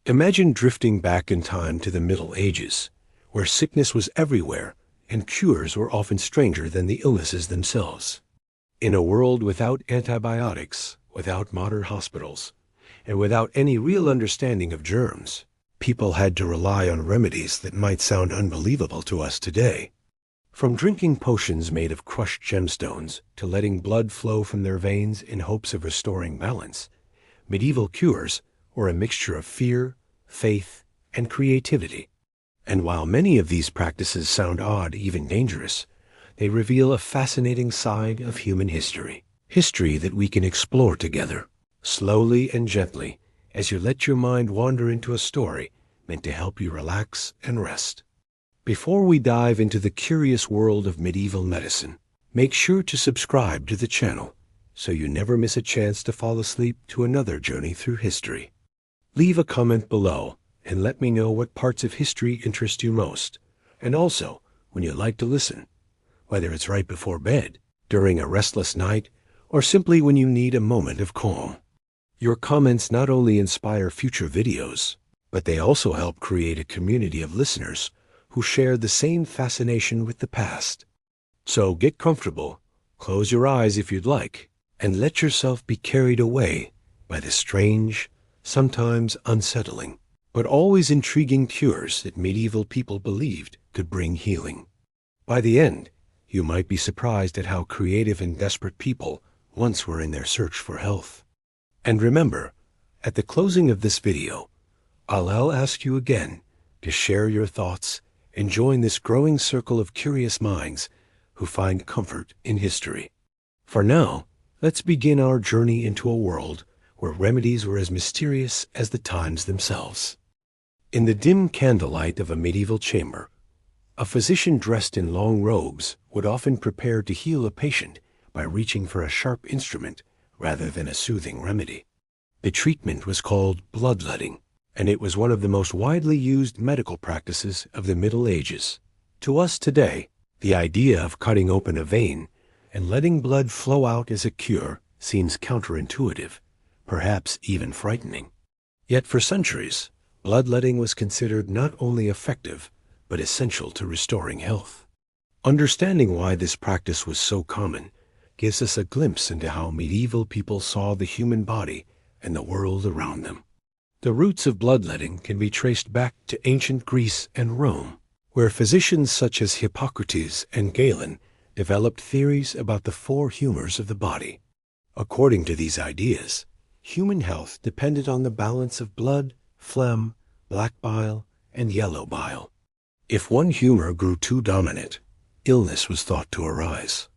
Imagine drifting back in time to the Middle Ages, where sickness was everywhere and cures were often stranger than the illnesses themselves. In a world without antibiotics, without modern hospitals, and without any real understanding of germs, people had to rely on remedies that might sound unbelievable to us today. From drinking potions made of crushed gemstones to letting blood flow from their veins in hopes of restoring balance, medieval cures were a mixture of fear, faith, and creativity. And while many of these practices sound odd, even dangerous, they reveal a fascinating side of human history. History that we can explore together, slowly and gently, as you let your mind wander into a story meant to help you relax and rest. Before we dive into the curious world of medieval medicine, make sure to subscribe to the channel so you never miss a chance to fall asleep to another journey through history. Leave a comment below and let me know what parts of history interest you most, and also when you like to listen, whether it's right before bed, during a restless night, or simply when you need a moment of calm. Your comments not only inspire future videos, but they also help create a community of listeners who share the same fascination with the past. So get comfortable, close your eyes if you'd like, and let yourself be carried away by the strange, sometimes unsettling, but always intriguing cures that medieval people believed could bring healing. By the end, you might be surprised at how creative and desperate people once were in their search for health. And remember, at the closing of this video, I'll ask you again to share your thoughts and join this growing circle of curious minds who find comfort in history. For now, let's begin our journey into a world where remedies were as mysterious as the times themselves. In the dim candlelight of a medieval chamber, a physician dressed in long robes would often prepare to heal a patient by reaching for a sharp instrument rather than a soothing remedy. The treatment was called bloodletting, and it was one of the most widely used medical practices of the Middle Ages. To us today, the idea of cutting open a vein and letting blood flow out as a cure seems counterintuitive, perhaps even frightening. Yet for centuries, bloodletting was considered not only effective, but essential to restoring health. Understanding why this practice was so common gives us a glimpse into how medieval people saw the human body and the world around them. The roots of bloodletting can be traced back to ancient Greece and Rome, where physicians such as Hippocrates and Galen developed theories about the four humors of the body. According to these ideas, human health depended on the balance of blood, phlegm, black bile, and yellow bile. If one humor grew too dominant, illness was thought to arise.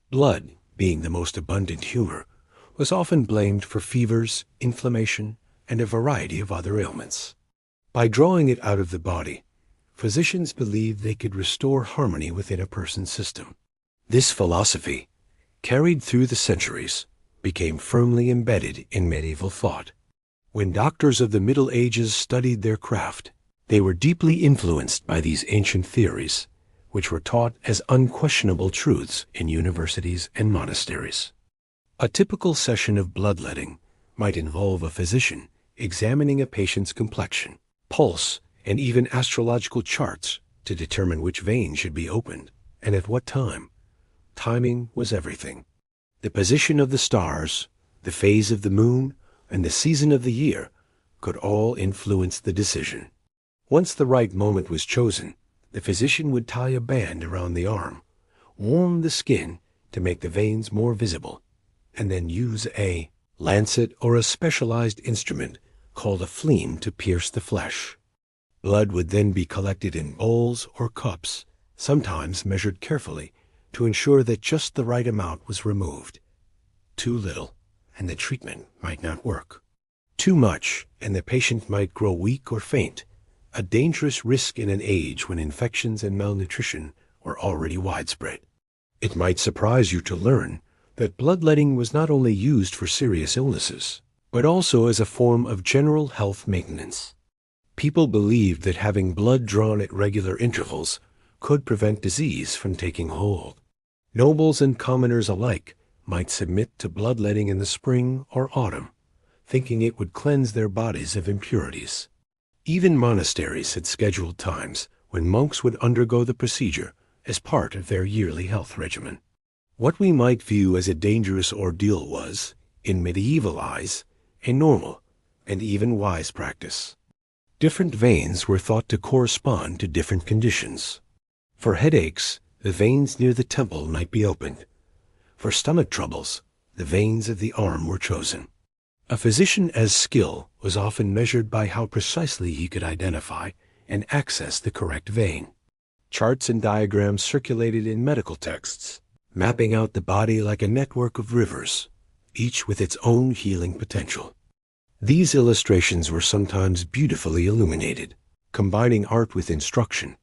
Blood, being the most abundant humor, was often blamed for fevers, inflammation, and a variety of other ailments. By drawing it out of the body, physicians believed they could restore harmony within a person's system. This philosophy, carried through the centuries, became firmly embedded in medieval thought. When doctors of the Middle Ages studied their craft, they were deeply influenced by these ancient theories, which were taught as unquestionable truths in universities and monasteries. A typical session of bloodletting might involve a physician examining a patient's complexion, pulse, and even astrological charts to determine which vein should be opened and at what time. Timing was everything. The position of the stars, the phase of the moon, and the season of the year could all influence the decision. Once the right moment was chosen, the physician would tie a band around the arm, warm the skin to make the veins more visible, and then use a lancet or a specialized instrument called a phleem to pierce the flesh. Blood would then be collected in bowls or cups, sometimes measured carefully to ensure that just the right amount was removed. Too little, and the treatment might not work. Too much, and the patient might grow weak or faint, a dangerous risk in an age when infections and malnutrition were already widespread. It might surprise you to learn that bloodletting was not only used for serious illnesses, but also as a form of general health maintenance. People believed that having blood drawn at regular intervals could prevent disease from taking hold. Nobles and commoners alike might submit to bloodletting in the spring or autumn, thinking it would cleanse their bodies of impurities. Even monasteries had scheduled times when monks would undergo the procedure as part of their yearly health regimen. What we might view as a dangerous ordeal was, in medieval eyes, a normal and even wise practice. Different veins were thought to correspond to different conditions. For headaches, the veins near the temple might be opened. For stomach troubles, the veins of the arm were chosen. A physician's skill was often measured by how precisely he could identify and access the correct vein. Charts and diagrams circulated in medical texts, mapping out the body like a network of rivers, each with its own healing potential. These illustrations were sometimes beautifully illuminated, combining art with instruction,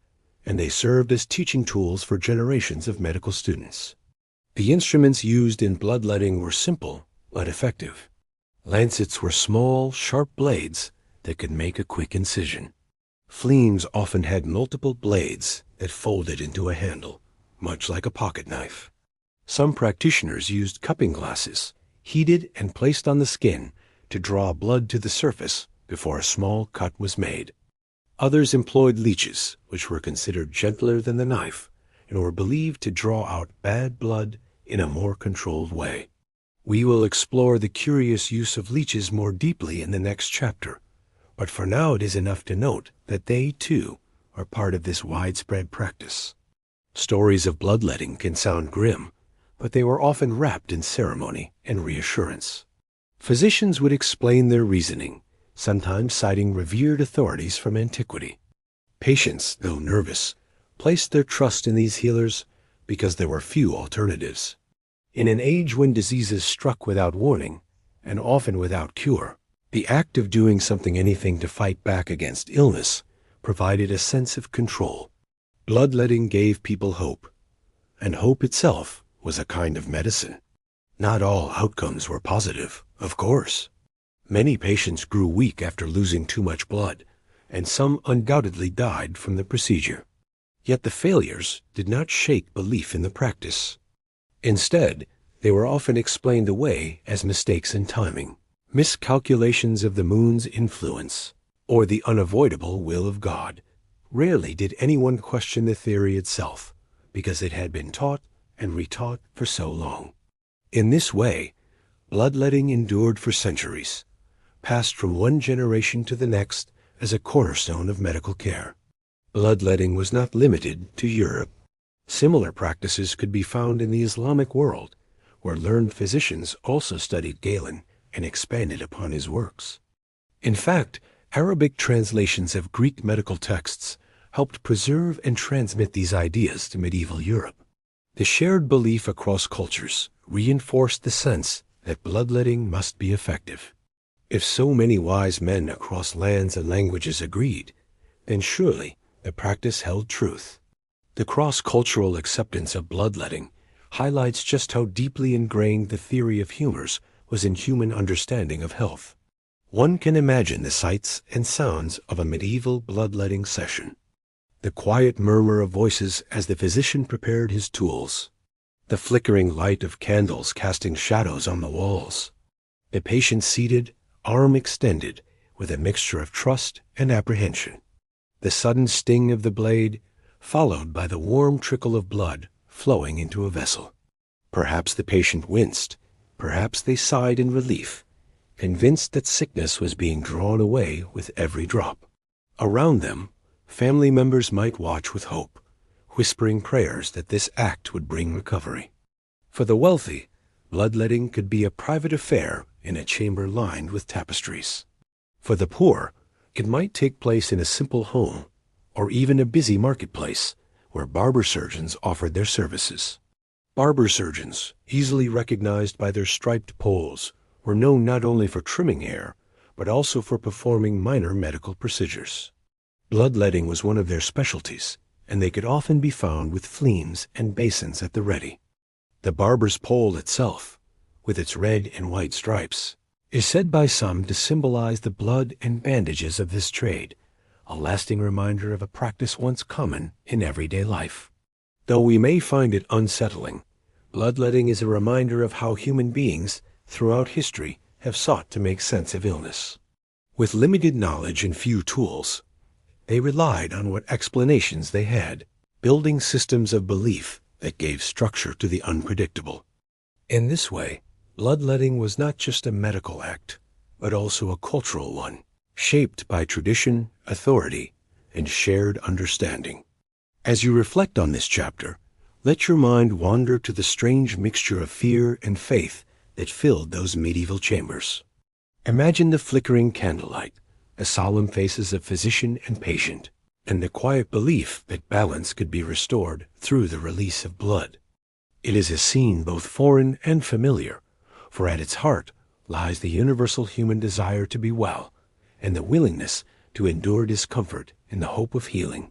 and they served as teaching tools for generations of medical students. The instruments used in bloodletting were simple but effective. Lancets were small, sharp blades that could make a quick incision. Fleams often had multiple blades that folded into a handle, much like a pocket knife. Some practitioners used cupping glasses, heated and placed on the skin to draw blood to the surface before a small cut was made. Others employed leeches, which were considered gentler than the knife and were believed to draw out bad blood in a more controlled way. We will explore the curious use of leeches more deeply in the next chapter, but for now it is enough to note that they, too, are part of this widespread practice. Stories of bloodletting can sound grim, but they were often wrapped in ceremony and reassurance. Physicians would explain their reasoning, sometimes citing revered authorities from antiquity. Patients, though nervous, placed their trust in these healers because there were few alternatives. In an age when diseases struck without warning, and often without cure, the act of doing anything to fight back against illness provided a sense of control. Bloodletting gave people hope, and hope itself was a kind of medicine. Not all outcomes were positive, of course. Many patients grew weak after losing too much blood, and some undoubtedly died from the procedure. Yet the failures did not shake belief in the practice. Instead, they were often explained away as mistakes in timing, miscalculations of the moon's influence, or the unavoidable will of God. Rarely did anyone question the theory itself, because it had been taught and retaught for so long. In this way, bloodletting endured for centuries, passed from one generation to the next as a cornerstone of medical care. Bloodletting was not limited to Europe. Similar practices could be found in the Islamic world, where learned physicians also studied Galen and expanded upon his works. In fact, Arabic translations of Greek medical texts helped preserve and transmit these ideas to medieval Europe. The shared belief across cultures reinforced the sense that bloodletting must be effective. If so many wise men across lands and languages agreed, then surely the practice held truth. The cross-cultural acceptance of bloodletting highlights just how deeply ingrained the theory of humors was in human understanding of health. One can imagine the sights and sounds of a medieval bloodletting session. The quiet murmur of voices as the physician prepared his tools, the flickering light of candles casting shadows on the walls, the patient seated, arm extended, with a mixture of trust and apprehension, the sudden sting of the blade, followed by the warm trickle of blood flowing into a vessel. Perhaps the patient winced, perhaps they sighed in relief, convinced that sickness was being drawn away with every drop. Around them, family members might watch with hope, whispering prayers that this act would bring recovery. For the wealthy, bloodletting could be a private affair in a chamber lined with tapestries. For the poor, it might take place in a simple home, or even a busy marketplace, where barber surgeons offered their services. Barber surgeons, easily recognized by their striped poles, were known not only for trimming hair, but also for performing minor medical procedures. Bloodletting was one of their specialties, and they could often be found with fleams and basins at the ready. The barber's pole itself, with its red and white stripes, is said by some to symbolize the blood and bandages of this trade, a lasting reminder of a practice once common in everyday life. Though we may find it unsettling, bloodletting is a reminder of how human beings throughout history have sought to make sense of illness. With limited knowledge and few tools, they relied on what explanations they had, building systems of belief that gave structure to the unpredictable. In this way, bloodletting was not just a medical act, but also a cultural one, shaped by tradition, authority, and shared understanding. As you reflect on this chapter, let your mind wander to the strange mixture of fear and faith that filled those medieval chambers. Imagine the flickering candlelight, the solemn faces of physician and patient, and the quiet belief that balance could be restored through the release of blood. It is a scene both foreign and familiar, for at its heart lies the universal human desire to be well, and the willingness to endure discomfort in the hope of healing.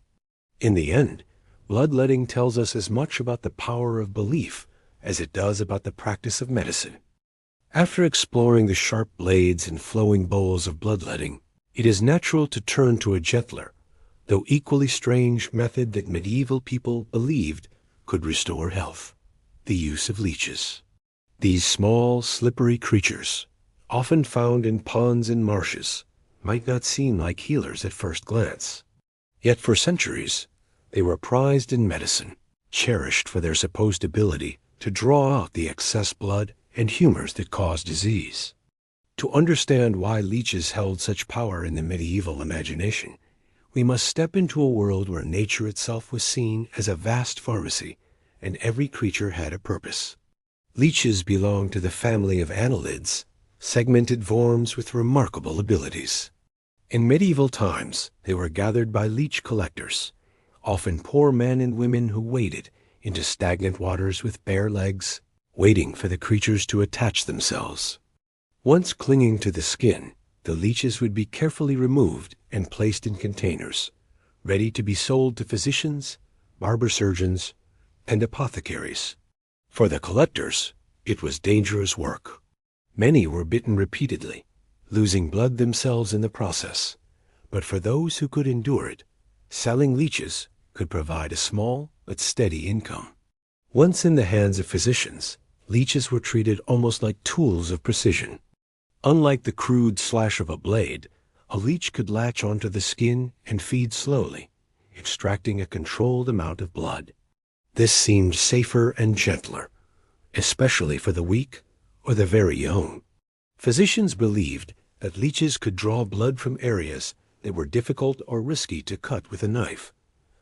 In the end, bloodletting tells us as much about the power of belief as it does about the practice of medicine. After exploring the sharp blades and flowing bowls of bloodletting, it is natural to turn to a gentler, though equally strange method that medieval people believed could restore health: the use of leeches. These small, slippery creatures, often found in ponds and marshes, might not seem like healers at first glance. Yet for centuries, they were prized in medicine, cherished for their supposed ability to draw out the excess blood and humors that cause disease. To understand why leeches held such power in the medieval imagination, we must step into a world where nature itself was seen as a vast pharmacy, and every creature had a purpose. Leeches belonged to the family of annelids, segmented forms with remarkable abilities. In medieval times, they were gathered by leech collectors, often poor men and women who waded into stagnant waters with bare legs, waiting for the creatures to attach themselves. Once clinging to the skin, the leeches would be carefully removed and placed in containers, ready to be sold to physicians, barber surgeons, and apothecaries. For the collectors, it was dangerous work. Many were bitten repeatedly, losing blood themselves in the process. But for those who could endure it, selling leeches could provide a small but steady income. Once in the hands of physicians, leeches were treated almost like tools of precision. Unlike the crude slash of a blade, a leech could latch onto the skin and feed slowly, extracting a controlled amount of blood. This seemed safer and gentler, especially for the weak or the very young. Physicians believed that leeches could draw blood from areas that were difficult or risky to cut with a knife,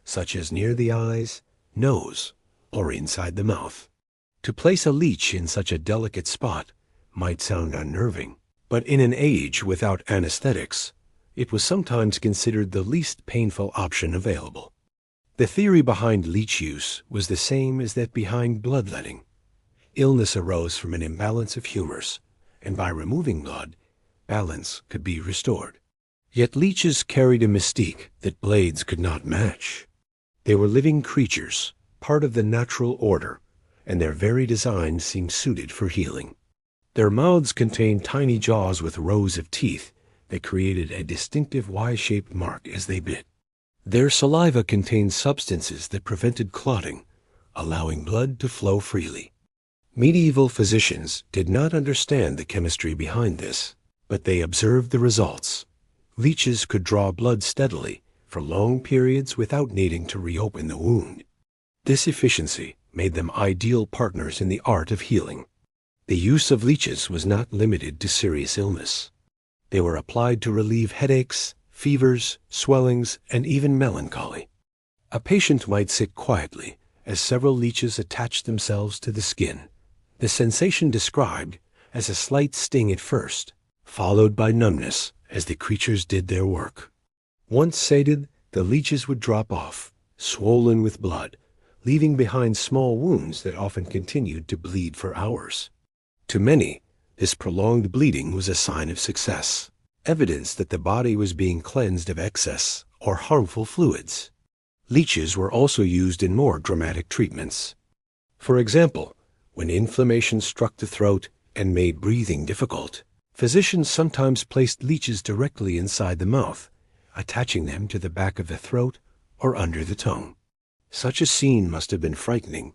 such as near the eyes, nose, or inside the mouth. To place a leech in such a delicate spot might sound unnerving, but in an age without anesthetics, it was sometimes considered the least painful option available. The theory behind leech use was the same as that behind bloodletting. Illness arose from an imbalance of humors, and by removing blood, balance could be restored. Yet leeches carried a mystique that blades could not match. They were living creatures, part of the natural order, and their very design seemed suited for healing. Their mouths contained tiny jaws with rows of teeth that created a distinctive Y-shaped mark as they bit. Their saliva contained substances that prevented clotting, allowing blood to flow freely. Medieval physicians did not understand the chemistry behind this, but they observed the results. Leeches could draw blood steadily for long periods without needing to reopen the wound. This efficiency made them ideal partners in the art of healing. The use of leeches was not limited to serious illness. They were applied to relieve headaches, fevers, swellings, and even melancholy. A patient might sit quietly as several leeches attached themselves to the skin, the sensation described as a slight sting at first, followed by numbness as the creatures did their work. Once sated, the leeches would drop off, swollen with blood, leaving behind small wounds that often continued to bleed for hours. To many, this prolonged bleeding was a sign of success, evidence that the body was being cleansed of excess or harmful fluids. Leeches were also used in more dramatic treatments. For example, when inflammation struck the throat and made breathing difficult, physicians sometimes placed leeches directly inside the mouth, attaching them to the back of the throat or under the tongue. Such a scene must have been frightening,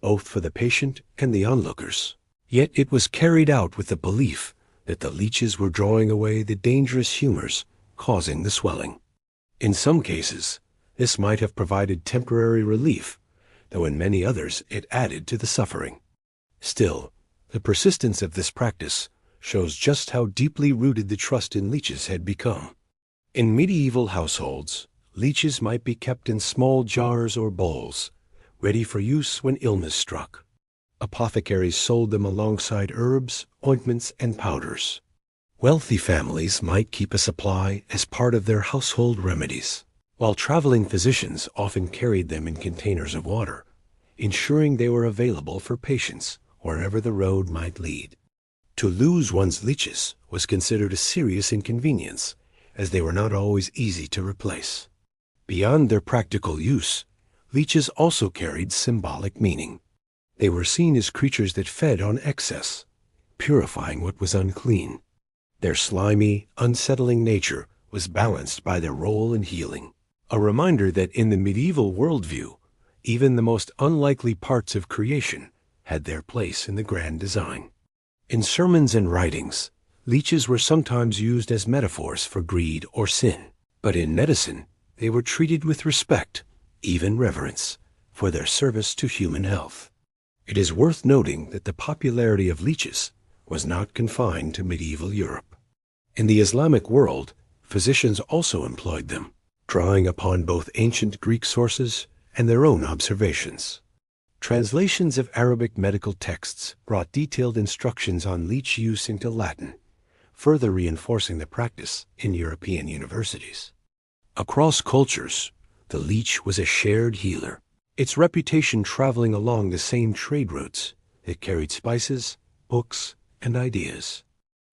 both for the patient and the onlookers. Yet it was carried out with the belief that the leeches were drawing away the dangerous humors, causing the swelling. In some cases, this might have provided temporary relief, though in many others it added to the suffering. Still, the persistence of this practice shows just how deeply rooted the trust in leeches had become. In medieval households, leeches might be kept in small jars or bowls, ready for use when illness struck. Apothecaries sold them alongside herbs, ointments, and powders. Wealthy families might keep a supply as part of their household remedies, while traveling physicians often carried them in containers of water, ensuring they were available for patients wherever the road might lead. To lose one's leeches was considered a serious inconvenience, as they were not always easy to replace. Beyond their practical use, leeches also carried symbolic meaning. They were seen as creatures that fed on excess, purifying what was unclean. Their slimy, unsettling nature was balanced by their role in healing, a reminder that in the medieval worldview, even the most unlikely parts of creation had their place in the grand design. In sermons and writings, leeches were sometimes used as metaphors for greed or sin, but in medicine, they were treated with respect, even reverence, for their service to human health. It is worth noting that the popularity of leeches was not confined to medieval Europe. In the Islamic world, physicians also employed them, drawing upon both ancient Greek sources and their own observations. Translations of Arabic medical texts brought detailed instructions on leech use into Latin, further reinforcing the practice in European universities. Across cultures, the leech was a shared healer, its reputation traveling along the same trade routes that carried spices, books, and ideas.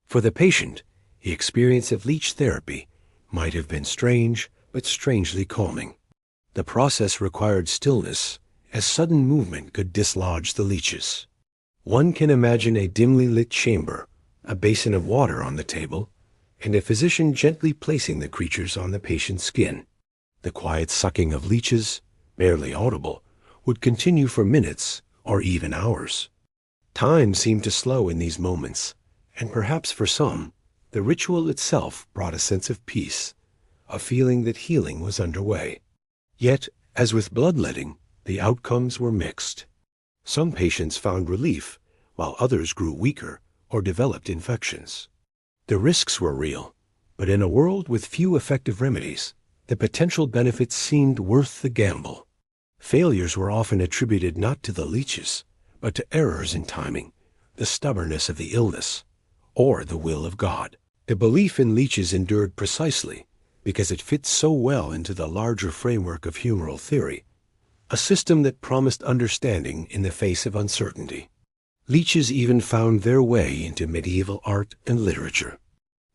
For the patient, the experience of leech therapy might have been strange, but strangely calming. The process required stillness, as sudden movement could dislodge the leeches. One can imagine a dimly lit chamber, a basin of water on the table, and a physician gently placing the creatures on the patient's skin. The quiet sucking of leeches, barely audible, would continue for minutes or even hours. Time seemed to slow in these moments, and perhaps for some, the ritual itself brought a sense of peace, a feeling that healing was underway. Yet, as with bloodletting, the outcomes were mixed. Some patients found relief, while others grew weaker or developed infections. The risks were real, but in a world with few effective remedies, the potential benefits seemed worth the gamble. Failures were often attributed not to the leeches, but to errors in timing, the stubbornness of the illness, or the will of God. The belief in leeches endured precisely because it fit so well into the larger framework of humoral theory, a system that promised understanding in the face of uncertainty. Leeches even found their way into medieval art and literature.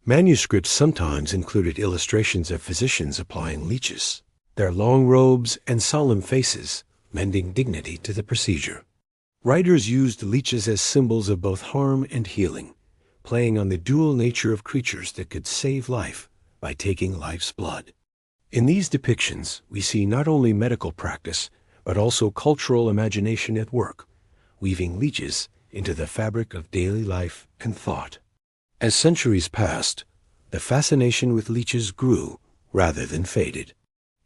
Manuscripts sometimes included illustrations of physicians applying leeches, their long robes and solemn faces lending dignity to the procedure. Writers used leeches as symbols of both harm and healing, playing on the dual nature of creatures that could save life by taking life's blood. In these depictions, we see not only medical practice, but also cultural imagination at work, weaving leeches into the fabric of daily life and thought. As centuries passed, the fascination with leeches grew rather than faded.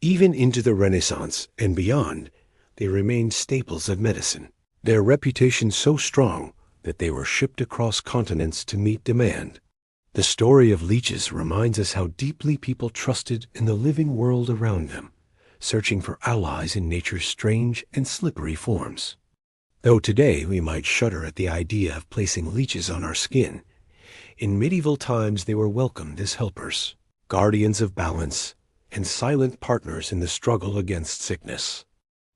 Even into the Renaissance and beyond, they remained staples of medicine, their reputation so strong that they were shipped across continents to meet demand. The story of leeches reminds us how deeply people trusted in the living world around them, searching for allies in nature's strange and slippery forms. Though today we might shudder at the idea of placing leeches on our skin, in medieval times they were welcomed as helpers, guardians of balance, and silent partners in the struggle against sickness.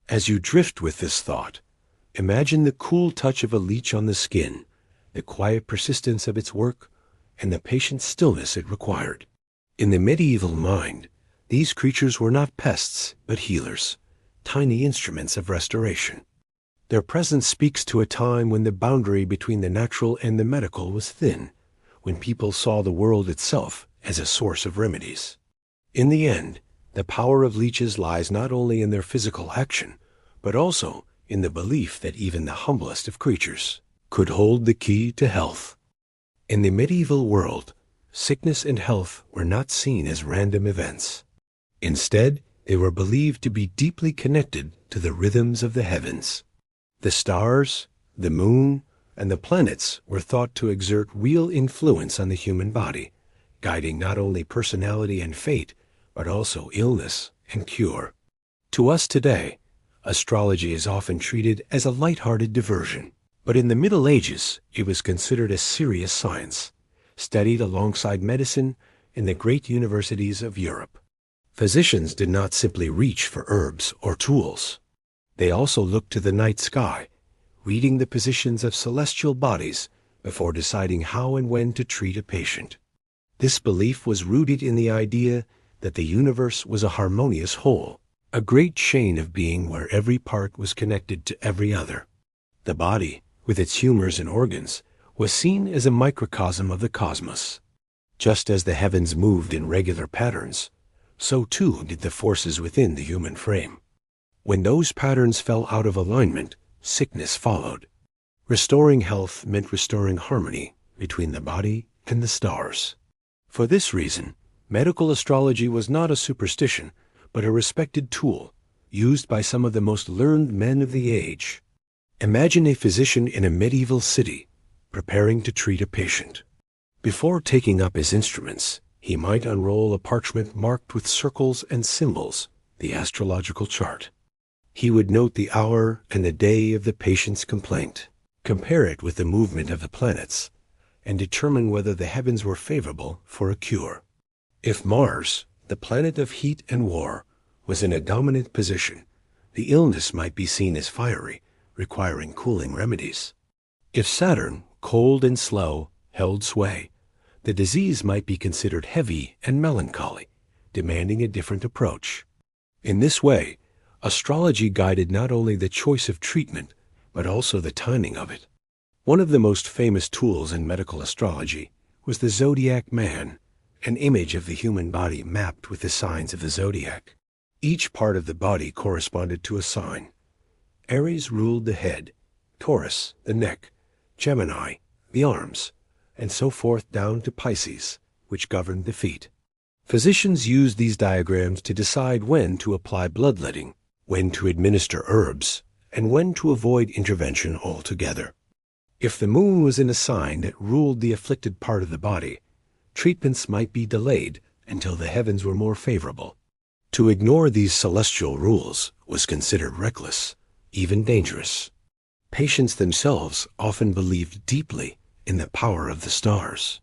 As you drift with this thought, imagine the cool touch of a leech on the skin, the quiet persistence of its work, and the patient stillness it required. In the medieval mind, these creatures were not pests, but healers, tiny instruments of restoration. Their presence speaks to a time when the boundary between the natural and the medical was thin, when people saw the world itself as a source of remedies. In the end, the power of leeches lies not only in their physical action, but also in the belief that even the humblest of creatures could hold the key to health. In the medieval world, sickness and health were not seen as random events. Instead, they were believed to be deeply connected to the rhythms of the heavens. The stars, the moon, and the planets were thought to exert real influence on the human body, guiding not only personality and fate, but also illness and cure. To us today, astrology is often treated as a light-hearted diversion, but in the Middle Ages, it was considered a serious science, studied alongside medicine in the great universities of Europe. Physicians did not simply reach for herbs or tools. They also looked to the night sky, reading the positions of celestial bodies before deciding how and when to treat a patient. This belief was rooted in the idea that the universe was a harmonious whole, a great chain of being where every part was connected to every other. The body, with its humors and organs, was seen as a microcosm of the cosmos. Just as the heavens moved in regular patterns, so too did the forces within the human frame. When those patterns fell out of alignment, sickness followed. Restoring health meant restoring harmony between the body and the stars. For this reason, medical astrology was not a superstition, but a respected tool used by some of the most learned men of the age. Imagine a physician in a medieval city preparing to treat a patient. Before taking up his instruments, he might unroll a parchment marked with circles and symbols, the astrological chart. He would note the hour and the day of the patient's complaint, compare it with the movement of the planets, and determine whether the heavens were favorable for a cure. If Mars, the planet of heat and war, was in a dominant position, the illness might be seen as fiery, requiring cooling remedies. If Saturn, cold and slow, held sway, the disease might be considered heavy and melancholy, demanding a different approach. In this way, astrology guided not only the choice of treatment, but also the timing of it. One of the most famous tools in medical astrology was the zodiac man, an image of the human body mapped with the signs of the zodiac. Each part of the body corresponded to a sign. Aries ruled the head, Taurus the neck, Gemini the arms, and so forth down to Pisces, which governed the feet. Physicians used these diagrams to decide when to apply bloodletting, when to administer herbs, and when to avoid intervention altogether. If the moon was in a sign that ruled the afflicted part of the body, treatments might be delayed until the heavens were more favorable. To ignore these celestial rules was considered reckless, even dangerous. Patients themselves often believed deeply in the power of the stars.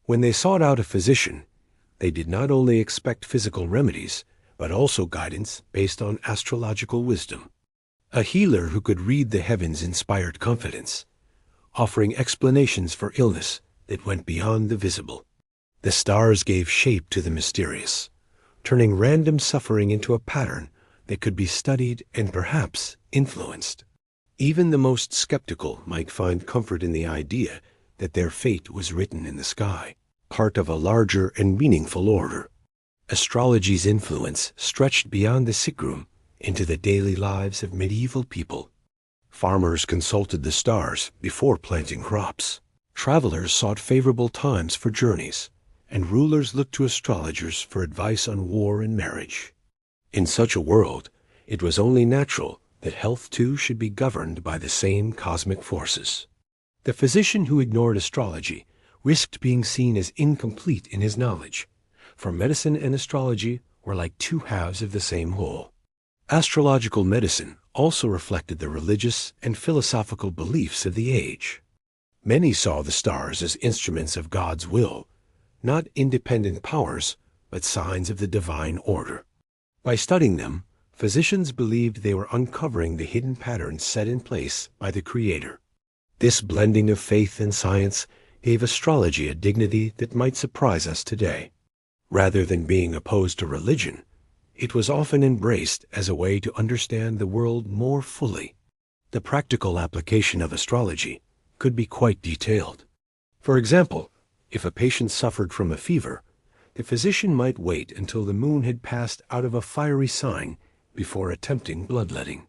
When they sought out a physician, they did not only expect physical remedies, but also guidance based on astrological wisdom. A healer who could read the heavens inspired confidence, offering explanations for illness that went beyond the visible. The stars gave shape to the mysterious, turning random suffering into a pattern that could be studied and perhaps influenced. Even the most skeptical might find comfort in the idea that their fate was written in the sky, part of a larger and meaningful order. Astrology's influence stretched beyond the sick room into the daily lives of medieval people. Farmers consulted the stars before planting crops. Travelers sought favorable times for journeys, and rulers looked to astrologers for advice on war and marriage. In such a world, it was only natural that health too should be governed by the same cosmic forces. The physician who ignored astrology risked being seen as incomplete in his knowledge, for medicine and astrology were like two halves of the same whole. Astrological medicine also reflected the religious and philosophical beliefs of the age. Many saw the stars as instruments of God's will, not independent powers, but signs of the divine order. By studying them, physicians believed they were uncovering the hidden patterns set in place by the Creator. This blending of faith and science gave astrology a dignity that might surprise us today. Rather than being opposed to religion, it was often embraced as a way to understand the world more fully. The practical application of astrology could be quite detailed. For example, if a patient suffered from a fever, the physician might wait until the moon had passed out of a fiery sign before attempting bloodletting.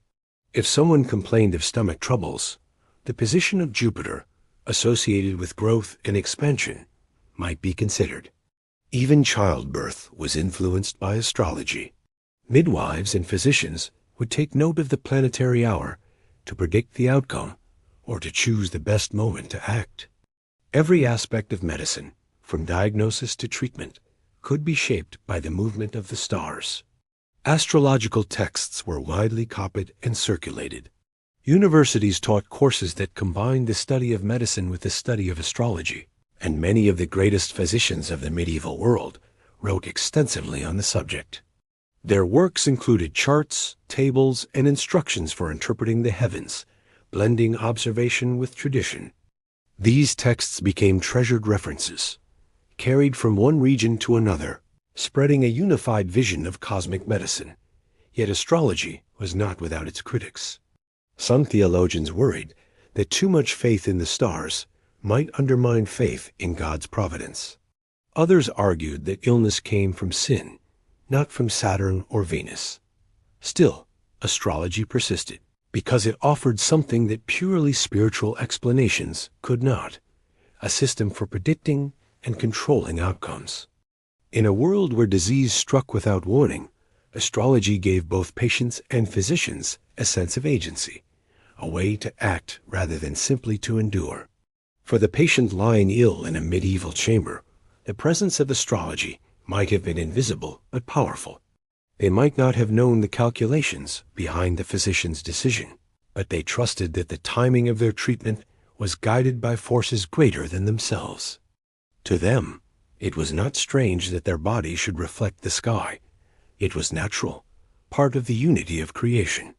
If someone complained of stomach troubles, the position of Jupiter, associated with growth and expansion, might be considered. Even childbirth was influenced by astrology. Midwives and physicians would take note of the planetary hour to predict the outcome or to choose the best moment to act. Every aspect of medicine, from diagnosis to treatment, could be shaped by the movement of the stars. Astrological texts were widely copied and circulated. Universities taught courses that combined the study of medicine with the study of astrology, and many of the greatest physicians of the medieval world wrote extensively on the subject. Their works included charts, tables, and instructions for interpreting the heavens, blending observation with tradition. These texts became treasured references, carried from one region to another, spreading a unified vision of cosmic medicine. Yet astrology was not without its critics. Some theologians worried that too much faith in the stars might undermine faith in God's providence. Others argued that illness came from sin, not from Saturn or Venus. Still, astrology persisted, because it offered something that purely spiritual explanations could not: a system for predicting and controlling outcomes. In a world where disease struck without warning, astrology gave both patients and physicians a sense of agency, a way to act rather than simply to endure. For the patient lying ill in a medieval chamber, the presence of astrology might have been invisible but powerful. They might not have known the calculations behind the physician's decision, but they trusted that the timing of their treatment was guided by forces greater than themselves. To them, it was not strange that their body should reflect the sky. It was natural, part of the unity of creation.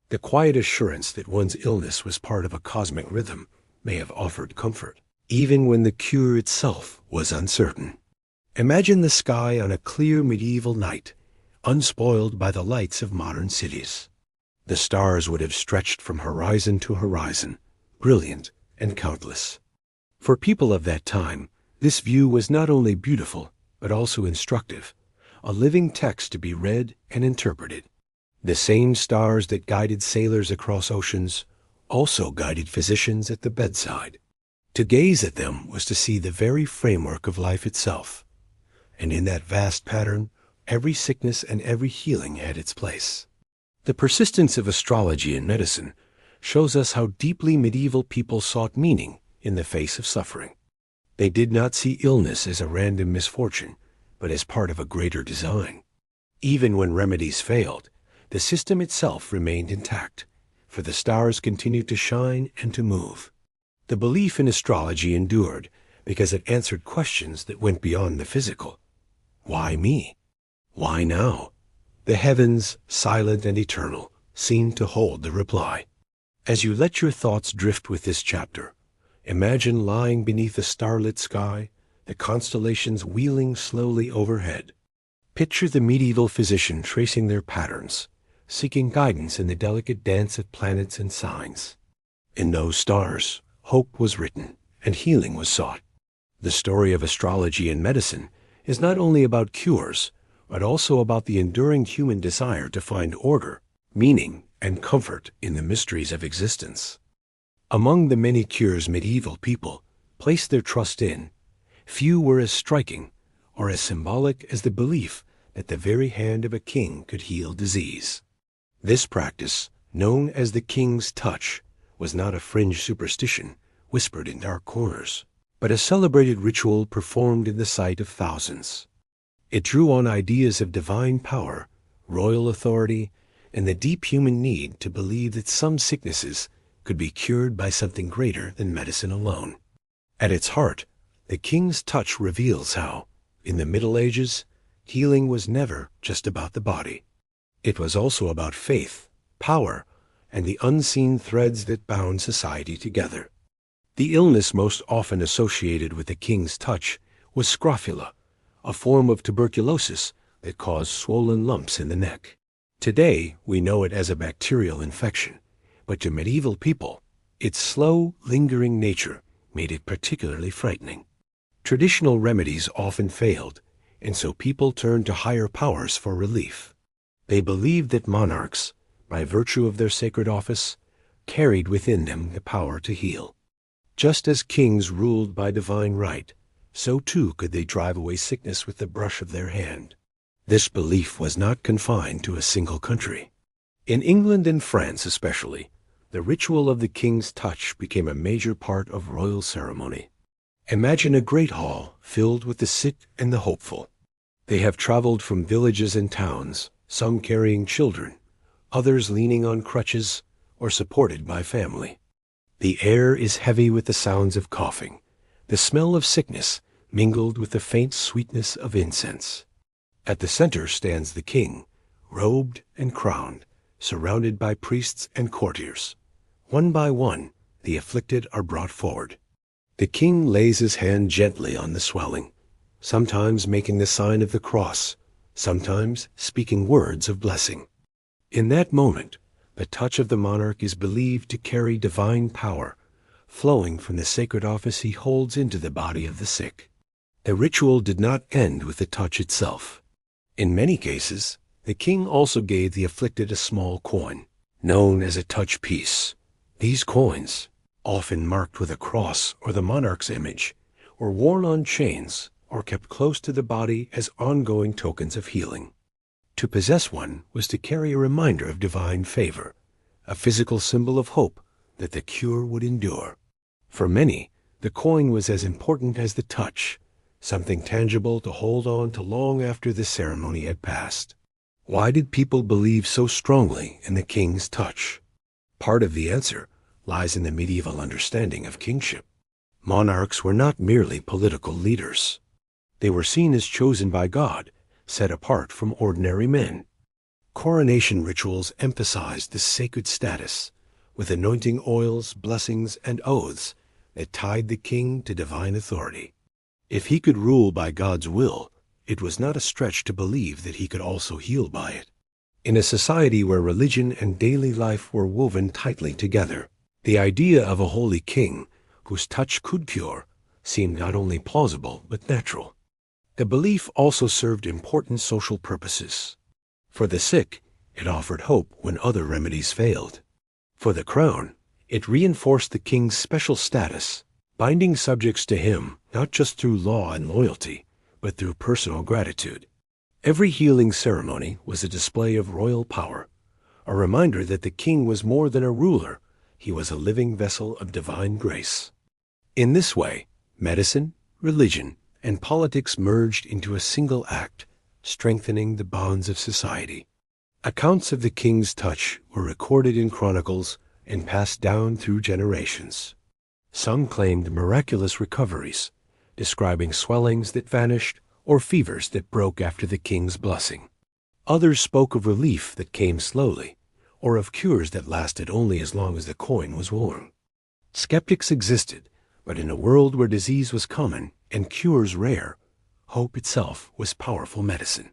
The quiet assurance that one's illness was part of a cosmic rhythm may have offered comfort, even when the cure itself was uncertain. Imagine the sky on a clear medieval night, unspoiled by the lights of modern cities. The stars would have stretched from horizon to horizon, brilliant and countless. For people of that time, this view was not only beautiful, but also instructive, a living text to be read and interpreted. The same stars that guided sailors across oceans also guided physicians at the bedside. To gaze at them was to see the very framework of life itself. And in that vast pattern, every sickness and every healing had its place. The persistence of astrology in medicine shows us how deeply medieval people sought meaning in the face of suffering. They did not see illness as a random misfortune, but as part of a greater design. Even when remedies failed, the system itself remained intact, for the stars continued to shine and to move. The belief in astrology endured because it answered questions that went beyond the physical. Why me? Why now? The heavens, silent and eternal, seemed to hold the reply. As you let your thoughts drift with this chapter, imagine lying beneath a starlit sky, the constellations wheeling slowly overhead. Picture the medieval physician tracing their patterns, seeking guidance in the delicate dance of planets and signs. In those stars, hope was written and healing was sought. The story of astrology and medicine is not only about cures, but also about the enduring human desire to find order, meaning, and comfort in the mysteries of existence. Among the many cures medieval people placed their trust in, few were as striking or as symbolic as the belief that the very hand of a king could heal disease. This practice, known as the king's touch, was not a fringe superstition whispered in dark corners, but a celebrated ritual performed in the sight of thousands. It drew on ideas of divine power, royal authority, and the deep human need to believe that some sicknesses could be cured by something greater than medicine alone. At its heart, the king's touch reveals how, in the Middle Ages, healing was never just about the body. It was also about faith, power, and the unseen threads that bound society together. The illness most often associated with the king's touch was scrofula, a form of tuberculosis that caused swollen lumps in the neck. Today, we know it as a bacterial infection, but to medieval people, its slow, lingering nature made it particularly frightening. Traditional remedies often failed, and so people turned to higher powers for relief. They believed that monarchs, by virtue of their sacred office, carried within them the power to heal. Just as kings ruled by divine right, so too could they drive away sickness with the brush of their hand. This belief was not confined to a single country. In England and France especially, the ritual of the king's touch became a major part of royal ceremony. Imagine a great hall filled with the sick and the hopeful. They have traveled from villages and towns, some carrying children, others leaning on crutches or supported by family. The air is heavy with the sounds of coughing, the smell of sickness mingled with the faint sweetness of incense. At the center stands the king, robed and crowned, surrounded by priests and courtiers. One by one, the afflicted are brought forward. The king lays his hand gently on the swelling, sometimes making the sign of the cross, sometimes speaking words of blessing. In that moment, the touch of the monarch is believed to carry divine power, flowing from the sacred office he holds into the body of the sick. The ritual did not end with the touch itself. In many cases, the king also gave the afflicted a small coin, known as a touch piece. These coins, often marked with a cross or the monarch's image, were worn on chains or kept close to the body as ongoing tokens of healing. To possess one was to carry a reminder of divine favor, a physical symbol of hope that the cure would endure. For many, the coin was as important as the touch, something tangible to hold on to long after the ceremony had passed. Why did people believe so strongly in the king's touch? Part of the answer lies in the medieval understanding of kingship. Monarchs were not merely political leaders. They were seen as chosen by God, set apart from ordinary men. Coronation rituals emphasized this sacred status, with anointing oils, blessings, and oaths that tied the king to divine authority. If he could rule by God's will, it was not a stretch to believe that he could also heal by it. In a society where religion and daily life were woven tightly together, the idea of a holy king whose touch could cure seemed not only plausible but natural. The belief also served important social purposes. For the sick, it offered hope when other remedies failed. For the crown, it reinforced the king's special status, binding subjects to him not just through law and loyalty, but through personal gratitude. Every healing ceremony was a display of royal power, a reminder that the king was more than a ruler, he was a living vessel of divine grace. In this way, medicine, religion, and politics merged into a single act, strengthening the bonds of society. Accounts of the king's touch were recorded in chronicles and passed down through generations. Some claimed miraculous recoveries, describing swellings that vanished or fevers that broke after the king's blessing. Others spoke of relief that came slowly, or of cures that lasted only as long as the coin was worn. Skeptics existed, but in a world where disease was common and cures rare, hope itself was powerful medicine.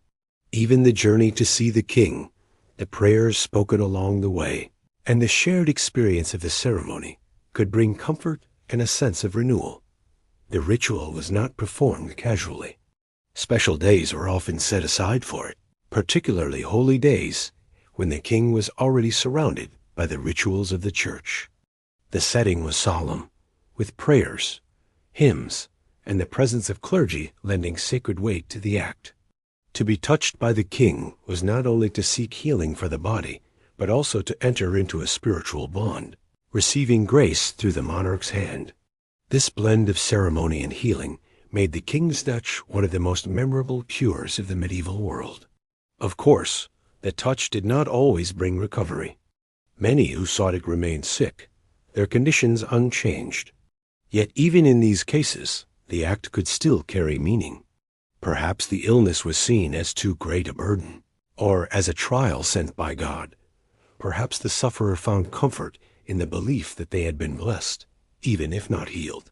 Even the journey to see the king, the prayers spoken along the way, and the shared experience of the ceremony could bring comfort and a sense of renewal. The ritual was not performed casually. Special days were often set aside for it, particularly holy days when the king was already surrounded by the rituals of the church. The setting was solemn, with prayers, hymns, and the presence of clergy lending sacred weight to the act. To be touched by the king was not only to seek healing for the body, but also to enter into a spiritual bond, receiving grace through the monarch's hand. This blend of ceremony and healing made the king's touch one of the most memorable cures of the medieval world. Of course, the touch did not always bring recovery. Many who sought it remained sick, their conditions unchanged. Yet even in these cases, the act could still carry meaning. Perhaps the illness was seen as too great a burden, or as a trial sent by God. Perhaps the sufferer found comfort in the belief that they had been blessed, even if not healed.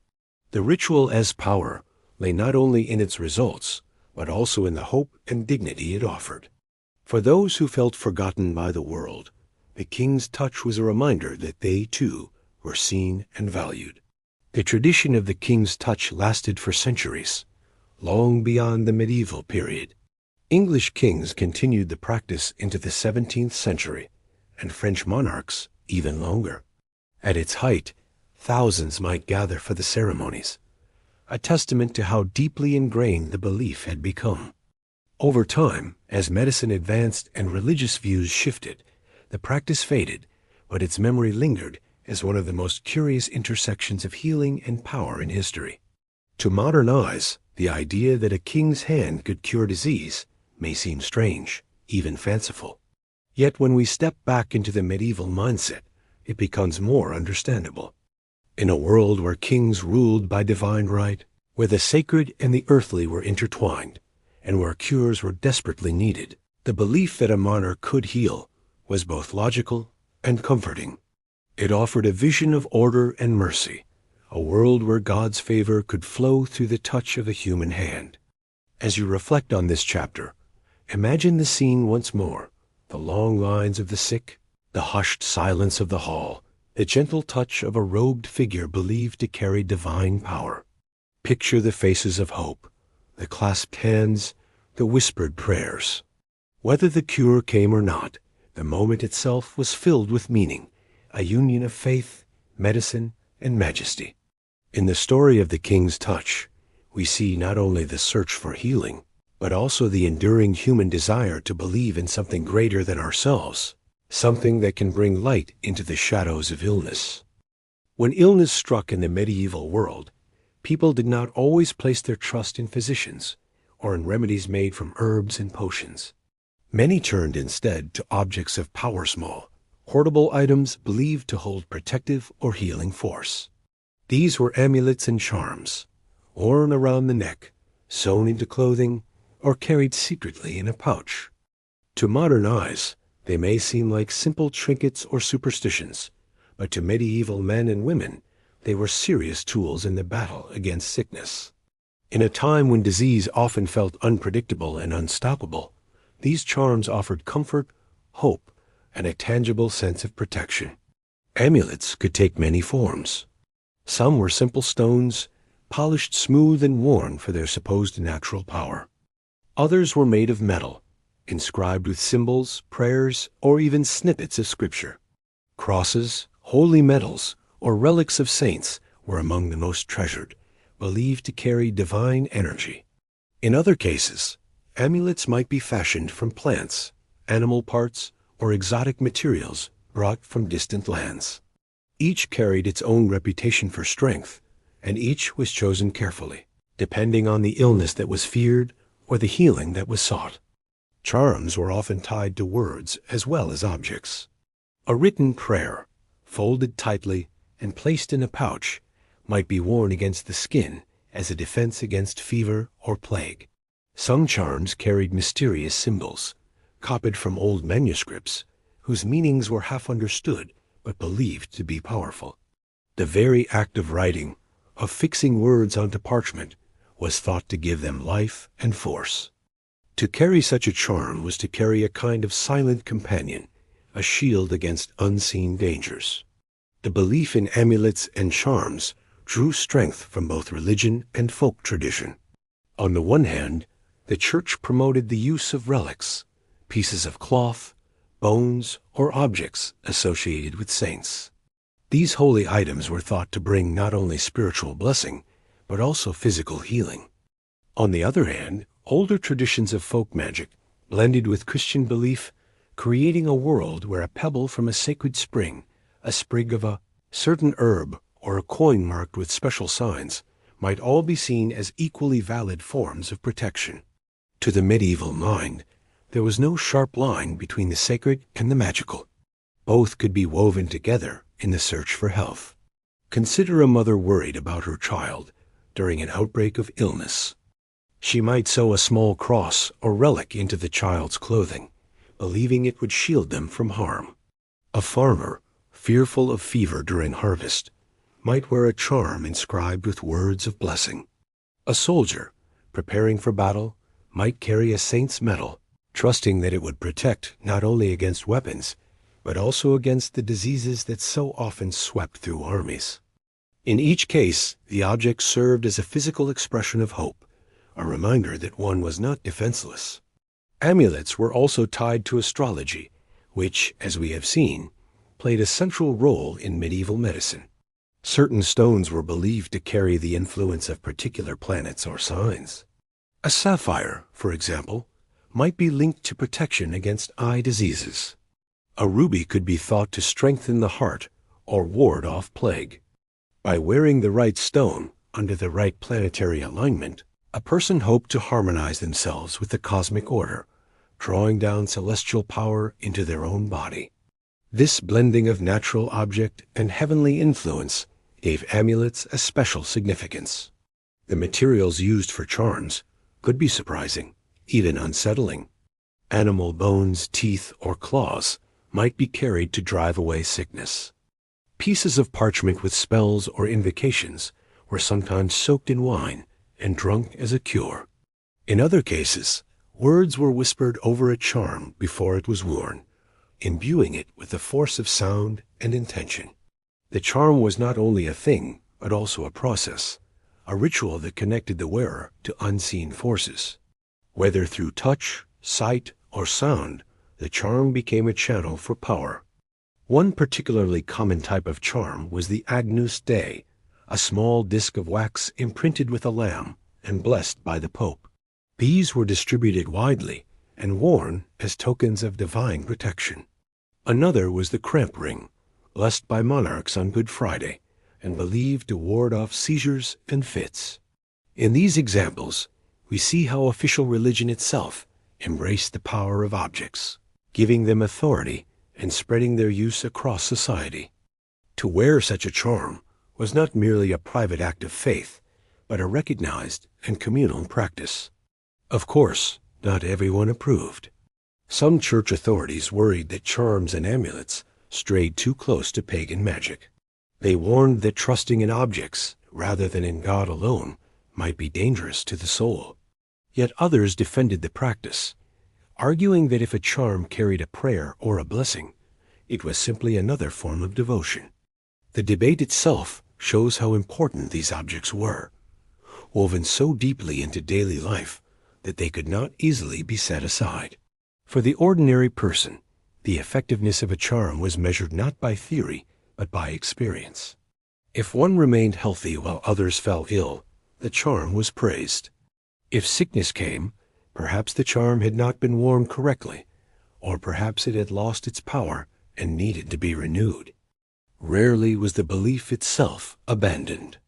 The ritual as power lay not only in its results, but also in the hope and dignity it offered. For those who felt forgotten by the world, the king's touch was a reminder that they, too, were seen and valued. The tradition of the king's touch lasted for centuries, long beyond the medieval period. English kings continued the practice into the 17th century, and French monarchs even longer. At its height, Thousands might gather for the ceremonies, a testament to how deeply ingrained the belief had become. Over time, as medicine advanced and religious views shifted, the practice faded, but its memory lingered as one of the most curious intersections of healing and power in history. To modern eyes, the idea that a king's hand could cure disease may seem strange, even fanciful. Yet when we step back into the medieval mindset, it becomes more understandable. In a world where kings ruled by divine right, where the sacred and the earthly were intertwined, and where cures were desperately needed, the belief that a monarch could heal was both logical and comforting. It offered a vision of order and mercy, a world where God's favor could flow through the touch of a human hand. As you reflect on this chapter, imagine the scene once more, the long lines of the sick, the hushed silence of the hall, the gentle touch of a robed figure believed to carry divine power. Picture the faces of hope, the clasped hands, the whispered prayers. Whether the cure came or not, the moment itself was filled with meaning, a union of faith, medicine, and majesty. In the story of the King's Touch, we see not only the search for healing, but also the enduring human desire to believe in something greater than ourselves, something that can bring light into the shadows of illness. When illness struck in the medieval world, people did not always place their trust in physicians or in remedies made from herbs and potions. Many turned instead to objects of power small, portable items believed to hold protective or healing force. These were amulets and charms, worn around the neck, sewn into clothing, or carried secretly in a pouch. To modern eyes, they may seem like simple trinkets or superstitions, but to medieval men and women, they were serious tools in the battle against sickness. In a time when disease often felt unpredictable and unstoppable, these charms offered comfort, hope, and a tangible sense of protection. Amulets could take many forms. Some were simple stones, polished smooth and worn for their supposed natural power. Others were made of metal, inscribed with symbols, prayers, or even snippets of scripture. Crosses, holy medals, or relics of saints were among the most treasured, believed to carry divine energy. In other cases, amulets might be fashioned from plants, animal parts, or exotic materials brought from distant lands. Each carried its own reputation for strength, and each was chosen carefully, depending on the illness that was feared or the healing that was sought. Charms were often tied to words as well as objects. A written prayer, folded tightly and placed in a pouch, might be worn against the skin as a defense against fever or plague. Some charms carried mysterious symbols, copied from old manuscripts, whose meanings were half understood but believed to be powerful. The very act of writing, of fixing words onto parchment, was thought to give them life and force. To carry such a charm was to carry a kind of silent companion, a shield against unseen dangers. The belief in amulets and charms drew strength from both religion and folk tradition. On the one hand, the Church promoted the use of relics, pieces of cloth, bones, or objects associated with saints. These holy items were thought to bring not only spiritual blessing, but also physical healing. On the other hand, older traditions of folk magic blended with Christian belief, creating a world where a pebble from a sacred spring, a sprig of a certain herb, or a coin marked with special signs might all be seen as equally valid forms of protection. To the medieval mind, there was no sharp line between the sacred and the magical. Both could be woven together in the search for health. Consider a mother worried about her child during an outbreak of illness. She might sew a small cross or relic into the child's clothing, believing it would shield them from harm. A farmer, fearful of fever during harvest, might wear a charm inscribed with words of blessing. A soldier, preparing for battle, might carry a saint's medal, trusting that it would protect not only against weapons, but also against the diseases that so often swept through armies. In each case, the object served as a physical expression of hope, a reminder that one was not defenseless. Amulets were also tied to astrology, which, as we have seen, played a central role in medieval medicine. Certain stones were believed to carry the influence of particular planets or signs. A sapphire, for example, might be linked to protection against eye diseases. A ruby could be thought to strengthen the heart or ward off plague. By wearing the right stone under the right planetary alignment, a person hoped to harmonize themselves with the cosmic order, drawing down celestial power into their own body. This blending of natural object and heavenly influence gave amulets a special significance. The materials used for charms could be surprising, even unsettling. Animal bones, teeth, or claws might be carried to drive away sickness. Pieces of parchment with spells or invocations were sometimes soaked in wine and drunk as a cure. In other cases, words were whispered over a charm before it was worn, imbuing it with the force of sound and intention. The charm was not only a thing, but also a process, a ritual that connected the wearer to unseen forces. Whether through touch, sight, or sound, the charm became a channel for power. One particularly common type of charm was the Agnus Dei, a small disc of wax imprinted with a lamb and blessed by the Pope. These were distributed widely and worn as tokens of divine protection. Another was the cramp ring, blessed by monarchs on Good Friday and believed to ward off seizures and fits. In these examples, we see how official religion itself embraced the power of objects, giving them authority and spreading their use across society. To wear such a charm was not merely a private act of faith, but a recognized and communal practice. Of course, not everyone approved. Some church authorities worried that charms and amulets strayed too close to pagan magic. They warned that trusting in objects rather than in God alone might be dangerous to the soul. Yet others defended the practice, arguing that if a charm carried a prayer or a blessing, it was simply another form of devotion. The debate itself shows how important these objects were, woven so deeply into daily life that they could not easily be set aside. For the ordinary person, the effectiveness of a charm was measured not by theory, but by experience. If one remained healthy while others fell ill, the charm was praised. If sickness came, perhaps the charm had not been worn correctly, or perhaps it had lost its power and needed to be renewed. Rarely was the belief itself abandoned.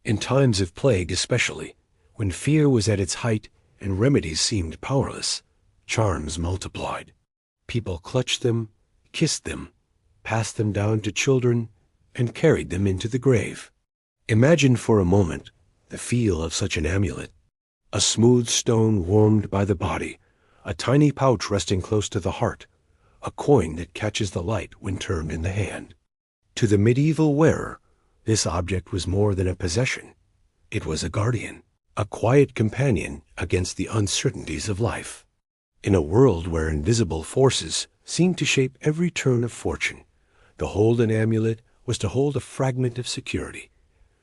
In times of plague especially, when fear was at its height and remedies seemed powerless, charms multiplied. People clutched them, kissed them, passed them down to children, and carried them into the grave. Imagine for a moment the feel of such an amulet. A smooth stone warmed by the body, a tiny pouch resting close to the heart, a coin that catches the light when turned in the hand. To the medieval wearer, this object was more than a possession. It was a guardian, a quiet companion against the uncertainties of life. In a world where invisible forces seemed to shape every turn of fortune, to hold an amulet was to hold a fragment of security,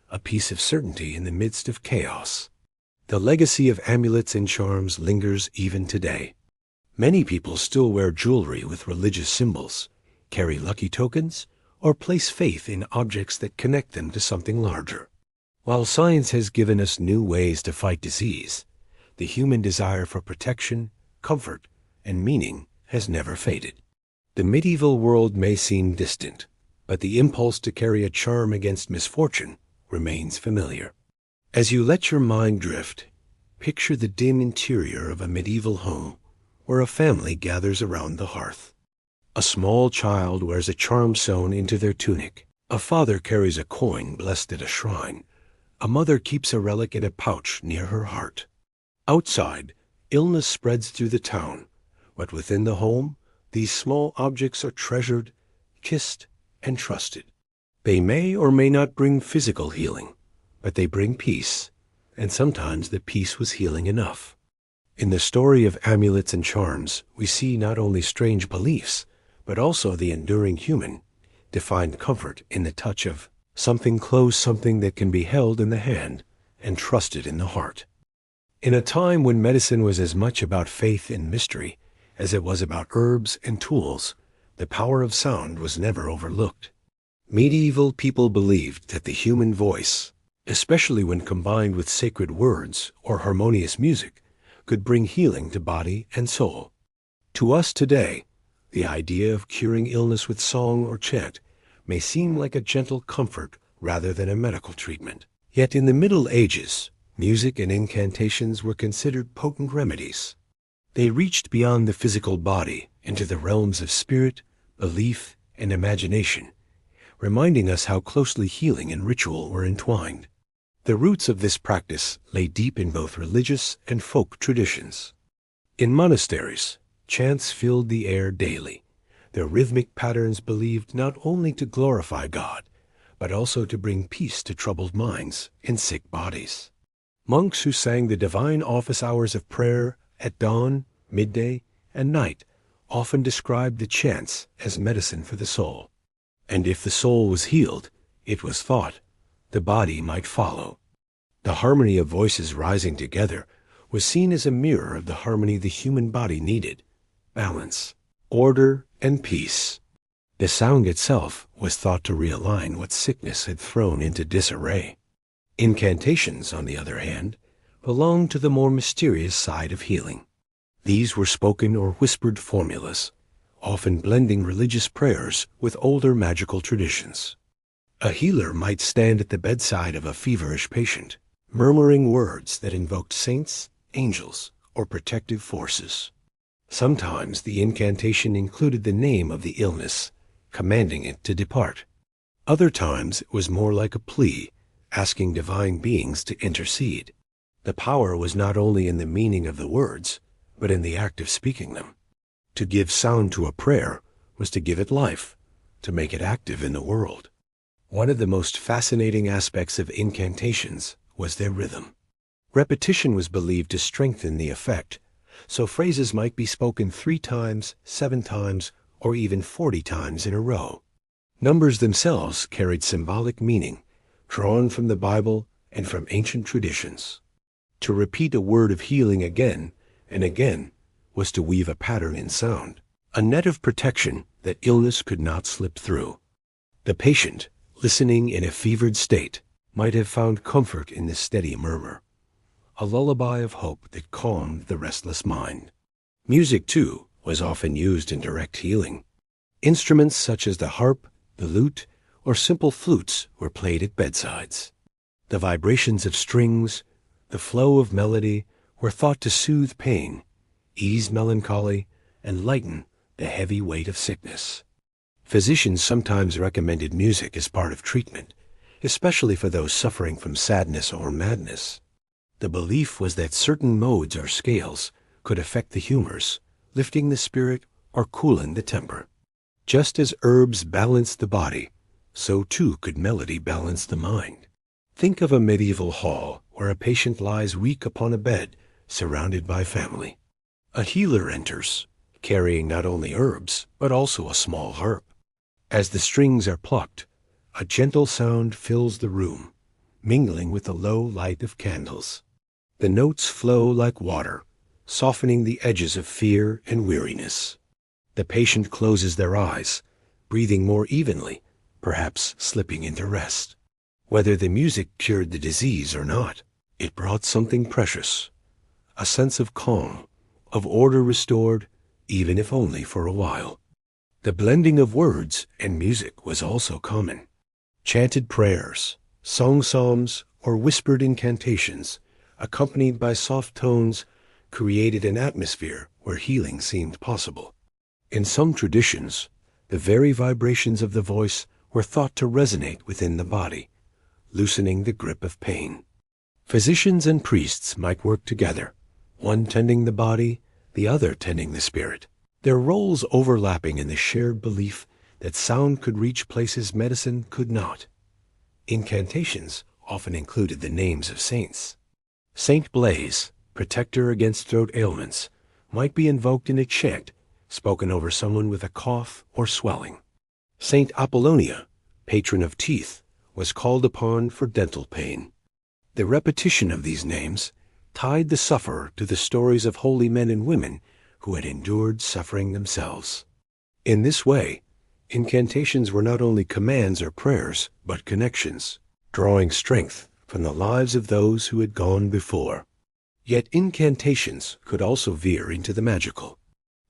a piece of certainty in the midst of chaos. The legacy of amulets and charms lingers even today. Many people still wear jewelry with religious symbols, carry lucky tokens, or place faith in objects that connect them to something larger. While science has given us new ways to fight disease, the human desire for protection, comfort, and meaning has never faded. The medieval world may seem distant, but the impulse to carry a charm against misfortune remains familiar. As you let your mind drift, picture the dim interior of a medieval home where a family gathers around the hearth. A small child wears a charm sewn into their tunic. A father carries a coin blessed at a shrine. A mother keeps a relic in a pouch near her heart. Outside, illness spreads through the town, but within the home, these small objects are treasured, kissed, and trusted. They may or may not bring physical healing, but they bring peace, and sometimes the peace was healing enough. In the story of amulets and charms, we see not only strange beliefs, but also the enduring human to find comfort in the touch of something close, something that can be held in the hand and trusted in the heart. In a time when medicine was as much about faith and mystery as it was about herbs and tools, the power of sound was never overlooked. Medieval people believed that the human voice, especially when combined with sacred words or harmonious music, could bring healing to body and soul. To us today, the idea of curing illness with song or chant may seem like a gentle comfort rather than a medical treatment. Yet in the Middle Ages, music and incantations were considered potent remedies. They reached beyond the physical body into the realms of spirit, belief, and imagination, reminding us how closely healing and ritual were entwined. The roots of this practice lay deep in both religious and folk traditions. In monasteries, chants filled the air daily, their rhythmic patterns believed not only to glorify God, but also to bring peace to troubled minds and sick bodies. Monks who sang the divine office hours of prayer at dawn, midday, and night often described the chants as medicine for the soul. And if the soul was healed, it was thought, the body might follow. The harmony of voices rising together was seen as a mirror of the harmony the human body needed: balance, order, and peace. The sound itself was thought to realign what sickness had thrown into disarray. Incantations, on the other hand, belonged to the more mysterious side of healing. These were spoken or whispered formulas, often blending religious prayers with older magical traditions. A healer might stand at the bedside of a feverish patient, murmuring words that invoked saints, angels, or protective forces. Sometimes the incantation included the name of the illness, commanding it to depart. Other times it was more like a plea, asking divine beings to intercede. The power was not only in the meaning of the words, but in the act of speaking them. To give sound to a prayer was to give it life, to make it active in the world. One of the most fascinating aspects of incantations was their rhythm. Repetition was believed to strengthen the effect, so phrases might be spoken 3 times, 7 times, or even 40 times in a row. Numbers themselves carried symbolic meaning, drawn from the Bible and from ancient traditions. To repeat a word of healing again and again was to weave a pattern in sound, a net of protection that illness could not slip through. The patient, listening in a fevered state, might have found comfort in the steady murmur, a lullaby of hope that calmed the restless mind. Music, too, was often used in direct healing. Instruments such as the harp, the lute, or simple flutes were played at bedsides. The vibrations of strings, the flow of melody, were thought to soothe pain, ease melancholy, and lighten the heavy weight of sickness. Physicians sometimes recommended music as part of treatment, especially for those suffering from sadness or madness. The belief was that certain modes or scales could affect the humors, lifting the spirit or cooling the temper. Just as herbs balanced the body, so too could melody balance the mind. Think of a medieval hall where a patient lies weak upon a bed, surrounded by family. A healer enters, carrying not only herbs, but also a small harp. As the strings are plucked, a gentle sound fills the room, mingling with the low light of candles. The notes flow like water, softening the edges of fear and weariness. The patient closes their eyes, breathing more evenly, perhaps slipping into rest. Whether the music cured the disease or not, it brought something precious, a sense of calm, of order restored, even if only for a while. The blending of words and music was also common. Chanted prayers, sung psalms, or whispered incantations, accompanied by soft tones, created an atmosphere where healing seemed possible. In some traditions, the very vibrations of the voice were thought to resonate within the body, loosening the grip of pain. Physicians and priests might work together, one tending the body, the other tending the spirit, their roles overlapping in the shared belief that sound could reach places medicine could not. Incantations often included the names of saints. Saint Blaise, protector against throat ailments, might be invoked in a chant spoken over someone with a cough or swelling. Saint Apollonia, patron of teeth, was called upon for dental pain. The repetition of these names tied the sufferer to the stories of holy men and women who had endured suffering themselves. In this way, Incantations were not only commands or prayers, but connections, drawing strength from the lives of those who had gone before. Yet incantations could also veer into the magical.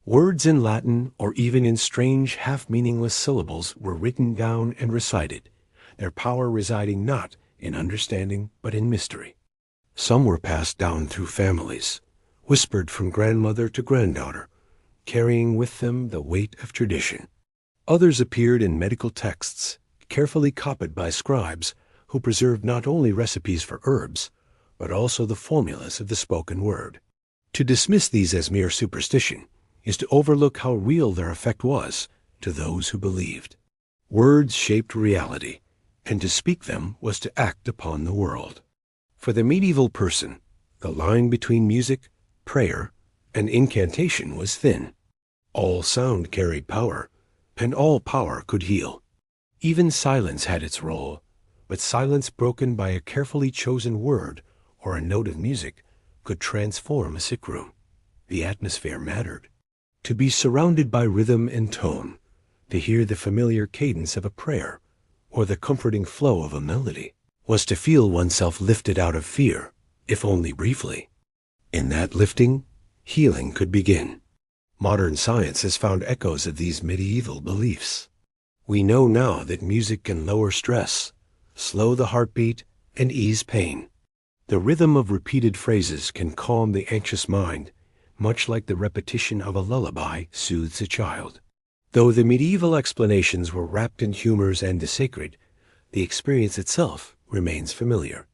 Words in Latin or even in strange half-meaningless syllables were written down and recited, their power residing not in understanding but in mystery. Some were passed down through families, whispered from grandmother to granddaughter, carrying with them the weight of tradition. Others appeared in medical texts, carefully copied by scribes who preserved not only recipes for herbs, but also the formulas of the spoken word. To dismiss these as mere superstition is to overlook how real their effect was to those who believed. Words shaped reality, and to speak them was to act upon the world. For the medieval person, the line between music, prayer, and incantation was thin. All sound carried power, and all power could heal. Even silence had its role, but silence broken by a carefully chosen word or a note of music could transform a sick room. The atmosphere mattered. To be surrounded by rhythm and tone, to hear the familiar cadence of a prayer or the comforting flow of a melody, was to feel oneself lifted out of fear, if only briefly. In that lifting, healing could begin. Modern science has found echoes of these medieval beliefs. We know now that music can lower stress, slow the heartbeat, and ease pain. The rhythm of repeated phrases can calm the anxious mind, much like the repetition of a lullaby soothes a child. Though the medieval explanations were wrapped in humors and the sacred, the experience itself remains familiar.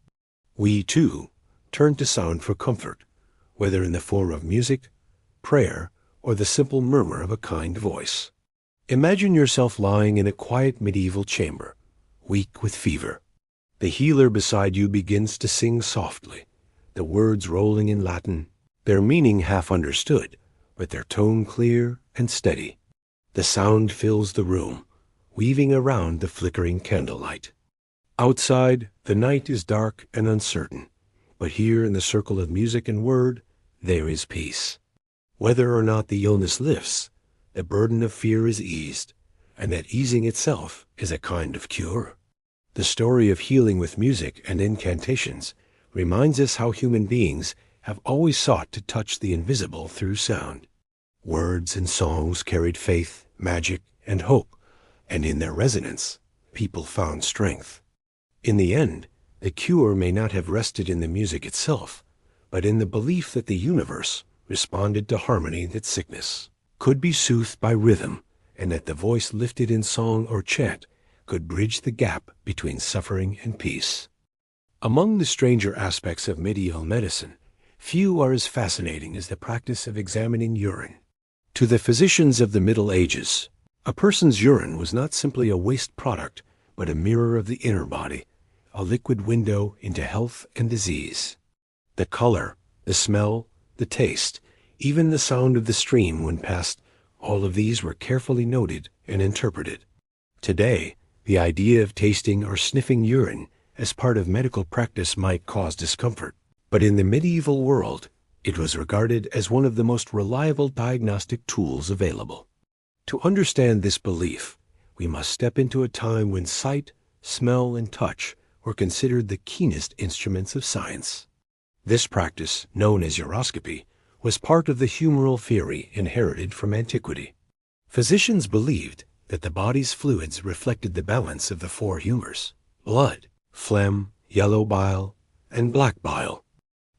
We, too, turn to sound for comfort, whether in the form of music, prayer, or the simple murmur of a kind voice. Imagine yourself lying in a quiet medieval chamber, weak with fever. The healer beside you begins to sing softly, the words rolling in Latin, their meaning half understood, but their tone clear and steady. The sound fills the room, weaving around the flickering candlelight. Outside, the night is dark and uncertain, but here in the circle of music and word, there is peace. Whether or not the illness lifts, the burden of fear is eased, and that easing itself is a kind of cure. The story of healing with music and incantations reminds us how human beings have always sought to touch the invisible through sound. Words and songs carried faith, magic, and hope, and in their resonance, people found strength. In the end, the cure may not have rested in the music itself, but in the belief that the universe responded to harmony, that sickness could be soothed by rhythm, and that the voice lifted in song or chant could bridge the gap between suffering and peace. Among the stranger aspects of medieval medicine, few are as fascinating as the practice of examining urine. To the physicians of the Middle Ages, a person's urine was not simply a waste product, but a mirror of the inner body, a liquid window into health and disease. The color, the smell, the taste, even the sound of the stream when passed, all of these were carefully noted and interpreted. Today, the idea of tasting or sniffing urine as part of medical practice might cause discomfort, but in the medieval world, it was regarded as one of the most reliable diagnostic tools available. To understand this belief, we must step into a time when sight, smell, and touch were considered the keenest instruments of science. This practice, known as uroscopy, was part of the humoral theory inherited from antiquity. Physicians believed that the body's fluids reflected the balance of the four humors: blood, phlegm, yellow bile, and black bile.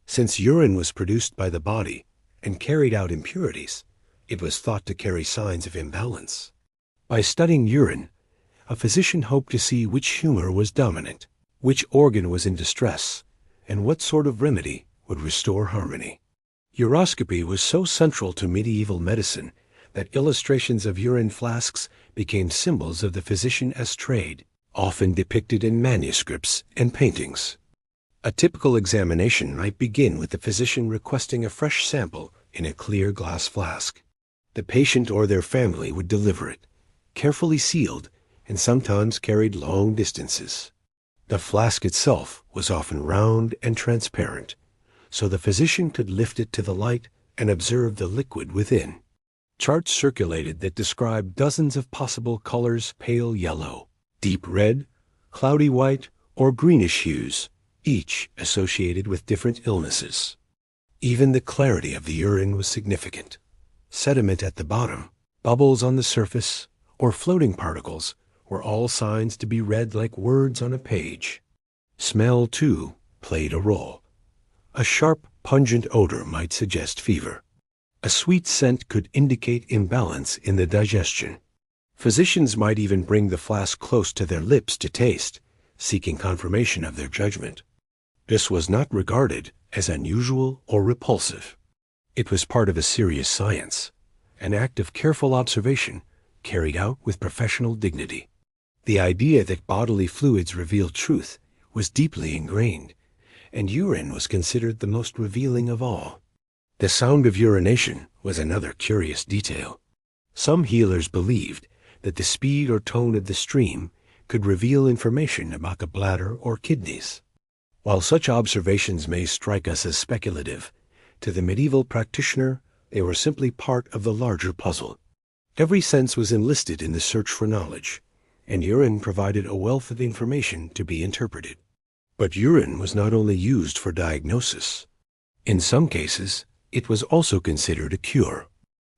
Since urine was produced by the body and carried out impurities, it was thought to carry signs of imbalance. By studying urine, a physician hoped to see which humor was dominant, which organ was in distress, and what sort of remedy would restore harmony. Uroscopy was so central to medieval medicine that illustrations of urine flasks became symbols of the physician as trade, often depicted in manuscripts and paintings. A typical examination might begin with the physician requesting a fresh sample in a clear glass flask. The patient or their family would deliver it, carefully sealed and sometimes carried long distances. The flask itself was often round and transparent, so the physician could lift it to the light and observe the liquid within. Charts circulated that described dozens of possible colors: pale yellow, deep red, cloudy white, or greenish hues, each associated with different illnesses. Even the clarity of the urine was significant. Sediment at the bottom, bubbles on the surface, or floating particles were all signs to be read like words on a page. Smell, too, played a role. A sharp, pungent odor might suggest fever. A sweet scent could indicate imbalance in the digestion. Physicians might even bring the flask close to their lips to taste, seeking confirmation of their judgment. This was not regarded as unusual or repulsive. It was part of a serious science, an act of careful observation carried out with professional dignity. The idea that bodily fluids revealed truth was deeply ingrained, and urine was considered the most revealing of all. The sound of urination was another curious detail. Some healers believed that the speed or tone of the stream could reveal information about the bladder or kidneys. While such observations may strike us as speculative, to the medieval practitioner they were simply part of the larger puzzle. Every sense was enlisted in the search for knowledge, and urine provided a wealth of information to be interpreted. But urine was not only used for diagnosis. In some cases, it was also considered a cure.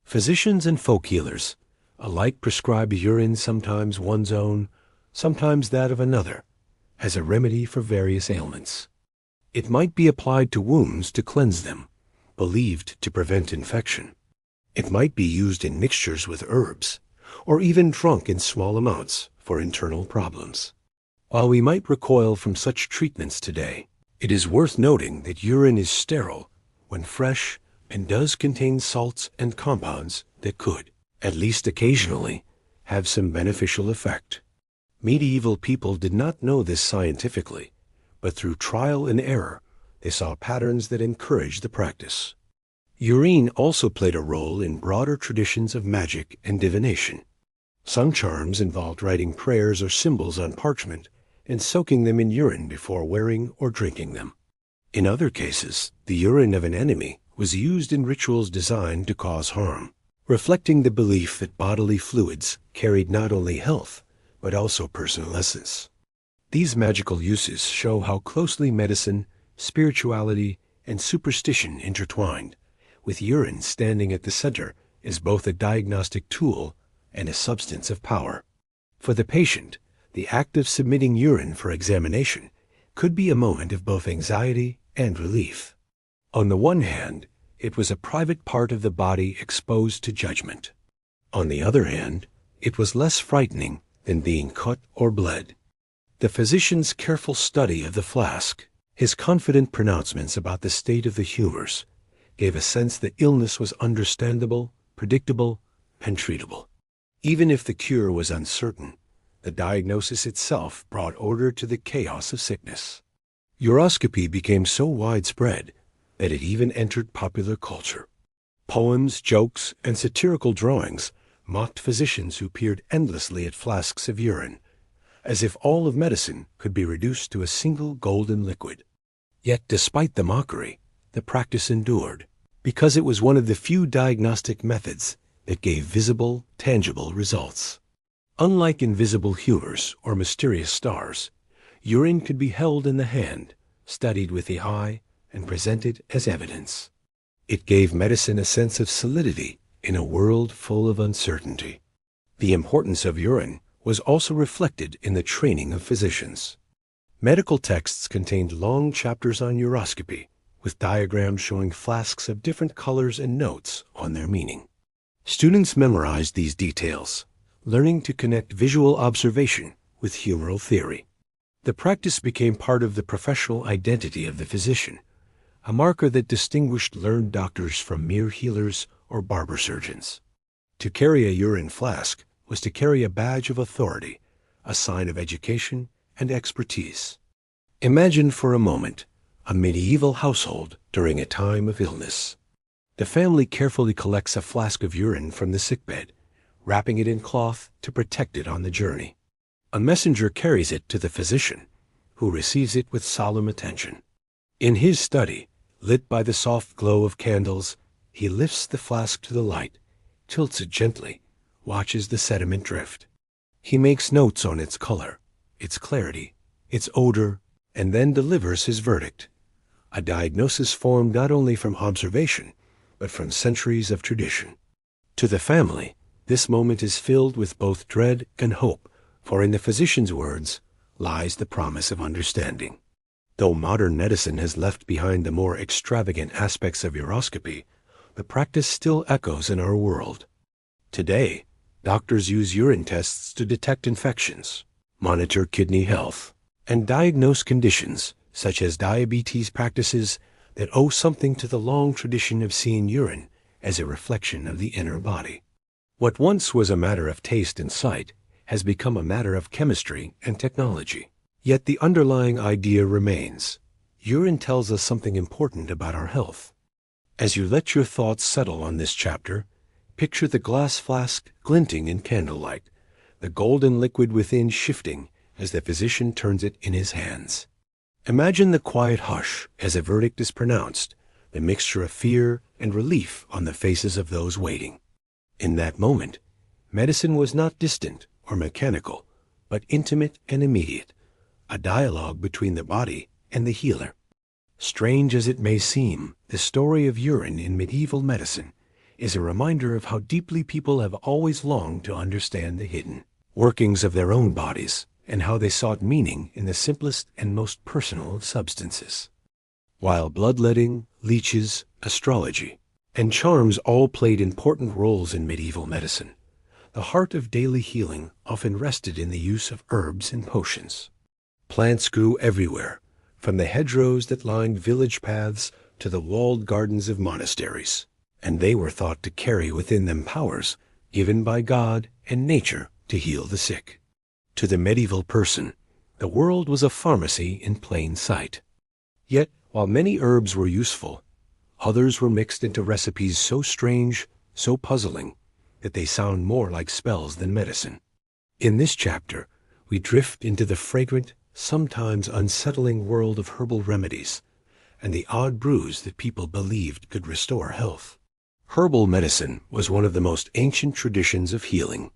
Physicians and folk healers alike prescribed urine, sometimes one's own, sometimes that of another, as a remedy for various ailments. It might be applied to wounds to cleanse them, believed to prevent infection. It might be used in mixtures with herbs, or even drunk in small amounts for internal problems. While we might recoil from such treatments today, it is worth noting that urine is sterile when fresh and does contain salts and compounds that could, at least occasionally, have some beneficial effect. Medieval people did not know this scientifically, but through trial and error, they saw patterns that encouraged the practice. Urine also played a role in broader traditions of magic and divination. Some charms involved writing prayers or symbols on parchment and soaking them in urine before wearing or drinking them. In other cases, the urine of an enemy was used in rituals designed to cause harm, reflecting the belief that bodily fluids carried not only health, but also personal essence. These magical uses show how closely medicine, spirituality, and superstition intertwined, with urine standing at the center as both a diagnostic tool and a substance of power. For the patient, the act of submitting urine for examination could be a moment of both anxiety and relief. On the one hand, it was a private part of the body exposed to judgment. On the other hand, it was less frightening than being cut or bled. The physician's careful study of the flask, his confident pronouncements about the state of the humors, gave a sense that illness was understandable, predictable, and treatable. Even if the cure was uncertain, the diagnosis itself brought order to the chaos of sickness. Uroscopy became so widespread that it even entered popular culture. Poems, jokes, and satirical drawings mocked physicians who peered endlessly at flasks of urine, as if all of medicine could be reduced to a single golden liquid. Yet despite the mockery, the practice endured, because it was one of the few diagnostic methods that gave visible, tangible results. Unlike invisible humors or mysterious stars, urine could be held in the hand, studied with the eye, and presented as evidence. It gave medicine a sense of solidity in a world full of uncertainty. The importance of urine was also reflected in the training of physicians. Medical texts contained long chapters on uroscopy, with diagrams showing flasks of different colors and notes on their meaning. Students memorized these details, learning to connect visual observation with humoral theory. The practice became part of the professional identity of the physician, a marker that distinguished learned doctors from mere healers or barber surgeons. To carry a urine flask was to carry a badge of authority, a sign of education and expertise. Imagine for a moment a medieval household during a time of illness. The family carefully collects a flask of urine from the sickbed, wrapping it in cloth to protect it on the journey. A messenger carries it to the physician, who receives it with solemn attention. In his study, lit by the soft glow of candles, he lifts the flask to the light, tilts it gently, watches the sediment drift. He makes notes on its color, its clarity, its odor, and then delivers his verdict. A diagnosis formed not only from observation, but from centuries of tradition. To the family, this moment is filled with both dread and hope, for in the physician's words lies the promise of understanding. Though modern medicine has left behind the more extravagant aspects of uroscopy, the practice still echoes in our world. Today, doctors use urine tests to detect infections, monitor kidney health, and diagnose conditions such as diabetes practices that owe something to the long tradition of seeing urine as a reflection of the inner body. What once was a matter of taste and sight has become a matter of chemistry and technology. Yet the underlying idea remains. Urine tells us something important about our health. As you let your thoughts settle on this chapter, picture the glass flask glinting in candlelight, the golden liquid within shifting as the physician turns it in his hands. Imagine the quiet hush as a verdict is pronounced, the mixture of fear and relief on the faces of those waiting. In that moment, medicine was not distant or mechanical, but intimate and immediate, a dialogue between the body and the healer. Strange as it may seem, the story of urine in medieval medicine is a reminder of how deeply people have always longed to understand the hidden workings of their own bodies, and how they sought meaning in the simplest and most personal of substances. While bloodletting, leeches, astrology, and charms all played important roles in medieval medicine, the heart of daily healing often rested in the use of herbs and potions. Plants grew everywhere, from the hedgerows that lined village paths to the walled gardens of monasteries, and they were thought to carry within them powers given by God and nature to heal the sick. To the medieval person, the world was a pharmacy in plain sight. Yet, while many herbs were useful, others were mixed into recipes so strange, so puzzling, that they sound more like spells than medicine. In this chapter, we drift into the fragrant, sometimes unsettling world of herbal remedies and the odd brews that people believed could restore health. Herbal medicine was one of the most ancient traditions of healing.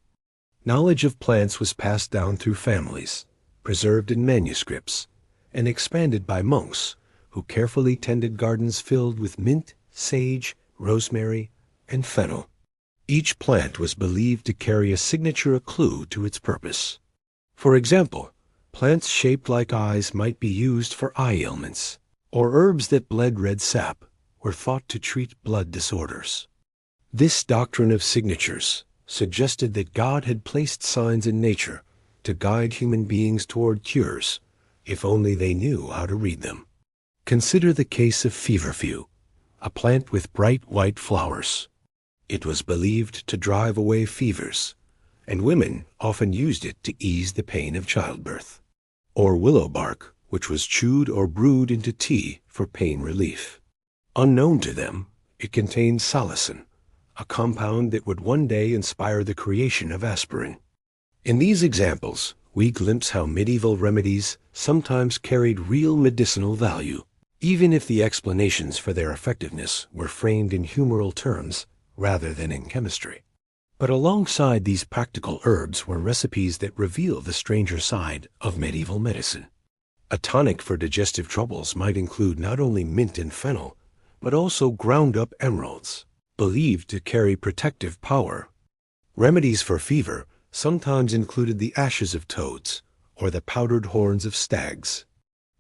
Knowledge of plants was passed down through families, preserved in manuscripts, and expanded by monks who carefully tended gardens filled with mint, sage, rosemary, and fennel. Each plant was believed to carry a signature clue to its purpose. For example, plants shaped like eyes might be used for eye ailments, or herbs that bled red sap were thought to treat blood disorders. This doctrine of signatures suggested that God had placed signs in nature to guide human beings toward cures, if only they knew how to read them. Consider the case of feverfew, a plant with bright white flowers. It was believed to drive away fevers, and women often used it to ease the pain of childbirth. Or willow bark, which was chewed or brewed into tea for pain relief. Unknown to them, it contained salicin, a compound that would one day inspire the creation of aspirin. In these examples, we glimpse how medieval remedies sometimes carried real medicinal value, even if the explanations for their effectiveness were framed in humoral terms rather than in chemistry. But alongside these practical herbs were recipes that reveal the stranger side of medieval medicine. A tonic for digestive troubles might include not only mint and fennel, but also ground-up emeralds, believed to carry protective power. Remedies for fever sometimes included the ashes of toads or the powdered horns of stags.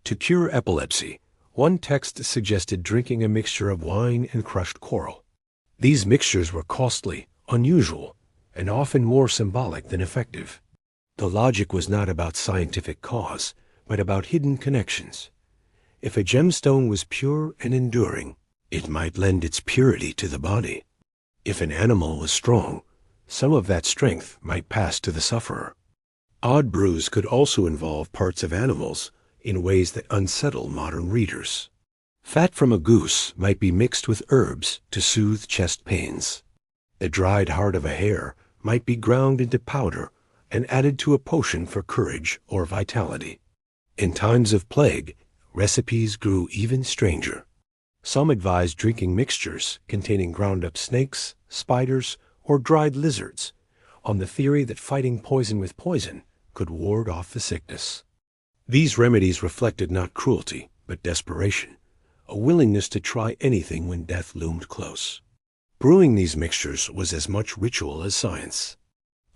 To cure epilepsy, one text suggested drinking a mixture of wine and crushed coral. These mixtures were costly, unusual, and often more symbolic than effective. The logic was not about scientific cause, but about hidden connections. If a gemstone was pure and enduring, it might lend its purity to the body. If an animal was strong, some of that strength might pass to the sufferer. Odd brews could also involve parts of animals in ways that unsettle modern readers. Fat from a goose might be mixed with herbs to soothe chest pains. The dried heart of a hare might be ground into powder and added to a potion for courage or vitality. In times of plague, recipes grew even stranger. Some advised drinking mixtures containing ground-up snakes, spiders, or dried lizards, on the theory that fighting poison with poison could ward off the sickness. These remedies reflected not cruelty, but desperation, a willingness to try anything when death loomed close. Brewing these mixtures was as much ritual as science.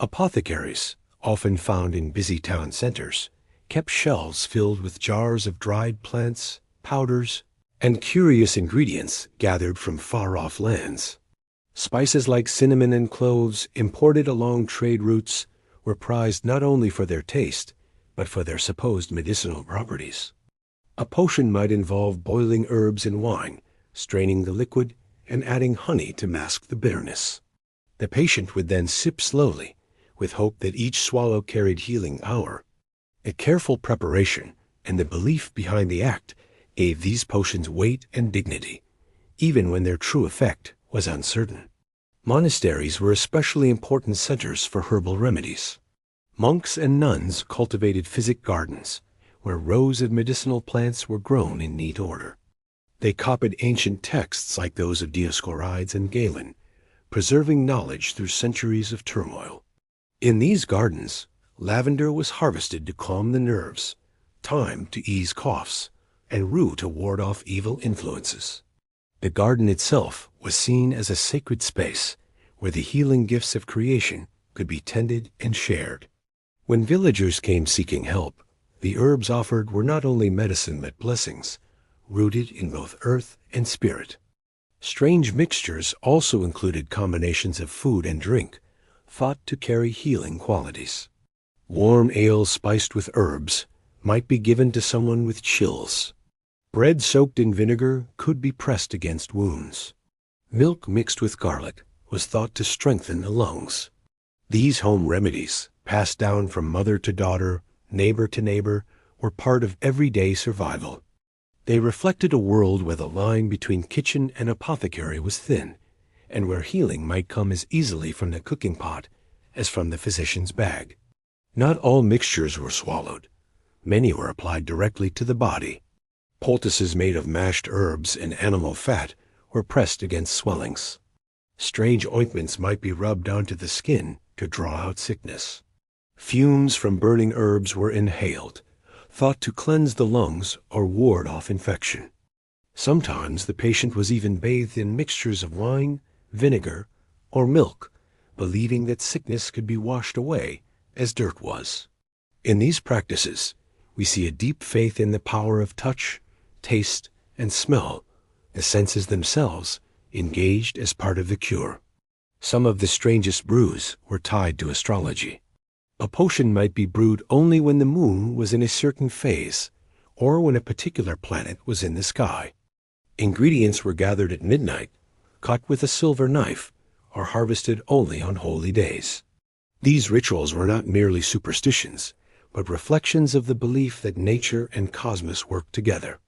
Apothecaries, often found in busy town centers, kept shelves filled with jars of dried plants, powders, and curious ingredients gathered from far-off lands. Spices like cinnamon and cloves, imported along trade routes, were prized not only for their taste, but for their supposed medicinal properties. A potion might involve boiling herbs in wine, straining the liquid, and adding honey to mask the bitterness. The patient would then sip slowly, with hope that each swallow carried healing power. A careful preparation and the belief behind the act gave these potions weight and dignity, even when their true effect was uncertain. Monasteries were especially important centers for herbal remedies. Monks and nuns cultivated physic gardens, where rows of medicinal plants were grown in neat order. They copied ancient texts like those of Dioscorides and Galen, preserving knowledge through centuries of turmoil. In these gardens, lavender was harvested to calm the nerves, thyme to ease coughs, and rue to ward off evil influences. The garden itself was seen as a sacred space where the healing gifts of creation could be tended and shared. When villagers came seeking help, the herbs offered were not only medicine but blessings, rooted in both earth and spirit. Strange mixtures also included combinations of food and drink, thought to carry healing qualities. Warm ale spiced with herbs might be given to someone with chills. Bread soaked in vinegar could be pressed against wounds. Milk mixed with garlic was thought to strengthen the lungs. These home remedies, passed down from mother to daughter, neighbor to neighbor, were part of everyday survival. They reflected a world where the line between kitchen and apothecary was thin, and where healing might come as easily from the cooking pot as from the physician's bag. Not all mixtures were swallowed. Many were applied directly to the body. Poultices made of mashed herbs and animal fat were pressed against swellings. Strange ointments might be rubbed onto the skin to draw out sickness. Fumes from burning herbs were inhaled, thought to cleanse the lungs or ward off infection. Sometimes the patient was even bathed in mixtures of wine, vinegar, or milk, believing that sickness could be washed away as dirt was. In these practices, we see a deep faith in the power of touch, taste, and smell, the senses themselves engaged as part of the cure. Some of the strangest brews were tied to astrology. A potion might be brewed only when the moon was in a certain phase, or when a particular planet was in the sky. Ingredients were gathered at midnight, cut with a silver knife, or harvested only on holy days. These rituals were not merely superstitions, but reflections of the belief that nature and cosmos worked together.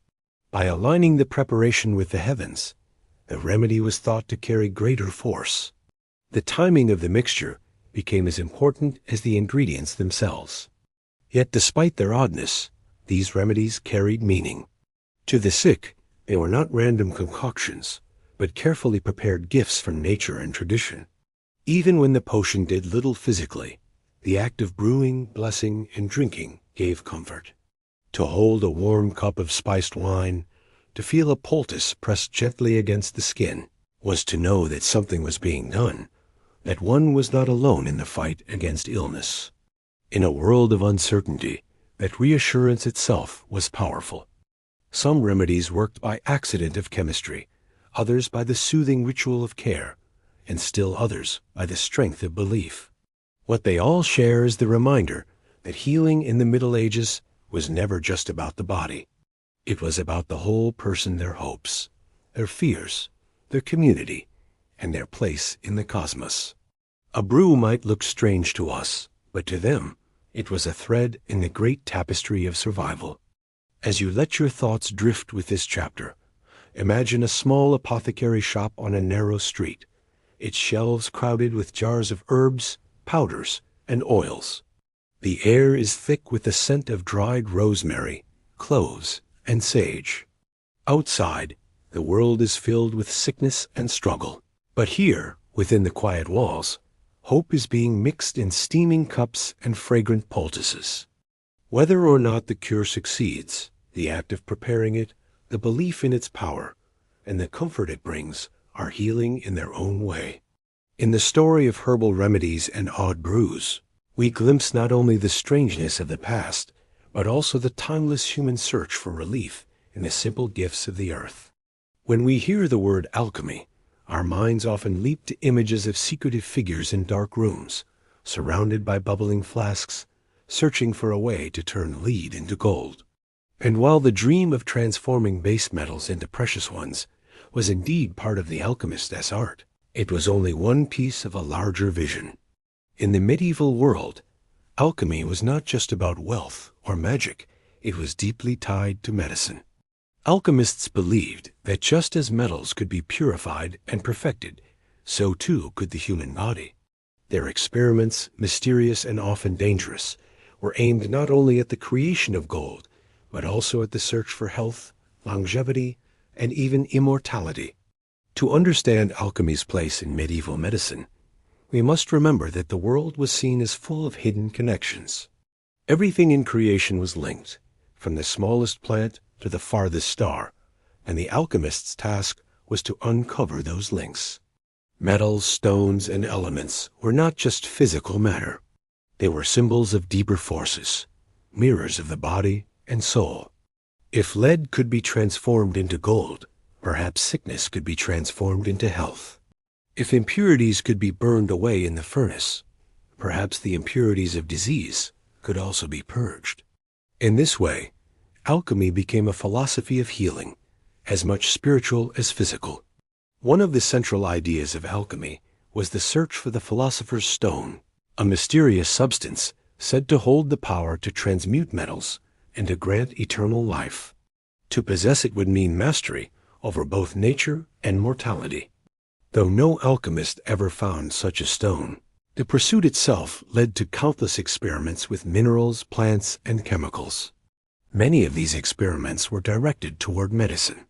By aligning the preparation with the heavens, the remedy was thought to carry greater force. The timing of the mixture became as important as the ingredients themselves. Yet despite their oddness, these remedies carried meaning. To the sick, they were not random concoctions, but carefully prepared gifts from nature and tradition. Even when the potion did little physically, the act of brewing, blessing, and drinking gave comfort. To hold a warm cup of spiced wine, to feel a poultice pressed gently against the skin, was to know that something was being done, that one was not alone in the fight against illness. In a world of uncertainty, that reassurance itself was powerful. Some remedies worked by accident of chemistry, others by the soothing ritual of care, and still others by the strength of belief. What they all share is the reminder that healing in the Middle Ages was never just about the body. It was about the whole person, their hopes, their fears, their community, and their place in the cosmos. A brew might look strange to us, but to them, it was a thread in the great tapestry of survival. As you let your thoughts drift with this chapter, imagine a small apothecary shop on a narrow street, its shelves crowded with jars of herbs, powders, and oils. The air is thick with the scent of dried rosemary, cloves, and sage. Outside, the world is filled with sickness and struggle. But here, Within the quiet walls, hope is being mixed in steaming cups and fragrant poultices. Whether or not the cure succeeds, the act of preparing it, the belief in its power, and the comfort it brings are healing in their own way. In the story of herbal remedies and odd brews, we glimpse not only the strangeness of the past, but also the timeless human search for relief in the simple gifts of the earth. When we hear the word alchemy, our minds often leap to images of secretive figures in dark rooms, surrounded by bubbling flasks, searching for a way to turn lead into gold. And while the dream of transforming base metals into precious ones was indeed part of the alchemist's art, it was only one piece of a larger vision. In the medieval world, alchemy was not just about wealth or magic, it was deeply tied to medicine. Alchemists believed that just as metals could be purified and perfected, so too could the human body. Their experiments, mysterious and often dangerous, were aimed not only at the creation of gold, but also at the search for health, longevity, and even immortality. To understand alchemy's place in medieval medicine, we must remember that the world was seen as full of hidden connections. Everything in creation was linked, from the smallest plant to the farthest star, and the alchemist's task was to uncover those links. Metals, stones, and elements were not just physical matter. They were symbols of deeper forces, mirrors of the body and soul. If lead could be transformed into gold, perhaps sickness could be transformed into health. If impurities could be burned away in the furnace, perhaps the impurities of disease could also be purged. In this way, alchemy became a philosophy of healing, as much spiritual as physical. One of the central ideas of alchemy was the search for the philosopher's stone, a mysterious substance said to hold the power to transmute metals and to grant eternal life. To possess it would mean mastery over both nature and mortality. Though no alchemist ever found such a stone, the pursuit itself led to countless experiments with minerals, plants, and chemicals. Many of these experiments were directed toward medicine.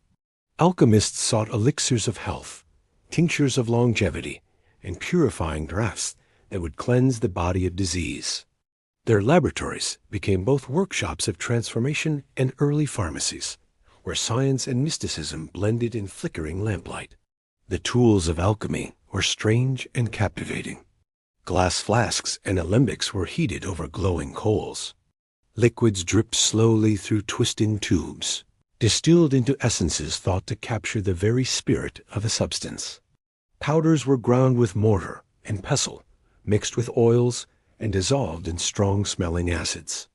Alchemists sought elixirs of health, tinctures of longevity, and purifying draughts that would cleanse the body of disease. Their laboratories became both workshops of transformation and early pharmacies, where science and mysticism blended in flickering lamplight. The tools of alchemy were strange and captivating. Glass flasks and alembics were heated over glowing coals. Liquids dripped slowly through twisting tubes, distilled into essences thought to capture the very spirit of a substance. Powders were ground with mortar and pestle, mixed with oils, and dissolved in strong-smelling acids.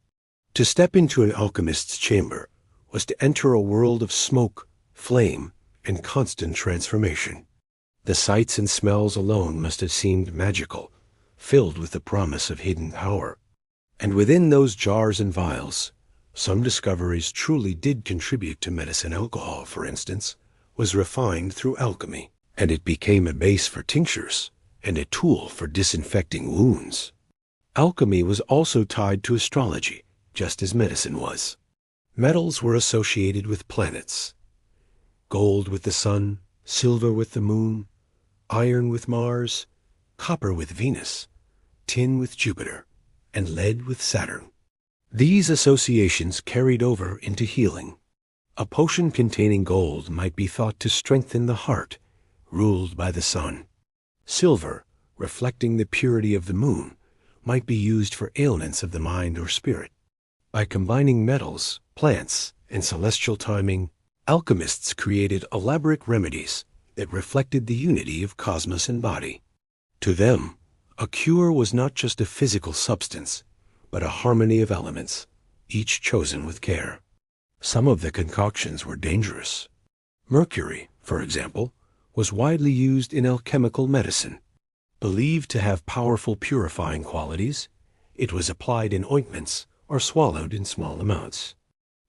To step into an alchemist's chamber was to enter a world of smoke, flame, and constant transformation. The sights and smells alone must have seemed magical, filled with the promise of hidden power. And within those jars and vials, some discoveries truly did contribute to medicine. Alcohol, for instance, was refined through alchemy, and it became a base for tinctures and a tool for disinfecting wounds. Alchemy was also tied to astrology, just as medicine was. Metals were associated with planets. Gold with the sun, silver with the moon, iron with Mars, copper with Venus, tin with Jupiter, and lead with Saturn. These associations carried over into healing. A potion containing gold might be thought to strengthen the heart, ruled by the sun. Silver, reflecting the purity of the moon, might be used for ailments of the mind or spirit. By combining metals, plants, and celestial timing, alchemists created elaborate remedies that reflected the unity of cosmos and body. To them, a cure was not just a physical substance, but a harmony of elements, each chosen with care. Some of the concoctions were dangerous. Mercury, for example, was widely used in alchemical medicine. Believed to have powerful purifying qualities, it was applied in ointments or swallowed in small amounts.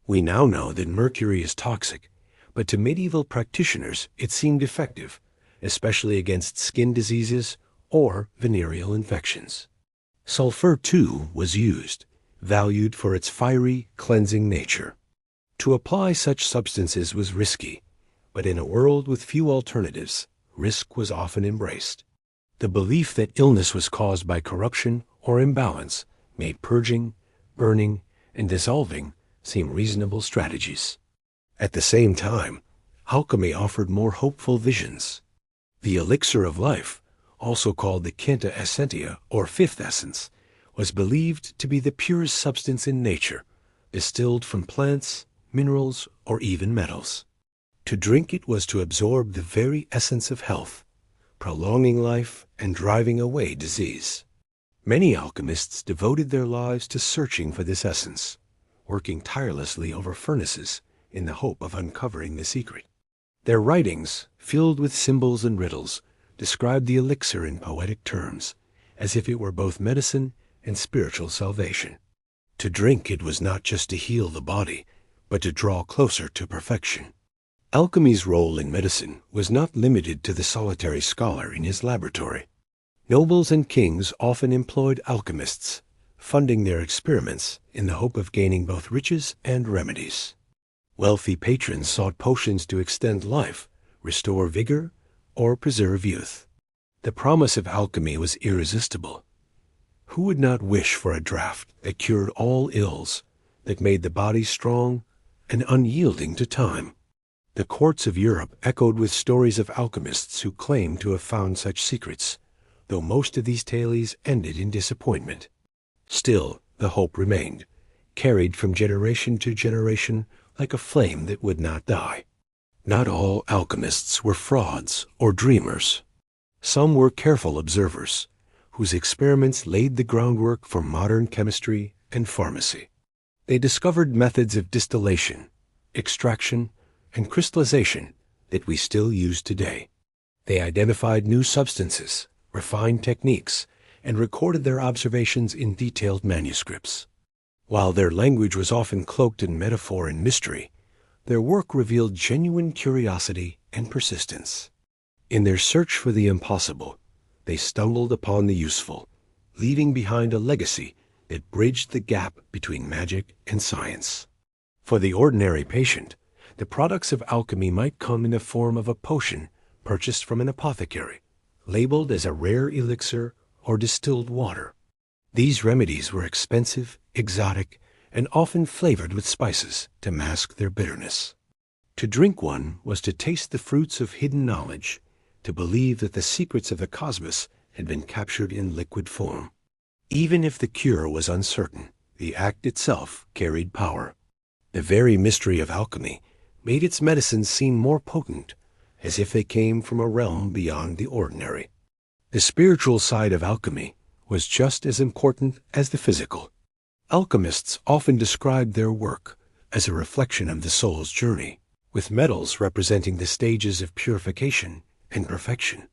We now know that mercury is toxic, but to medieval practitioners it seemed effective, especially against skin diseases or venereal infections. Sulfur, too, was used, valued for its fiery, cleansing nature. To apply such substances was risky, but in a world with few alternatives, risk was often embraced. The belief that illness was caused by corruption or imbalance made purging, burning, and dissolving seem reasonable strategies. At the same time, alchemy offered more hopeful visions. The elixir of life, also called the quinta essentia or fifth essence, was believed to be the purest substance in nature, distilled from plants, minerals, or even metals. To drink it was to absorb the very essence of health, prolonging life and driving away disease. Many alchemists devoted their lives to searching for this essence, working tirelessly over furnaces in the hope of uncovering the secret. Their writings, filled with symbols and riddles, described the elixir in poetic terms, as if it were both medicine and spiritual salvation. To drink it was not just to heal the body, but to draw closer to perfection. Alchemy's role in medicine was not limited to the solitary scholar in his laboratory. Nobles and kings often employed alchemists, funding their experiments in the hope of gaining both riches and remedies. Wealthy patrons sought potions to extend life, restore vigor, or preserve youth. The promise of alchemy was irresistible. Who would not wish for a draught that cured all ills, that made the body strong and unyielding to time? The courts of Europe echoed with stories of alchemists who claimed to have found such secrets, though most of these tales ended in disappointment. Still, the hope remained, carried from generation to generation like a flame that would not die. Not all alchemists were frauds or dreamers. Some were careful observers, whose experiments laid the groundwork for modern chemistry and pharmacy. They discovered methods of distillation, extraction, and crystallization that we still use today. They identified new substances, refined techniques, and recorded their observations in detailed manuscripts. While their language was often cloaked in metaphor and mystery, their work revealed genuine curiosity and persistence. In their search for the impossible, they stumbled upon the useful, leaving behind a legacy that bridged the gap between magic and science. For the ordinary patient, the products of alchemy might come in the form of a potion purchased from an apothecary, labeled as a rare elixir or distilled water. These remedies were expensive, exotic, and often flavored with spices to mask their bitterness. To drink one was to taste the fruits of hidden knowledge, to believe that the secrets of the cosmos had been captured in liquid form. Even if the cure was uncertain, the act itself carried power. The very mystery of alchemy made its medicines seem more potent, as if they came from a realm beyond the ordinary. The spiritual side of alchemy was just as important as the physical. Alchemists often described their work as a reflection of the soul's journey, with metals representing the stages of purification and perfection.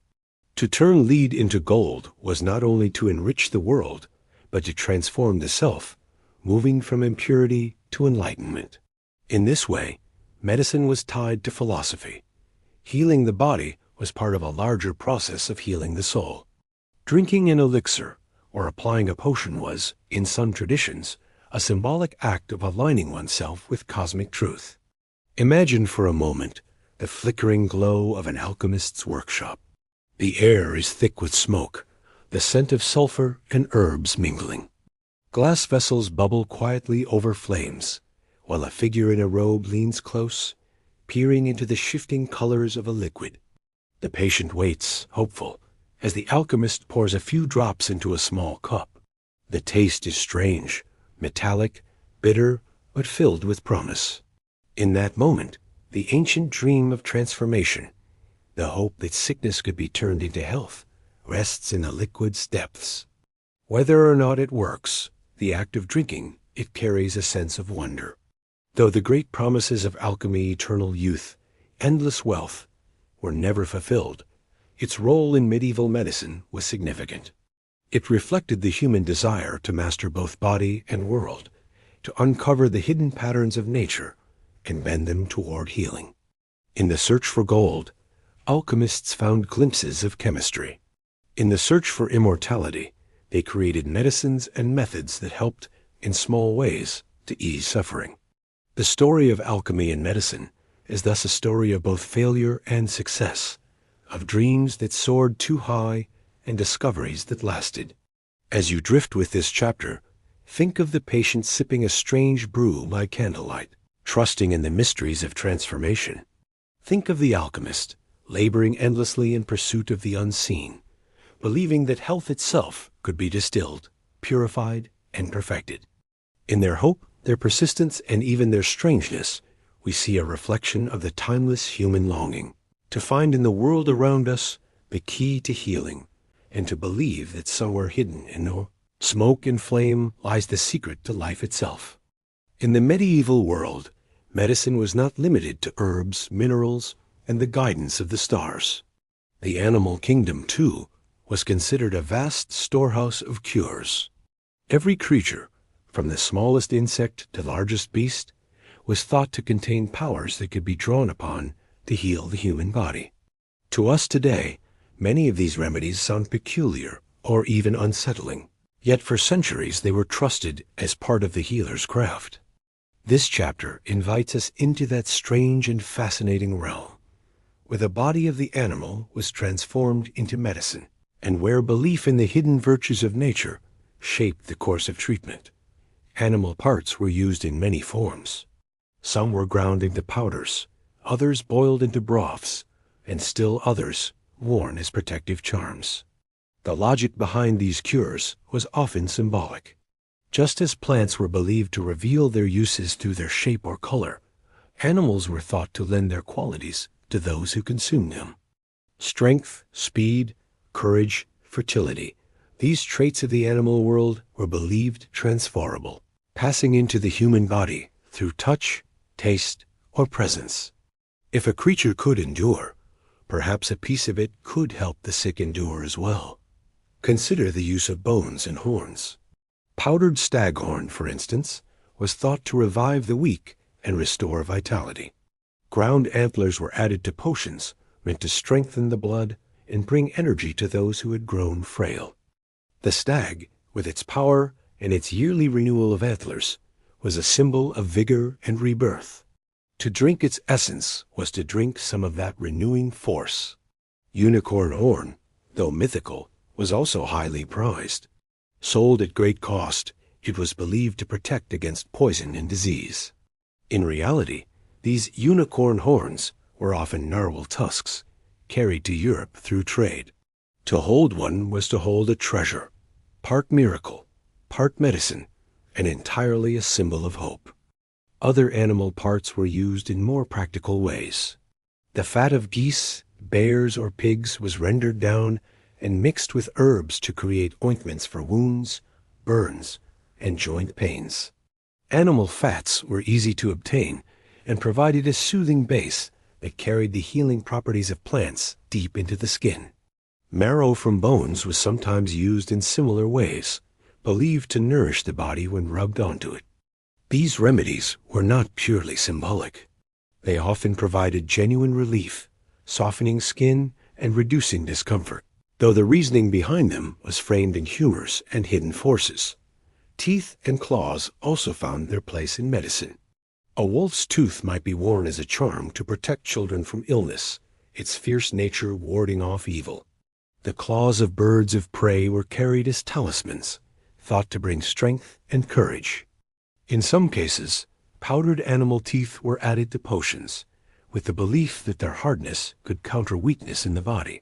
To turn lead into gold was not only to enrich the world, but to transform the self, moving from impurity to enlightenment. In this way, medicine was tied to philosophy. Healing the body was part of a larger process of healing the soul. Drinking an elixir or applying a potion was, in some traditions, a symbolic act of aligning oneself with cosmic truth. Imagine for a moment the flickering glow of an alchemist's workshop. The air is thick with smoke, the scent of sulfur and herbs mingling. Glass vessels bubble quietly over flames, while a figure in a robe leans close, peering into the shifting colors of a liquid. The patient waits, hopeful, as the alchemist pours a few drops into a small cup. The taste is strange, metallic, bitter, but filled with promise. In that moment, the ancient dream of transformation, the hope that sickness could be turned into health, rests in the liquid's depths. Whether or not it works, the act of drinking, it carries a sense of wonder. Though the great promises of alchemy, eternal youth, endless wealth, were never fulfilled, its role in medieval medicine was significant. It reflected the human desire to master both body and world, to uncover the hidden patterns of nature and bend them toward healing. In the search for gold, alchemists found glimpses of chemistry. In the search for immortality, they created medicines and methods that helped, in small ways, to ease suffering. The story of alchemy and medicine is thus a story of both failure and success, of dreams that soared too high and discoveries that lasted. As you drift with this chapter, think of the patient sipping a strange brew by candlelight, trusting in the mysteries of transformation. Think of the alchemist, laboring endlessly in pursuit of the unseen, believing that health itself could be distilled, purified, and perfected. In their hope, their persistence, and even their strangeness, we see a reflection of the timeless human longing to find in the world around us the key to healing, and to believe that somewhere hidden in the smoke and flame lies the secret to life itself. In the medieval world, medicine was not limited to herbs, minerals, and the guidance of the stars. The animal kingdom, too, was considered a vast storehouse of cures. Every creature, from the smallest insect to largest beast, was thought to contain powers that could be drawn upon to heal the human body. To us today, many of these remedies sound peculiar or even unsettling, yet for centuries they were trusted as part of the healer's craft. This chapter invites us into that strange and fascinating realm, where the body of the animal was transformed into medicine, and where belief in the hidden virtues of nature shaped the course of treatment. Animal parts were used in many forms. Some were ground into powders, others boiled into broths, and still others worn as protective charms. The logic behind these cures was often symbolic. Just as plants were believed to reveal their uses through their shape or color, animals were thought to lend their qualities to those who consumed them. Strength, speed, courage, fertility, these traits of the animal world were believed transferable, passing into the human body through touch, taste, or presence. If a creature could endure, perhaps a piece of it could help the sick endure as well. Consider the use of bones and horns. Powdered staghorn, for instance, was thought to revive the weak and restore vitality. Ground antlers were added to potions meant to strengthen the blood and bring energy to those who had grown frail. The stag, with its power and its yearly renewal of antlers, was a symbol of vigor and rebirth. To drink its essence was to drink some of that renewing force. Unicorn horn, though mythical, was also highly prized. Sold at great cost, it was believed to protect against poison and disease. In reality, these unicorn horns were often narwhal tusks, carried to Europe through trade. To hold one was to hold a treasure, part miracle, part medicine, and entirely a symbol of hope. Other animal parts were used in more practical ways. The fat of geese, bears, or pigs was rendered down and mixed with herbs to create ointments for wounds, burns, and joint pains. Animal fats were easy to obtain and provided a soothing base that carried the healing properties of plants deep into the skin. Marrow from bones was sometimes used in similar ways, believed to nourish the body when rubbed onto it. These remedies were not purely symbolic. They often provided genuine relief, softening skin and reducing discomfort, though the reasoning behind them was framed in humors and hidden forces. Teeth and claws also found their place in medicine. A wolf's tooth might be worn as a charm to protect children from illness, its fierce nature warding off evil. The claws of birds of prey were carried as talismans, thought to bring strength and courage. In some cases, powdered animal teeth were added to potions, with the belief that their hardness could counter weakness in the body.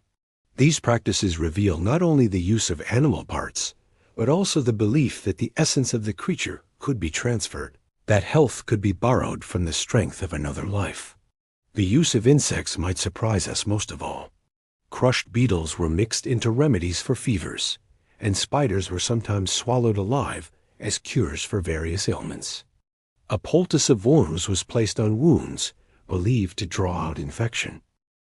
These practices reveal not only the use of animal parts, but also the belief that the essence of the creature could be transferred, that health could be borrowed from the strength of another life. The use of insects might surprise us most of all. Crushed beetles were mixed into remedies for fevers, and spiders were sometimes swallowed alive as cures for various ailments. A poultice of worms was placed on wounds, believed to draw out infection.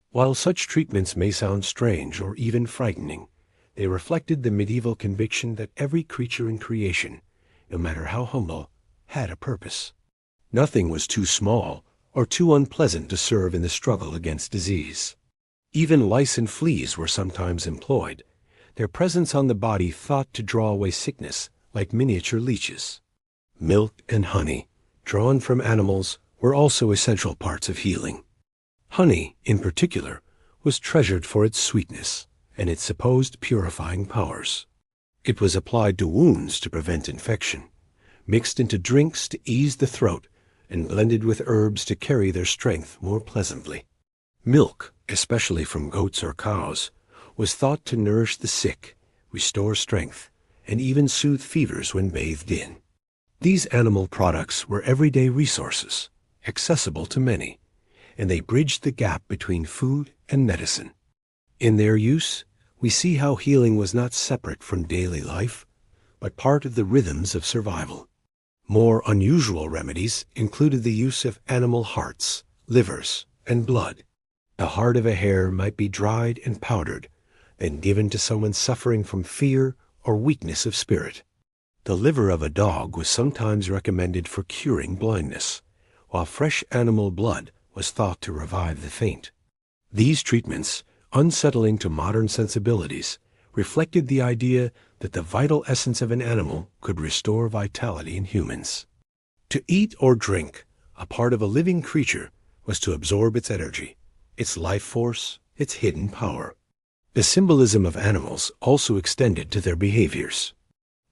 While such treatments may sound strange or even frightening, they reflected the medieval conviction that every creature in creation, no matter how humble, had a purpose. Nothing was too small or too unpleasant to serve in the struggle against disease. Even lice and fleas were sometimes employed, their presence on the body thought to draw away sickness like miniature leeches. Milk and honey, drawn from animals, were also essential parts of healing. Honey, in particular, was treasured for its sweetness, and its supposed purifying powers. It was applied to wounds to prevent infection, mixed into drinks to ease the throat, and blended with herbs to carry their strength more pleasantly. Milk, especially from goats or cows, was thought to nourish the sick, restore strength, and even soothe fevers when bathed in. These animal products were everyday resources, accessible to many, and they bridged the gap between food and medicine. In their use, we see how healing was not separate from daily life, but part of the rhythms of survival. More unusual remedies included the use of animal hearts, livers, and blood. The heart of a hare might be dried and powdered, then given to someone suffering from fear or weakness of spirit. The liver of a dog was sometimes recommended for curing blindness, while fresh animal blood was thought to revive the faint. These treatments, unsettling to modern sensibilities, reflected the idea that the vital essence of an animal could restore vitality in humans. To eat or drink a part of a living creature was to absorb its energy, its life force, its hidden power. The symbolism of animals also extended to their behaviors.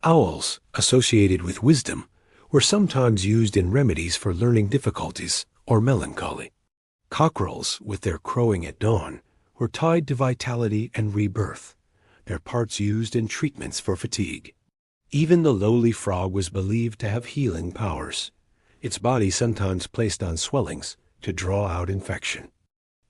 Owls, associated with wisdom, were sometimes used in remedies for learning difficulties or melancholy. Cockerels, with their crowing at dawn, were tied to vitality and rebirth, their parts used in treatments for fatigue. Even the lowly frog was believed to have healing powers, its body sometimes placed on swellings to draw out infection.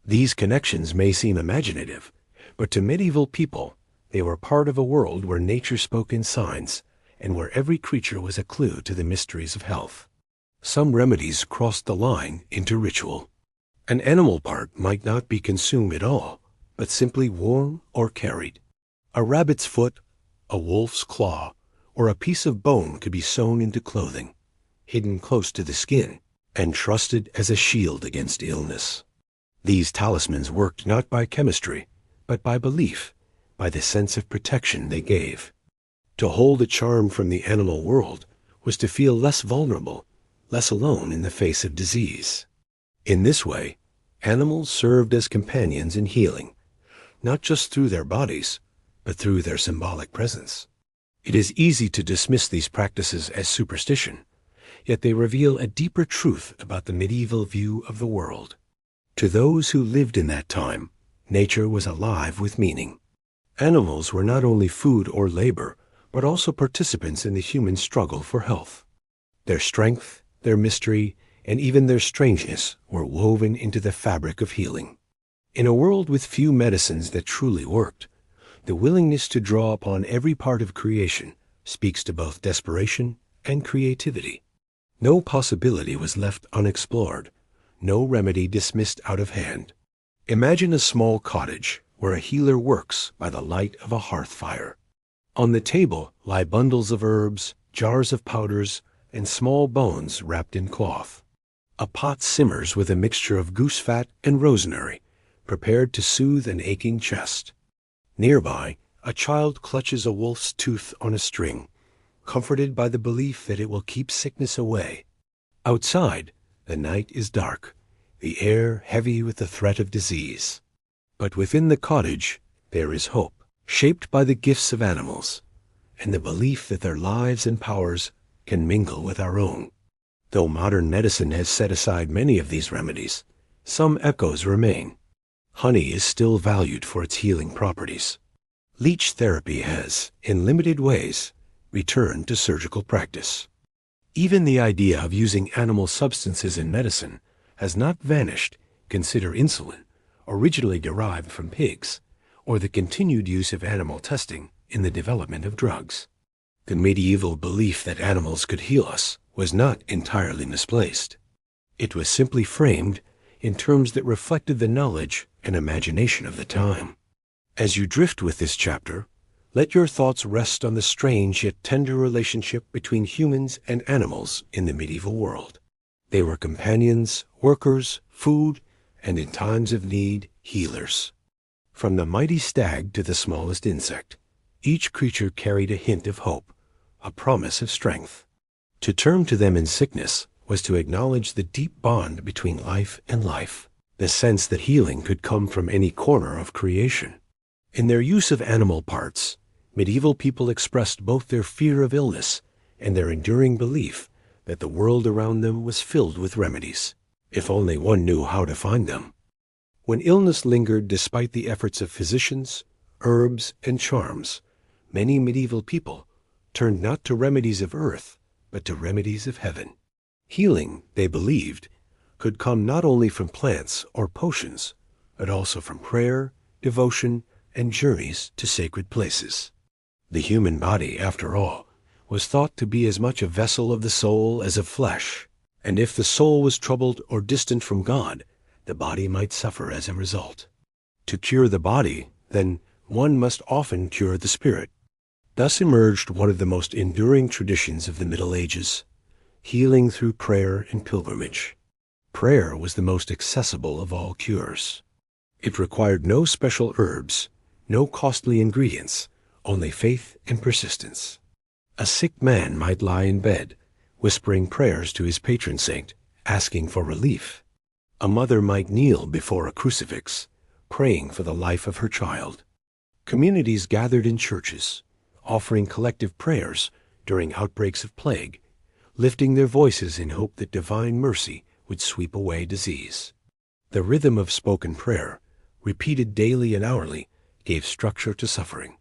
These connections may seem imaginative, but to medieval people, they were part of a world where nature spoke in signs and where every creature was a clue to the mysteries of health. Some remedies crossed the line into ritual. An animal part might not be consumed at all, but simply worn or carried. A rabbit's foot, a wolf's claw, or a piece of bone could be sewn into clothing, hidden close to the skin, and trusted as a shield against illness. These talismans worked not by chemistry, but by belief, by the sense of protection they gave. To hold a charm from the animal world was to feel less vulnerable, less alone in the face of disease. In this way, animals served as companions in healing, not just through their bodies, but through their symbolic presence. It is easy to dismiss these practices as superstition, yet they reveal a deeper truth about the medieval view of the world. To those who lived in that time, nature was alive with meaning. Animals were not only food or labor, but also participants in the human struggle for health. Their strength, their mystery, and even their strangeness were woven into the fabric of healing. In a world with few medicines that truly worked, the willingness to draw upon every part of creation speaks to both desperation and creativity. No possibility was left unexplored, no remedy dismissed out of hand. Imagine a small cottage where a healer works by the light of a hearth fire. On the table lie bundles of herbs, jars of powders, and small bones wrapped in cloth. A pot simmers with a mixture of goose fat and rosemary, prepared to soothe an aching chest. Nearby, a child clutches a wolf's tooth on a string, comforted by the belief that it will keep sickness away. Outside, the night is dark, the air heavy with the threat of disease. But within the cottage, there is hope, shaped by the gifts of animals, and the belief that their lives and powers can mingle with our own. Though modern medicine has set aside many of these remedies, some echoes remain. Honey is still valued for its healing properties. Leech therapy has, in limited ways, returned to surgical practice. Even the idea of using animal substances in medicine has not vanished. Consider insulin, originally derived from pigs, or the continued use of animal testing in the development of drugs. The medieval belief that animals could heal us was not entirely misplaced. It was simply framed in terms that reflected the knowledge and imagination of the time. As you drift with this chapter, let your thoughts rest on the strange yet tender relationship between humans and animals in the medieval world. They were companions, workers, food, and in times of need, healers. From the mighty stag to the smallest insect, each creature carried a hint of hope, a promise of strength. To turn to them in sickness was to acknowledge the deep bond between life and life, the sense that healing could come from any corner of creation. In their use of animal parts, medieval people expressed both their fear of illness and their enduring belief that the world around them was filled with remedies, if only one knew how to find them. When illness lingered despite the efforts of physicians, herbs, and charms, many medieval people turned not to remedies of earth, but to remedies of heaven. Healing, they believed, could come not only from plants or potions, but also from prayer, devotion, and journeys to sacred places. The human body, after all, was thought to be as much a vessel of the soul as of flesh, and if the soul was troubled or distant from God, the body might suffer as a result. To cure the body, then, one must often cure the spirit. Thus emerged one of the most enduring traditions of the Middle Ages, healing through prayer and pilgrimage. Prayer was the most accessible of all cures. It required no special herbs, no costly ingredients, only faith and persistence. A sick man might lie in bed, whispering prayers to his patron saint, asking for relief. A mother might kneel before a crucifix, praying for the life of her child. Communities gathered in churches, offering collective prayers during outbreaks of plague, lifting their voices in hope that divine mercy would sweep away disease. The rhythm of spoken prayer, repeated daily and hourly, gave structure to suffering.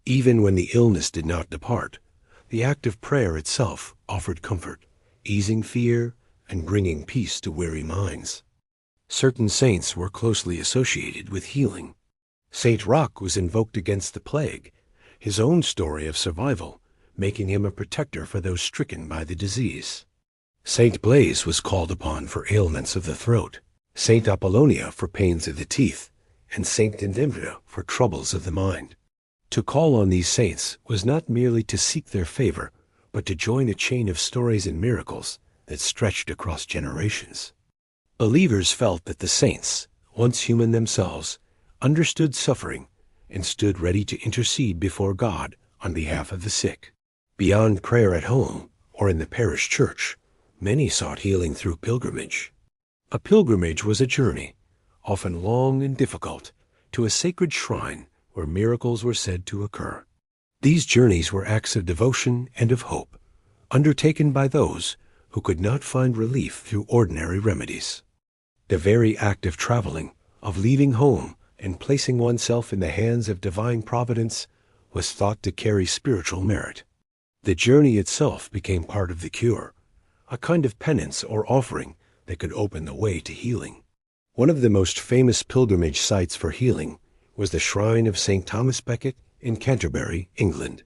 Even when the illness did not depart, the act of prayer itself offered comfort, easing fear and bringing peace to weary minds. Certain saints were closely associated with healing. Saint Roch was invoked against the plague, his own story of survival making him a protector for those stricken by the disease. Saint Blaise was called upon for ailments of the throat, Saint Apollonia for pains of the teeth, and Saint Dendemia for troubles of the mind. To call on these saints was not merely to seek their favor, but to join a chain of stories and miracles that stretched across generations. Believers felt that the saints, once human themselves, understood suffering and stood ready to intercede before God on behalf of the sick. Beyond prayer at home or in the parish church, many sought healing through pilgrimage. A pilgrimage was a journey, often long and difficult, to a sacred shrine where miracles were said to occur. These journeys were acts of devotion and of hope, undertaken by those who could not find relief through ordinary remedies. The very act of traveling, of leaving home and placing oneself in the hands of divine providence, was thought to carry spiritual merit. The journey itself became part of the cure, a kind of penance or offering that could open the way to healing. One of the most famous pilgrimage sites for healing was the shrine of St. Thomas Becket in Canterbury, England.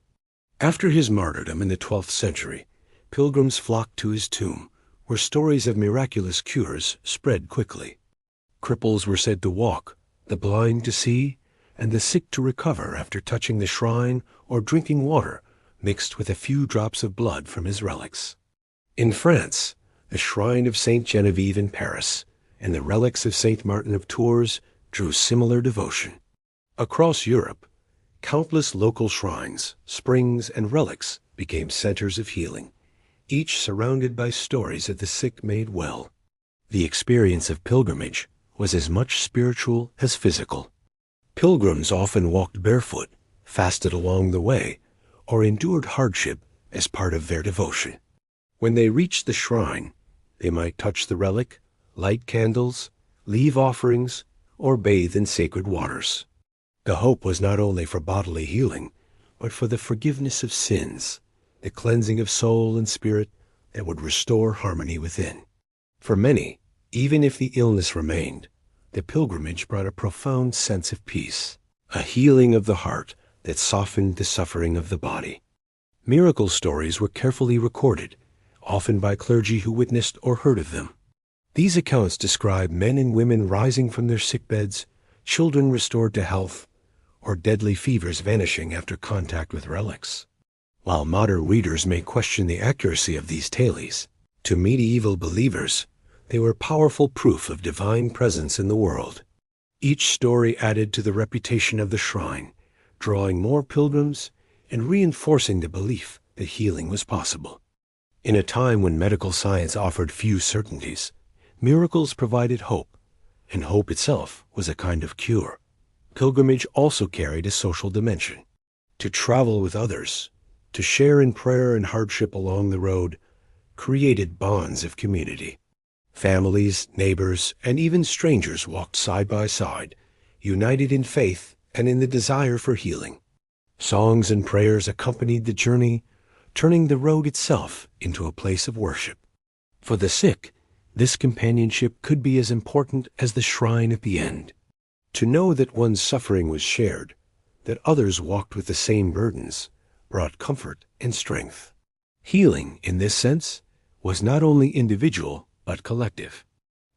After his martyrdom in the 12th century, pilgrims flocked to his tomb, where stories of miraculous cures spread quickly. Cripples were said to walk, the blind to see, and the sick to recover after touching the shrine or drinking water mixed with a few drops of blood from his relics. In France, the shrine of Saint Genevieve in Paris and the relics of Saint Martin of Tours drew similar devotion. Across Europe, countless local shrines, springs, and relics became centers of healing, each surrounded by stories of the sick made well. The experience of pilgrimage was as much spiritual as physical. Pilgrims often walked barefoot, fasted along the way, or endured hardship as part of their devotion. When they reached the shrine, they might touch the relic, light candles, leave offerings, or bathe in sacred waters. The hope was not only for bodily healing, but for the forgiveness of sins, the cleansing of soul and spirit that would restore harmony within. For many, even if the illness remained, the pilgrimage brought a profound sense of peace, a healing of the heart that softened the suffering of the body. Miracle stories were carefully recorded, often by clergy who witnessed or heard of them. These accounts describe men and women rising from their sickbeds, children restored to health, or deadly fevers vanishing after contact with relics. While modern readers may question the accuracy of these tales, to medieval believers, they were powerful proof of divine presence in the world. Each story added to the reputation of the shrine, drawing more pilgrims and reinforcing the belief that healing was possible. In a time when medical science offered few certainties, miracles provided hope, and hope itself was a kind of cure. Pilgrimage also carried a social dimension. To travel with others, to share in prayer and hardship along the road, created bonds of community. Families, neighbors, and even strangers walked side by side, united in faith and in the desire for healing. Songs and prayers accompanied the journey, turning the road itself into a place of worship. For the sick, this companionship could be as important as the shrine at the end. To know that one's suffering was shared, that others walked with the same burdens, brought comfort and strength. Healing, in this sense, was not only individual but collective.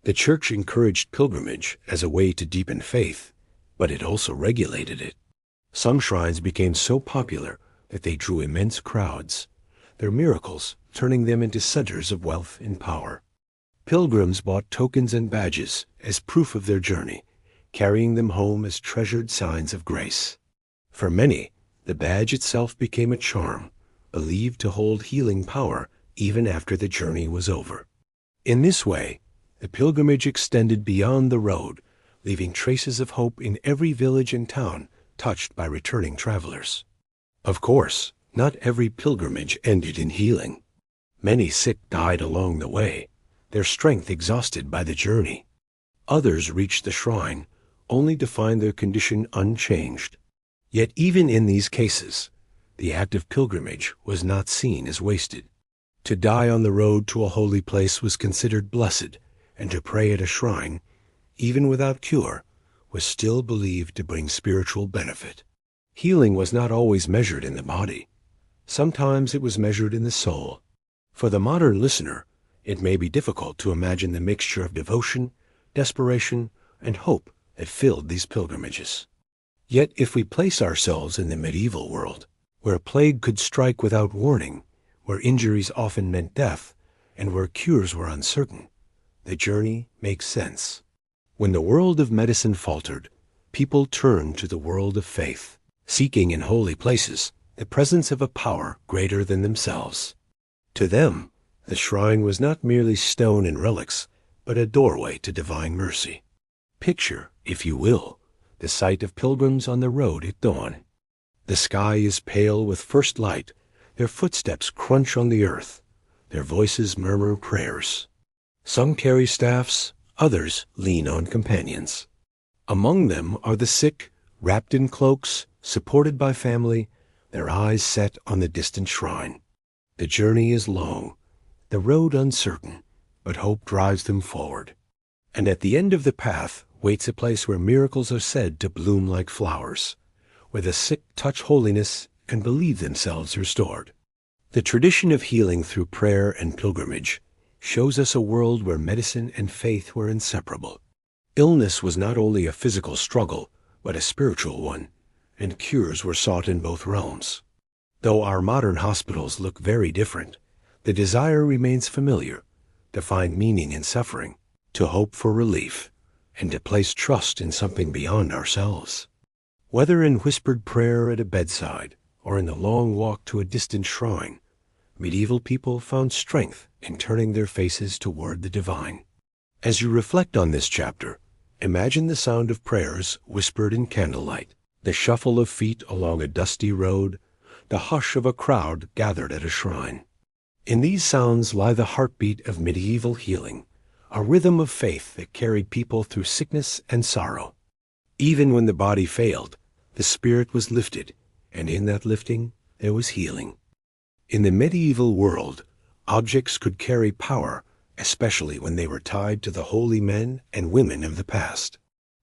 The Church encouraged pilgrimage as a way to deepen faith, but it also regulated it. Some shrines became so popular that they drew immense crowds, their miracles turning them into centers of wealth and power. Pilgrims bought tokens and badges as proof of their journey, carrying them home as treasured signs of grace. For many, the badge itself became a charm, believed to hold healing power even after the journey was over. In this way, the pilgrimage extended beyond the road, leaving traces of hope in every village and town touched by returning travelers. Of course, not every pilgrimage ended in healing. Many sick died along the way, their strength exhausted by the journey. Others reached the shrine, only to find their condition unchanged. Yet even in these cases, the act of pilgrimage was not seen as wasted. To die on the road to a holy place was considered blessed, and to pray at a shrine, even without cure, was still believed to bring spiritual benefit. Healing was not always measured in the body. Sometimes it was measured in the soul. For the modern listener, it may be difficult to imagine the mixture of devotion, desperation, and hope that filled these pilgrimages. Yet if we place ourselves in the medieval world, where plague could strike without warning, where injuries often meant death, and where cures were uncertain, the journey makes sense. When the world of medicine faltered, people turned to the world of faith, seeking in holy places the presence of a power greater than themselves. To them, the shrine was not merely stone and relics, but a doorway to divine mercy. Picture, if you will, the sight of pilgrims on the road at dawn. The sky is pale with first light, their footsteps crunch on the earth, their voices murmur prayers. Some carry staffs, others lean on companions. Among them are the sick, wrapped in cloaks, supported by family, their eyes set on the distant shrine. The journey is long, the road uncertain, but hope drives them forward. And at the end of the path waits a place where miracles are said to bloom like flowers, where the sick touch holiness and believe themselves restored. The tradition of healing through prayer and pilgrimage shows us a world where medicine and faith were inseparable. Illness was not only a physical struggle, but a spiritual one, and cures were sought in both realms. Though our modern hospitals look very different, the desire remains familiar, to find meaning in suffering, to hope for relief, and to place trust in something beyond ourselves. Whether in whispered prayer at a bedside or in the long walk to a distant shrine, medieval people found strength in turning their faces toward the divine. As you reflect on this chapter, imagine the sound of prayers whispered in candlelight, the shuffle of feet along a dusty road, the hush of a crowd gathered at a shrine. In these sounds lie the heartbeat of medieval healing, a rhythm of faith that carried people through sickness and sorrow. Even when the body failed, the spirit was lifted, and in that lifting there was healing. In the medieval world, objects could carry power, especially when they were tied to the holy men and women of the past.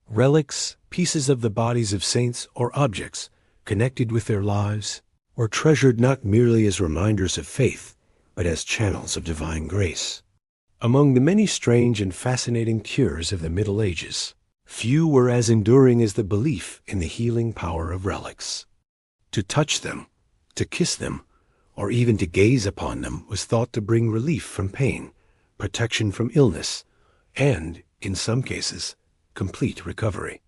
Relics, pieces of the bodies of saints or objects connected with their lives, were treasured not merely as reminders of faith, but as channels of divine grace. Among the many strange and fascinating cures of the Middle Ages, few were as enduring as the belief in the healing power of relics. To touch them, to kiss them, or even to gaze upon them was thought to bring relief from pain, protection from illness, and, in some cases, complete recovery.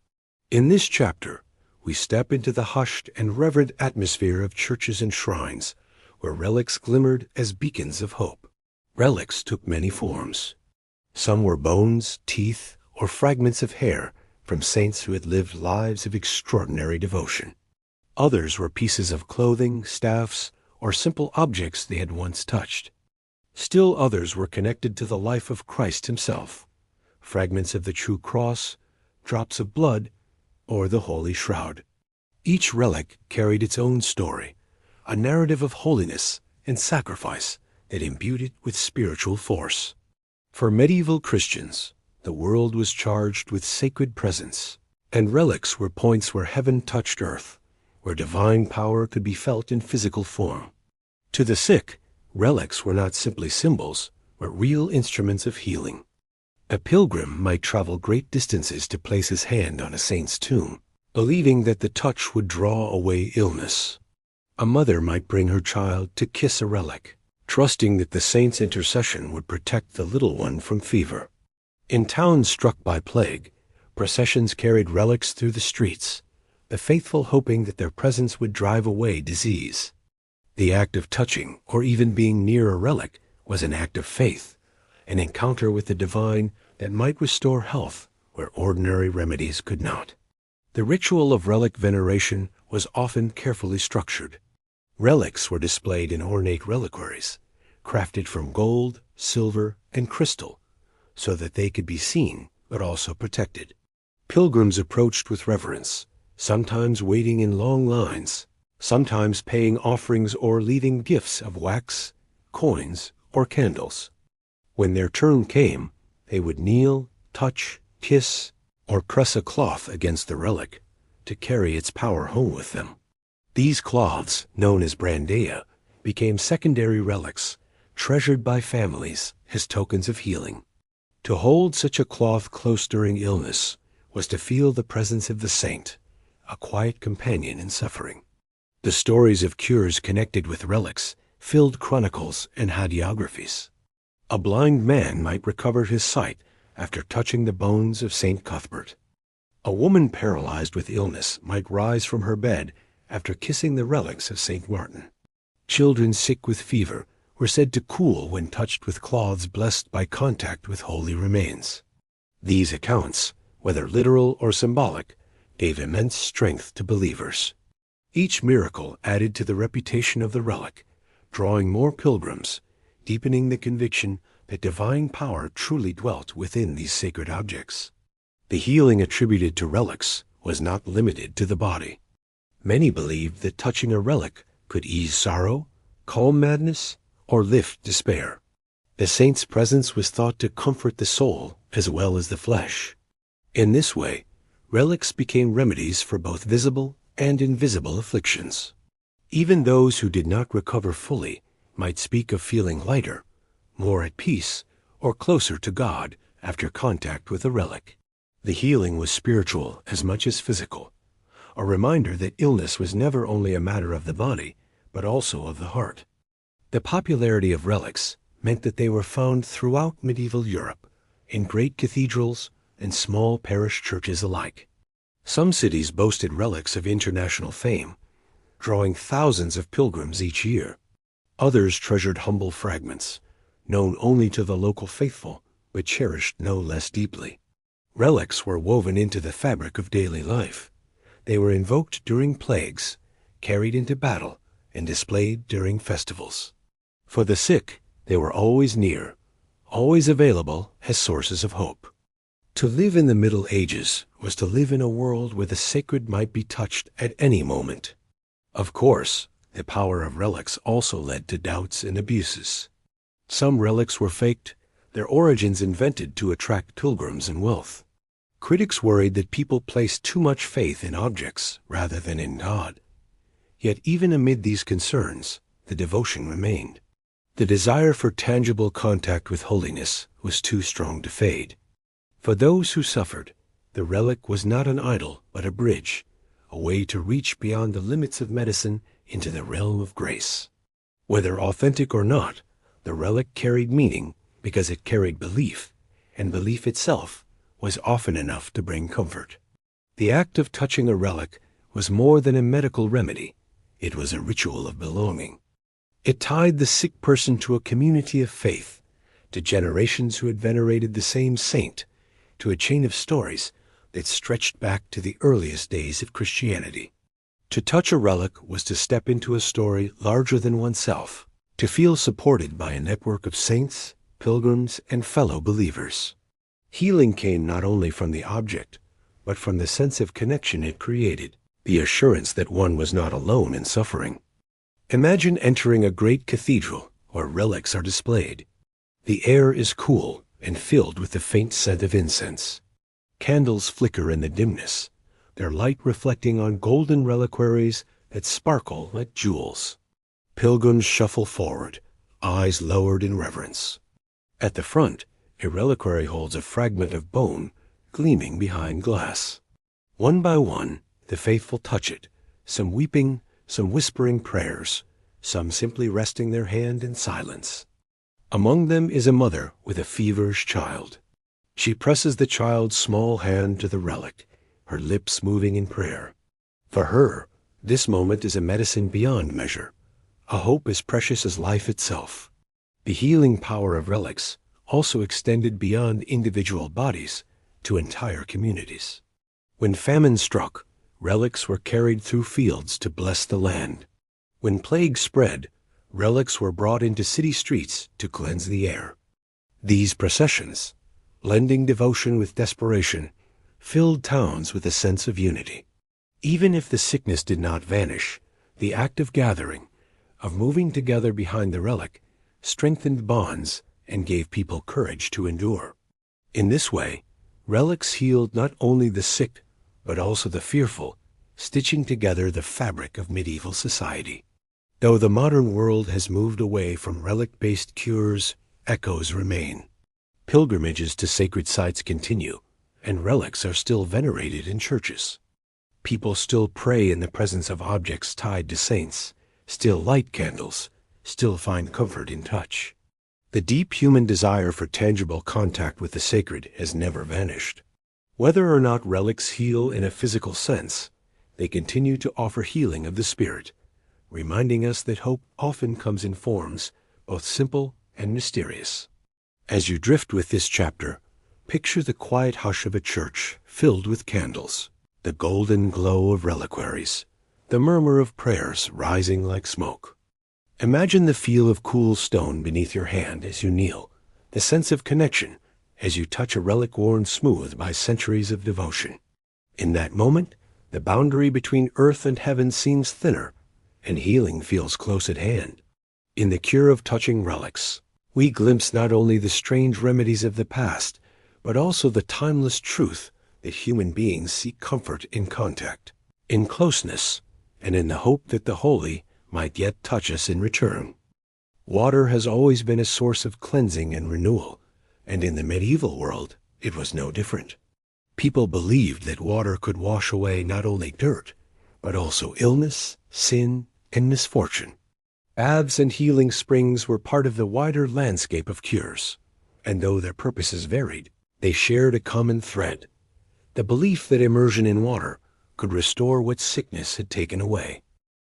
In this chapter, we step into the hushed and reverent atmosphere of churches and shrines, where relics glimmered as beacons of hope. Relics took many forms. Some were bones, teeth, or fragments of hair from saints who had lived lives of extraordinary devotion. Others were pieces of clothing, staffs, or simple objects they had once touched. Still others were connected to the life of Christ himself, fragments of the true cross, drops of blood, or the holy shroud. Each relic carried its own story, a narrative of holiness and sacrifice that imbued it with spiritual force. For medieval Christians, the world was charged with sacred presence, and relics were points where heaven touched earth, where divine power could be felt in physical form. To the sick, relics were not simply symbols, but real instruments of healing. A pilgrim might travel great distances to place his hand on a saint's tomb, believing that the touch would draw away illness. A mother might bring her child to kiss a relic, trusting that the saint's intercession would protect the little one from fever. In towns struck by plague, processions carried relics through the streets, the faithful hoping that their presence would drive away disease. The act of touching or even being near a relic was an act of faith, an encounter with the divine that might restore health where ordinary remedies could not. The ritual of relic veneration was often carefully structured. Relics were displayed in ornate reliquaries, crafted from gold, silver, and crystal, so that they could be seen but also protected. Pilgrims approached with reverence, sometimes waiting in long lines, sometimes paying offerings or leaving gifts of wax, coins, or candles. When their turn came, they would kneel, touch, kiss, or press a cloth against the relic to carry its power home with them. These cloths, known as brandeia, became secondary relics, treasured by families as tokens of healing. To hold such a cloth close during illness was to feel the presence of the saint, a quiet companion in suffering. The stories of cures connected with relics filled chronicles and hagiographies. A blind man might recover his sight after touching the bones of St. Cuthbert. A woman paralyzed with illness might rise from her bed after kissing the relics of St. Martin. Children sick with fever were said to cool when touched with cloths blessed by contact with holy remains. These accounts, whether literal or symbolic, gave immense strength to believers. Each miracle added to the reputation of the relic, drawing more pilgrims, deepening the conviction that divine power truly dwelt within these sacred objects. The healing attributed to relics was not limited to the body. Many believed that touching a relic could ease sorrow, calm madness, or lift despair. The saint's presence was thought to comfort the soul as well as the flesh. In this way, relics became remedies for both visible and invisible afflictions. Even those who did not recover fully might speak of feeling lighter, more at peace, or closer to God after contact with a relic. The healing was spiritual as much as physical, a reminder that illness was never only a matter of the body, but also of the heart. The popularity of relics meant that they were found throughout medieval Europe, in great cathedrals and small parish churches alike. Some cities boasted relics of international fame, drawing thousands of pilgrims each year. Others treasured humble fragments, known only to the local faithful, but cherished no less deeply. Relics were woven into the fabric of daily life. They were invoked during plagues, carried into battle, and displayed during festivals. For the sick, they were always near, always available as sources of hope. To live in the Middle Ages was to live in a world where the sacred might be touched at any moment. Of course, the power of relics also led to doubts and abuses. Some relics were faked, their origins invented to attract pilgrims and wealth. Critics worried that people placed too much faith in objects rather than in God. Yet even amid these concerns, the devotion remained. The desire for tangible contact with holiness was too strong to fade. For those who suffered, the relic was not an idol but a bridge, a way to reach beyond the limits of medicine into the realm of grace. Whether authentic or not, the relic carried meaning because it carried belief, and belief itself was often enough to bring comfort. The act of touching a relic was more than a medical remedy. It was a ritual of belonging. It tied the sick person to a community of faith, to generations who had venerated the same saint, to a chain of stories that stretched back to the earliest days of Christianity. To touch a relic was to step into a story larger than oneself, to feel supported by a network of saints, pilgrims, and fellow believers. Healing came not only from the object, but from the sense of connection it created, the assurance that one was not alone in suffering. Imagine entering a great cathedral where relics are displayed. The air is cool and filled with the faint scent of incense. Candles flicker in the dimness, their light reflecting on golden reliquaries that sparkle like jewels. Pilgrims shuffle forward, eyes lowered in reverence. At the front, a reliquary holds a fragment of bone gleaming behind glass. One by one, the faithful touch it, some weeping, some whispering prayers, some simply resting their hand in silence. Among them is a mother with a feverish child. She presses the child's small hand to the relic, her lips moving in prayer. For her, this moment is a medicine beyond measure, a hope as precious as life itself. The healing power of relics also extended beyond individual bodies to entire communities. When famine struck, relics were carried through fields to bless the land. When plague spread, relics were brought into city streets to cleanse the air. These processions, blending devotion with desperation, filled towns with a sense of unity. Even if the sickness did not vanish, the act of gathering, of moving together behind the relic, strengthened bonds and gave people courage to endure. In this way, relics healed not only the sick, but also the fearful, stitching together the fabric of medieval society. Though the modern world has moved away from relic-based cures, echoes remain. Pilgrimages to sacred sites continue, and relics are still venerated in churches. People still pray in the presence of objects tied to saints, still light candles, still find comfort in touch. The deep human desire for tangible contact with the sacred has never vanished. Whether or not relics heal in a physical sense, they continue to offer healing of the spirit, reminding us that hope often comes in forms both simple and mysterious. As you drift with this chapter, picture the quiet hush of a church filled with candles, the golden glow of reliquaries, the murmur of prayers rising like smoke. Imagine the feel of cool stone beneath your hand as you kneel, the sense of connection as you touch a relic worn smooth by centuries of devotion. In that moment, the boundary between earth and heaven seems thinner, and healing feels close at hand. In the cure of touching relics, we glimpse not only the strange remedies of the past, but also the timeless truth that human beings seek comfort in contact, in closeness, and in the hope that the holy might yet touch us in return. Water has always been a source of cleansing and renewal, and in the medieval world it was no different. People believed that water could wash away not only dirt, but also illness, sin, and misfortune. Baths and healing springs were part of the wider landscape of cures, and though their purposes varied, they shared a common thread: the belief that immersion in water could restore what sickness had taken away.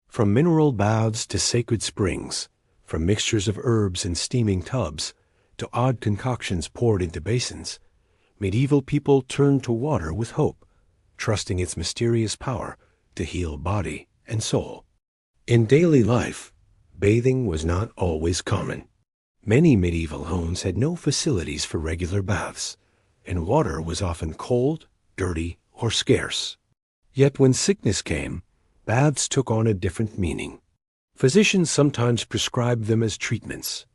From mineral baths to sacred springs, from mixtures of herbs in steaming tubs to odd concoctions poured into basins, medieval people turned to water with hope, trusting its mysterious power to heal body and soul. In daily life, bathing was not always common. Many medieval homes had no facilities for regular baths, and water was often cold, dirty, or scarce. Yet when sickness came, baths took on a different meaning. Physicians sometimes prescribed them as treatments,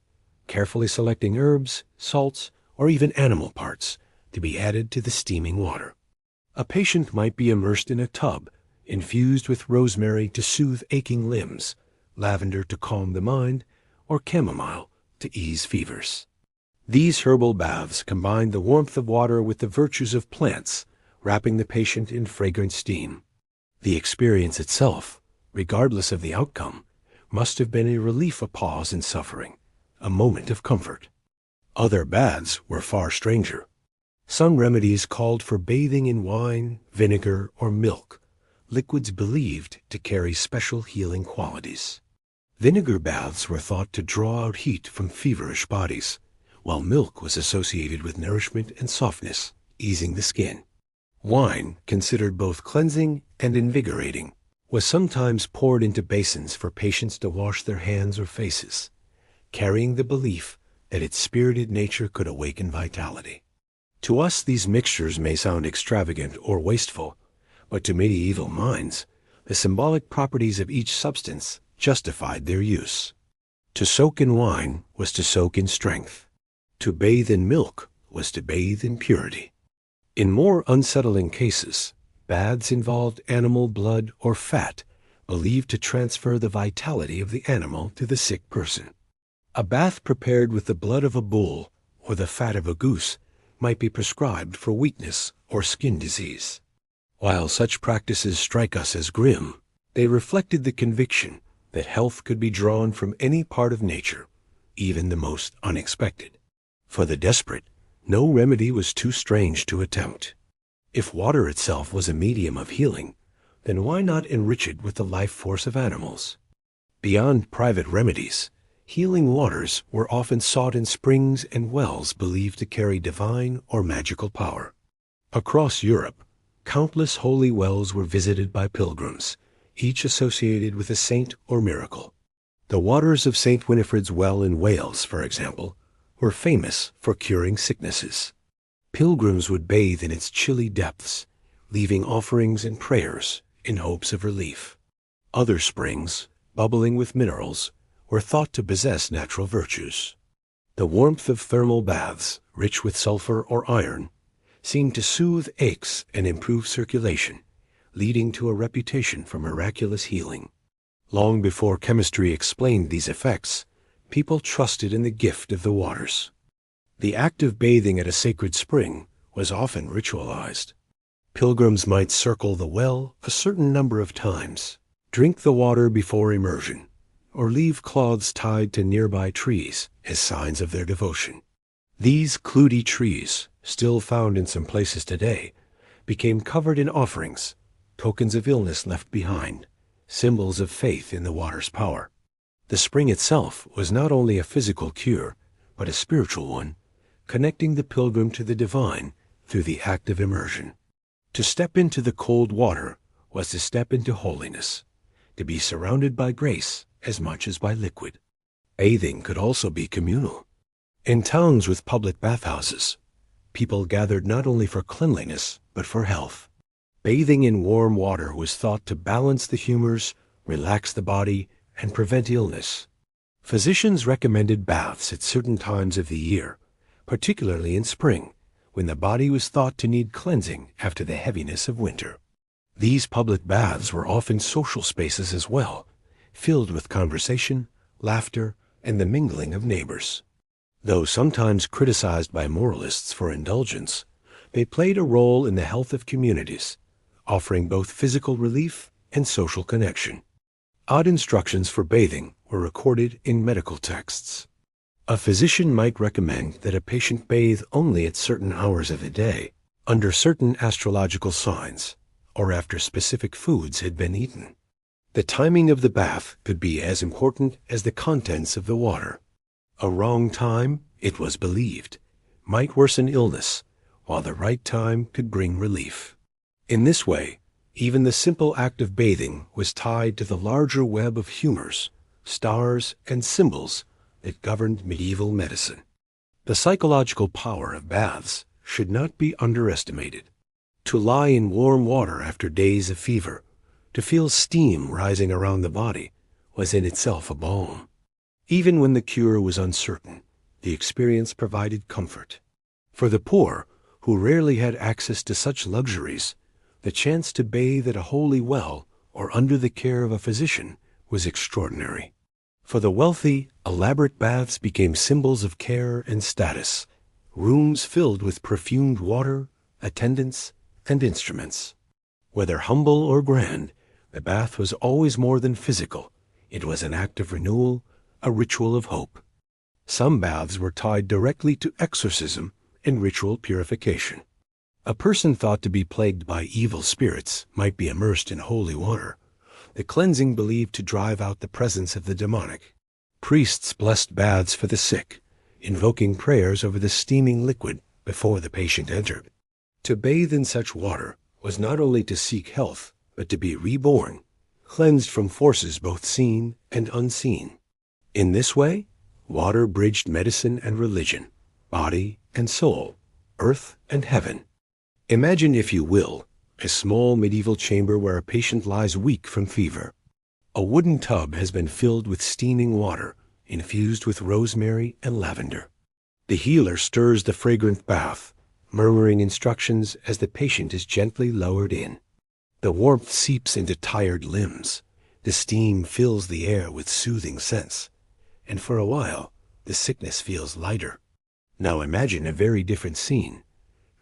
carefully selecting herbs, salts, or even animal parts to be added to the steaming water. A patient might be immersed in a tub, infused with rosemary to soothe aching limbs, lavender to calm the mind, or chamomile to ease fevers. These herbal baths combined the warmth of water with the virtues of plants, wrapping the patient in fragrant steam. The experience itself, regardless of the outcome, must have been a relief, a pause in suffering, a moment of comfort. Other baths were far stranger. Some remedies called for bathing in wine, vinegar, or milk, liquids believed to carry special healing qualities. Vinegar baths were thought to draw out heat from feverish bodies, while milk was associated with nourishment and softness, easing the skin. Wine, considered both cleansing and invigorating, was sometimes poured into basins for patients to wash their hands or faces, carrying the belief that its spirited nature could awaken vitality. To us, these mixtures may sound extravagant or wasteful, but to medieval minds, the symbolic properties of each substance justified their use. To soak in wine was to soak in strength. To bathe in milk was to bathe in purity. In more unsettling cases, baths involved animal blood or fat, believed to transfer the vitality of the animal to the sick person. A bath prepared with the blood of a bull or the fat of a goose might be prescribed for weakness or skin disease. While such practices strike us as grim, they reflected the conviction that health could be drawn from any part of nature, even the most unexpected. For the desperate, no remedy was too strange to attempt. If water itself was a medium of healing, then why not enrich it with the life force of animals? Beyond private remedies, healing waters were often sought in springs and wells believed to carry divine or magical power. Across Europe, countless holy wells were visited by pilgrims, each associated with a saint or miracle. The waters of St. Winifred's Well in Wales, for example, were famous for curing sicknesses. Pilgrims would bathe in its chilly depths, leaving offerings and prayers in hopes of relief. Other springs, bubbling with minerals, were thought to possess natural virtues. The warmth of thermal baths, rich with sulfur or iron, seemed to soothe aches and improve circulation, leading to a reputation for miraculous healing. Long before chemistry explained these effects, people trusted in the gift of the waters. The act of bathing at a sacred spring was often ritualized. Pilgrims might circle the well a certain number of times, drink the water before immersion, or leave cloths tied to nearby trees as signs of their devotion. These kludi trees, still found in some places today, became covered in offerings, tokens of illness left behind, symbols of faith in the water's power. The spring itself was not only a physical cure, but a spiritual one, connecting the pilgrim to the divine through the act of immersion. To step into the cold water was to step into holiness, to be surrounded by grace as much as by liquid. Bathing could also be communal. In towns with public bathhouses, people gathered not only for cleanliness, but for health. Bathing in warm water was thought to balance the humors, relax the body, and prevent illness. Physicians recommended baths at certain times of the year, particularly in spring, when the body was thought to need cleansing after the heaviness of winter. These public baths were often social spaces as well, filled with conversation, laughter, and the mingling of neighbors. Though sometimes criticized by moralists for indulgence, they played a role in the health of communities, offering both physical relief and social connection. Odd instructions for bathing were recorded in medical texts. A physician might recommend that a patient bathe only at certain hours of the day, under certain astrological signs, or after specific foods had been eaten. The timing of the bath could be as important as the contents of the water. A wrong time, it was believed, might worsen illness, while the right time could bring relief. In this way, even the simple act of bathing was tied to the larger web of humors, stars, and symbols that governed medieval medicine. The psychological power of baths should not be underestimated. To lie in warm water after days of fever, to feel steam rising around the body, was in itself a balm. Even when the cure was uncertain, the experience provided comfort. For the poor, who rarely had access to such luxuries, the chance to bathe at a holy well or under the care of a physician was extraordinary. For the wealthy, elaborate baths became symbols of care and status, rooms filled with perfumed water, attendants, and instruments. Whether humble or grand, the bath was always more than physical. It was an act of renewal, a ritual of hope. Some baths were tied directly to exorcism and ritual purification. A person thought to be plagued by evil spirits might be immersed in holy water, the cleansing believed to drive out the presence of the demonic. Priests blessed baths for the sick, invoking prayers over the steaming liquid before the patient entered. To bathe in such water was not only to seek health, but to be reborn, cleansed from forces both seen and unseen. In this way, water bridged medicine and religion, body and soul, earth and heaven. Imagine, if you will, a small medieval chamber where a patient lies weak from fever. A wooden tub has been filled with steaming water, infused with rosemary and lavender. The healer stirs the fragrant bath, murmuring instructions as the patient is gently lowered in. The warmth seeps into tired limbs. The steam fills the air with soothing scents. And for a while, the sickness feels lighter. Now imagine a very different scene.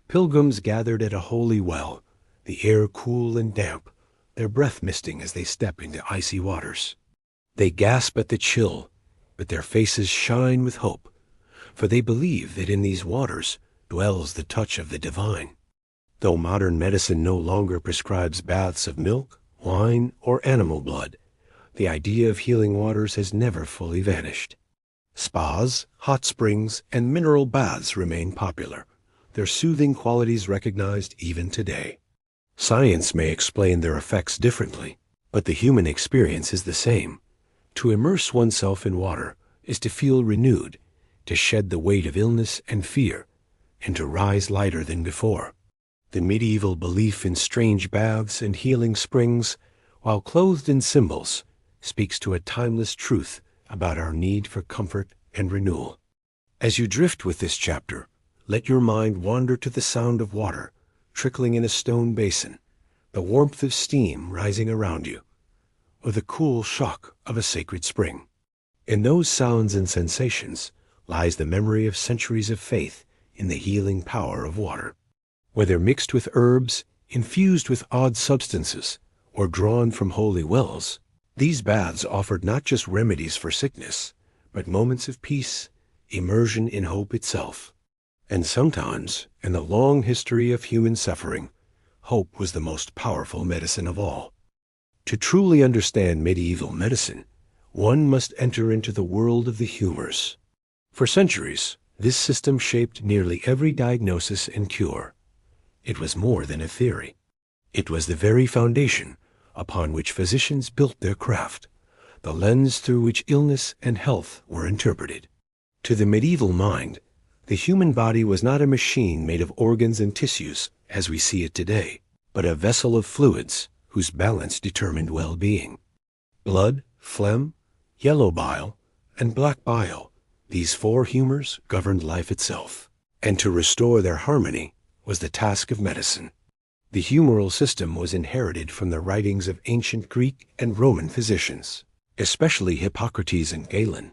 Pilgrims gathered at a holy well, the air cool and damp, their breath misting as they step into icy waters. They gasp at the chill, but their faces shine with hope, for they believe that in these waters dwells the touch of the divine. Though modern medicine no longer prescribes baths of milk, wine, or animal blood, the idea of healing waters has never fully vanished. Spas, hot springs, and mineral baths remain popular, their soothing qualities recognized even today. Science may explain their effects differently, but the human experience is the same. To immerse oneself in water is to feel renewed, to shed the weight of illness and fear, and to rise lighter than before. The medieval belief in strange baths and healing springs, while clothed in symbols, speaks to a timeless truth about our need for comfort and renewal. As you drift with this chapter, let your mind wander to the sound of water trickling in a stone basin, the warmth of steam rising around you, or the cool shock of a sacred spring. In those sounds and sensations lies the memory of centuries of faith in the healing power of water. Whether mixed with herbs, infused with odd substances, or drawn from holy wells, these baths offered not just remedies for sickness, but moments of peace, immersion in hope itself. And sometimes, in the long history of human suffering, hope was the most powerful medicine of all. To truly understand medieval medicine, one must enter into the world of the humors. For centuries, this system shaped nearly every diagnosis and cure. It was more than a theory. It was the very foundation upon which physicians built their craft, the lens through which illness and health were interpreted. To the medieval mind, the human body was not a machine made of organs and tissues as we see it today, but a vessel of fluids whose balance determined well-being. Blood, phlegm, yellow bile, and black bile, these four humors governed life itself, and to restore their harmony was the task of medicine. The humoral system was inherited from the writings of ancient Greek and Roman physicians, especially Hippocrates and Galen.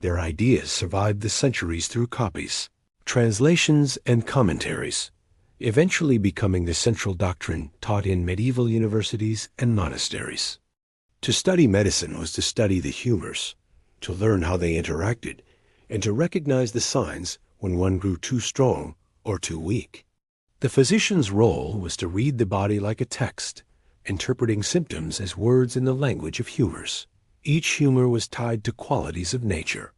Their ideas survived the centuries through copies, translations, and commentaries, eventually becoming the central doctrine taught in medieval universities and monasteries. To study medicine was to study the humors, to learn how they interacted, and to recognize the signs when one grew too strong or too weak. The physician's role was to read the body like a text, interpreting symptoms as words in the language of humors. Each humor was tied to qualities of nature.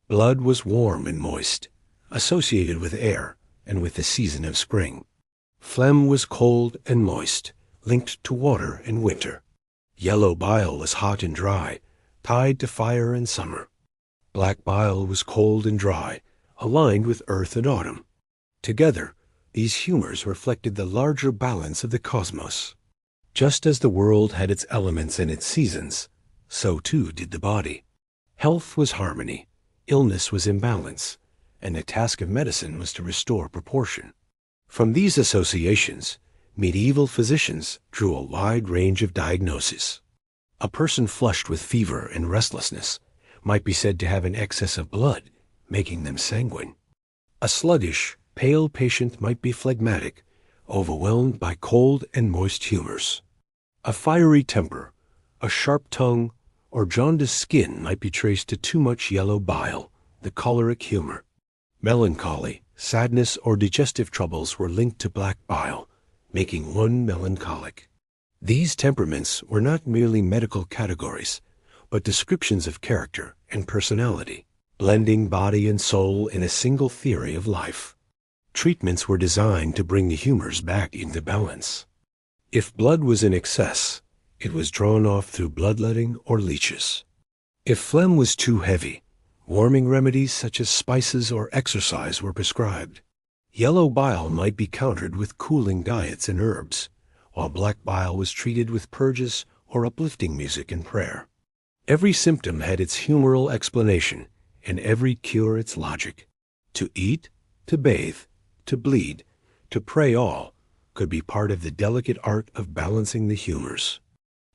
Blood was warm and moist, associated with air and with the season of spring. Phlegm was cold and moist, linked to water and winter. Yellow bile was hot and dry, tied to fire and summer. Black bile was cold and dry, aligned with earth and autumn. Together, these humors reflected the larger balance of the cosmos. Just as the world had its elements and its seasons, so too did the body. Health was harmony, illness was imbalance, and the task of medicine was to restore proportion. From these associations, medieval physicians drew a wide range of diagnoses. A person flushed with fever and restlessness might be said to have an excess of blood, making them sanguine. A sluggish, pale patient might be phlegmatic, overwhelmed by cold and moist humors. A fiery temper, a sharp tongue, or jaundiced skin might be traced to too much yellow bile, the choleric humor. Melancholy, sadness, or digestive troubles were linked to black bile, making one melancholic. These temperaments were not merely medical categories, but descriptions of character and personality, blending body and soul in a single theory of life. Treatments were designed to bring the humors back into balance. If blood was in excess, it was drawn off through bloodletting or leeches. If phlegm was too heavy, warming remedies such as spices or exercise were prescribed. Yellow bile might be countered with cooling diets and herbs, while black bile was treated with purges or uplifting music and prayer. Every symptom had its humoral explanation, and every cure its logic. To eat, to bathe, to bleed, to pray all could be part of the delicate art of balancing the humors.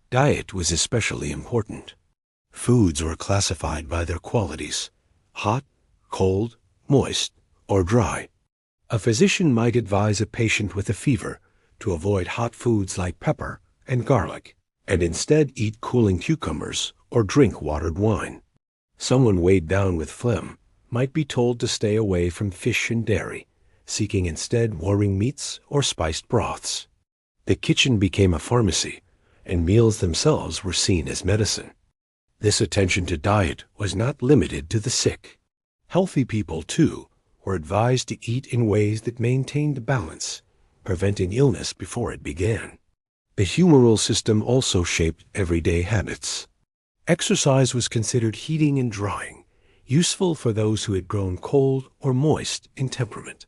Diet was especially important. Foods were classified by their qualities: hot, cold, moist, or dry. A physician might advise a patient with a fever to avoid hot foods like pepper and garlic, and instead eat cooling cucumbers or drink watered wine. Someone weighed down with phlegm might be told to stay away from fish and dairy, seeking instead warming meats or spiced broths. The kitchen became a pharmacy, and meals themselves were seen as medicine. This attention to diet was not limited to the sick. Healthy people, too, were advised to eat in ways that maintained balance, preventing illness before it began. The humoral system also shaped everyday habits. Exercise was considered heating and drying, useful for those who had grown cold or moist in temperament.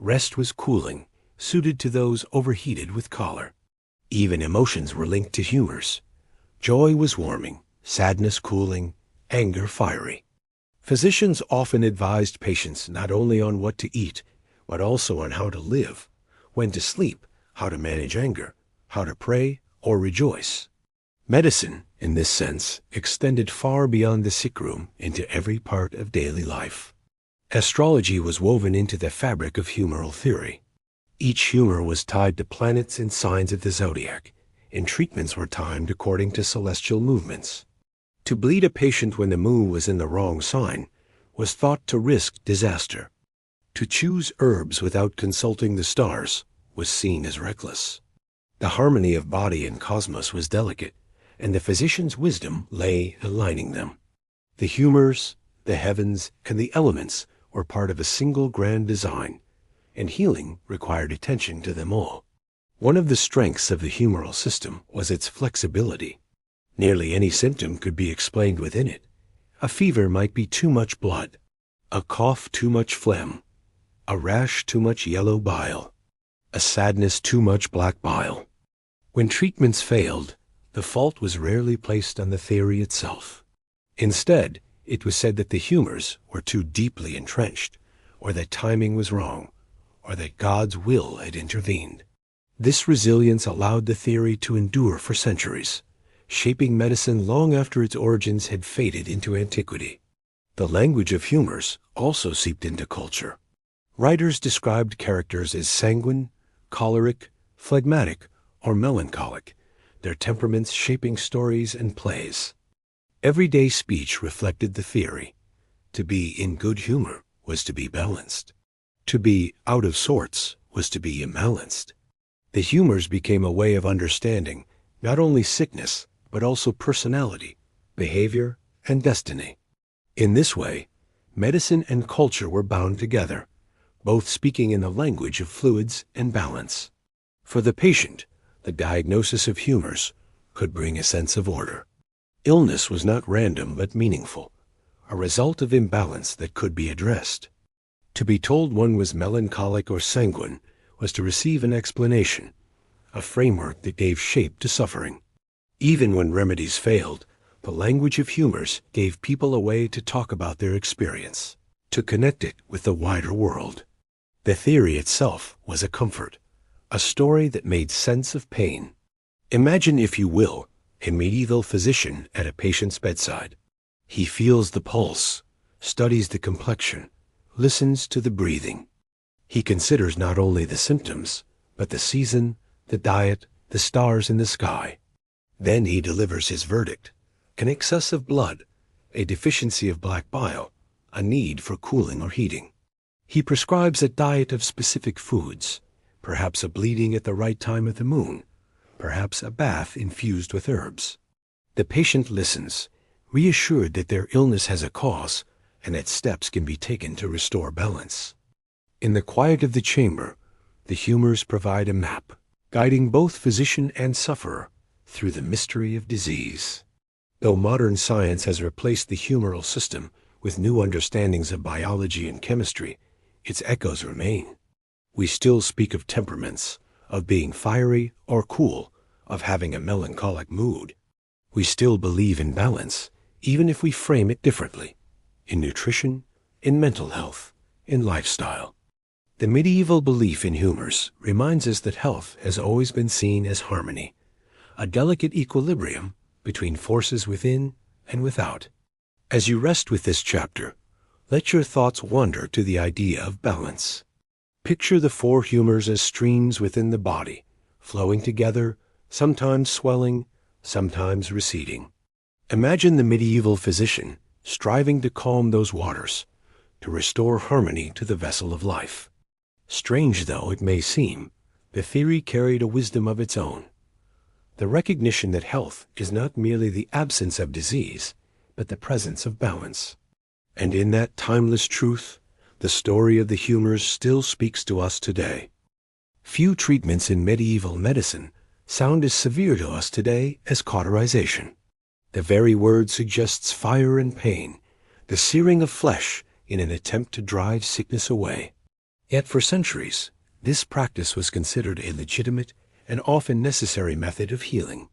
Rest was cooling, suited to those overheated with choler. Even emotions were linked to humors. Joy was warming, sadness cooling, anger fiery. Physicians often advised patients not only on what to eat, but also on how to live, when to sleep, how to manage anger, how to pray or rejoice. Medicine, in this sense, extended far beyond the sick room into every part of daily life. Astrology was woven into the fabric of humoral theory. Each humor was tied to planets and signs of the zodiac, and treatments were timed according to celestial movements. To bleed a patient when the moon was in the wrong sign was thought to risk disaster. To choose herbs without consulting the stars was seen as reckless. The harmony of body and cosmos was delicate, and the physician's wisdom lay aligning them. The humors, the heavens, and the elements were part of a single grand design, and healing required attention to them all. One of the strengths of the humoral system was its flexibility. Nearly any symptom could be explained within it. A fever might be too much blood, a cough too much phlegm, a rash too much yellow bile, a sadness too much black bile. When treatments failed, the fault was rarely placed on the theory itself. Instead, it was said that the humors were too deeply entrenched, or that timing was wrong, or that God's will had intervened. This resilience allowed the theory to endure for centuries, shaping medicine long after its origins had faded into antiquity. The language of humors also seeped into culture. Writers described characters as sanguine, choleric, phlegmatic, or melancholic, their temperaments shaping stories and plays. Everyday speech reflected the theory. To be in good humor was to be balanced. To be out of sorts was to be imbalanced. The humors became a way of understanding not only sickness, but also personality, behavior, and destiny. In this way, medicine and culture were bound together, both speaking in the language of fluids and balance. For the patient, the diagnosis of humors could bring a sense of order. Illness was not random but meaningful, a result of imbalance that could be addressed. To be told one was melancholic or sanguine was to receive an explanation, a framework that gave shape to suffering. Even when remedies failed, the language of humors gave people a way to talk about their experience, to connect it with the wider world. The theory itself was a comfort, a story that made sense of pain. Imagine, if you will, a medieval physician at a patient's bedside. He feels the pulse, studies the complexion, listens to the breathing. He considers not only the symptoms, but the season, the diet, the stars in the sky. Then he delivers his verdict: an excess of blood, a deficiency of black bile, a need for cooling or heating. He prescribes a diet of specific foods, perhaps a bleeding at the right time of the moon, perhaps a bath infused with herbs. The patient listens, reassured that their illness has a cause and that steps can be taken to restore balance. In the quiet of the chamber, the humors provide a map, guiding both physician and sufferer through the mystery of disease. Though modern science has replaced the humoral system with new understandings of biology and chemistry, its echoes remain. We still speak of temperaments, of being fiery or cool, of having a melancholic mood. We still believe in balance, even if we frame it differently, in nutrition, in mental health, in lifestyle. The medieval belief in humors reminds us that health has always been seen as harmony, a delicate equilibrium between forces within and without. As you rest with this chapter, let your thoughts wander to the idea of balance. Picture the four humors as streams within the body, flowing together, sometimes swelling, sometimes receding. Imagine the medieval physician striving to calm those waters, to restore harmony to the vessel of life. Strange though it may seem, the theory carried a wisdom of its own. The recognition that health is not merely the absence of disease, but the presence of balance. And in that timeless truth, the story of the humors still speaks to us today. Few treatments in medieval medicine sound as severe to us today as cauterization. The very word suggests fire and pain, the searing of flesh in an attempt to drive sickness away. Yet for centuries, this practice was considered a legitimate and often necessary method of healing.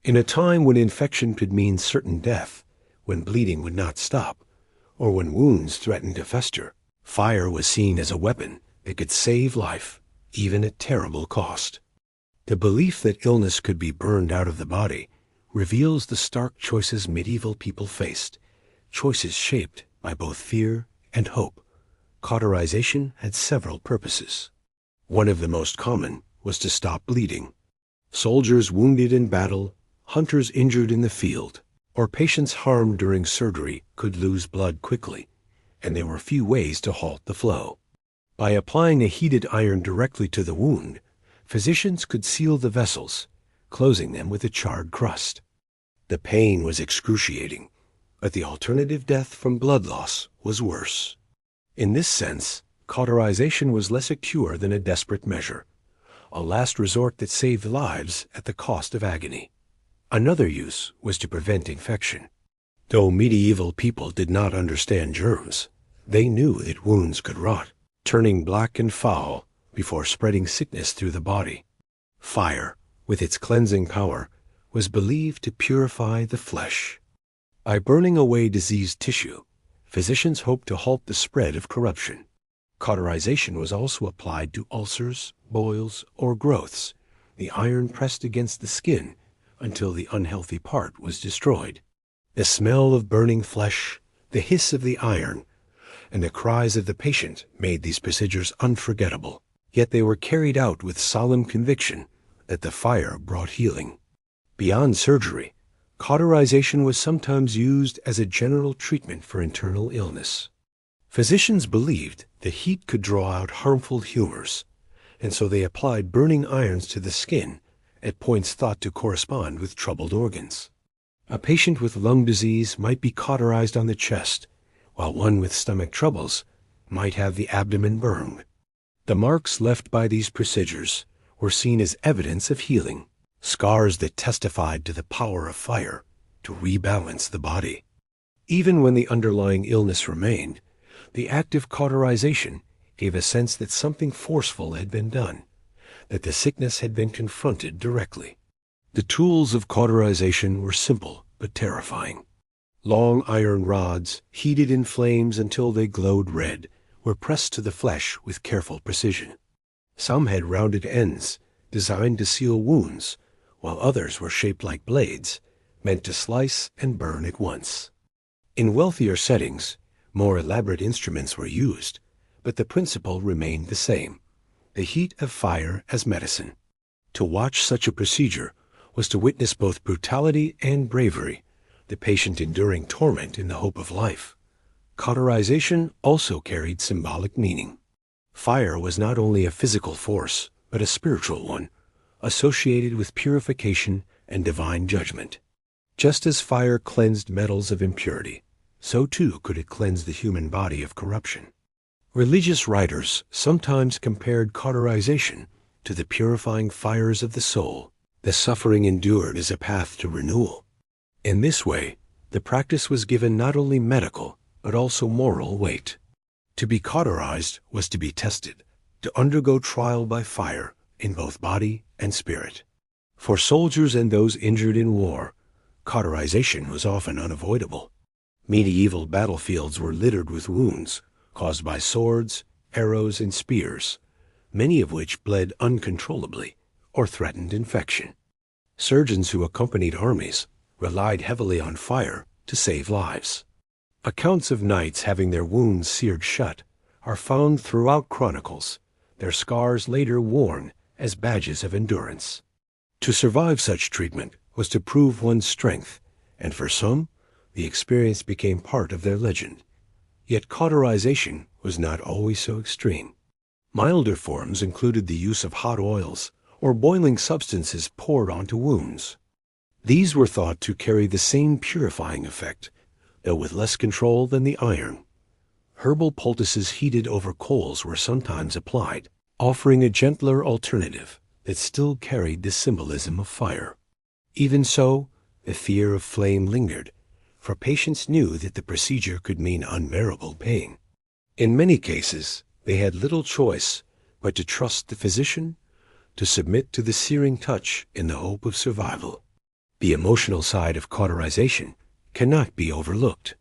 In a time when infection could mean certain death, when bleeding would not stop, or when wounds threatened to fester, fire was seen as a weapon that could save life, even at terrible cost. The belief that illness could be burned out of the body reveals the stark choices medieval people faced, choices shaped by both fear and hope. Cauterization had several purposes. One of the most common was to stop bleeding. Soldiers wounded in battle, hunters injured in the field, or patients harmed during surgery could lose blood quickly, and there were few ways to halt the flow. By applying a heated iron directly to the wound, physicians could seal the vessels, closing them with a charred crust. The pain was excruciating, but the alternative death from blood loss was worse. In this sense, cauterization was less a cure than a desperate measure, a last resort that saved lives at the cost of agony. Another use was to prevent infection. Though medieval people did not understand germs, they knew that wounds could rot, turning black and foul before spreading sickness through the body. Fire, with its cleansing power, was believed to purify the flesh. By burning away diseased tissue, physicians hoped to halt the spread of corruption. Cauterization was also applied to ulcers, boils, or growths, the iron pressed against the skin until the unhealthy part was destroyed. The smell of burning flesh, the hiss of the iron, and the cries of the patient made these procedures unforgettable. Yet they were carried out with solemn conviction that the fire brought healing. Beyond surgery, cauterization was sometimes used as a general treatment for internal illness. Physicians believed the heat could draw out harmful humors, and so they applied burning irons to the skin at points thought to correspond with troubled organs. A patient with lung disease might be cauterized on the chest, while one with stomach troubles might have the abdomen burned. The marks left by these procedures were seen as evidence of healing, scars that testified to the power of fire to rebalance the body. Even when the underlying illness remained, the act of cauterization gave a sense that something forceful had been done, that the sickness had been confronted directly. The tools of cauterization were simple but terrifying. Long iron rods, heated in flames until they glowed red, were pressed to the flesh with careful precision. Some had rounded ends, designed to seal wounds, while others were shaped like blades, meant to slice and burn at once. In wealthier settings, more elaborate instruments were used, but the principle remained the same: the heat of fire as medicine. To watch such a procedure was to witness both brutality and bravery, the patient enduring torment in the hope of life. Cauterization also carried symbolic meaning. Fire was not only a physical force, but a spiritual one, associated with purification and divine judgment. Just as fire cleansed metals of impurity, so too could it cleanse the human body of corruption. Religious writers sometimes compared cauterization to the purifying fires of the soul, the suffering endured as a path to renewal. In this way, the practice was given not only medical, but also moral weight. To be cauterized was to be tested, to undergo trial by fire in both body and spirit. For soldiers and those injured in war, cauterization was often unavoidable. Medieval battlefields were littered with wounds caused by swords, arrows, and spears, many of which bled uncontrollably or threatened infection. Surgeons who accompanied armies relied heavily on fire to save lives. Accounts of knights having their wounds seared shut are found throughout chronicles, their scars later worn as badges of endurance. To survive such treatment was to prove one's strength, and for some, the experience became part of their legend. Yet cauterization was not always so extreme. Milder forms included the use of hot oils or boiling substances poured onto wounds. These were thought to carry the same purifying effect, though with less control than the iron. Herbal poultices heated over coals were sometimes applied, offering a gentler alternative that still carried the symbolism of fire. Even so, the fear of flame lingered, for patients knew that the procedure could mean unbearable pain. In many cases, they had little choice but to trust the physician, to submit to the searing touch in the hope of survival. The emotional side of cauterization cannot be overlooked.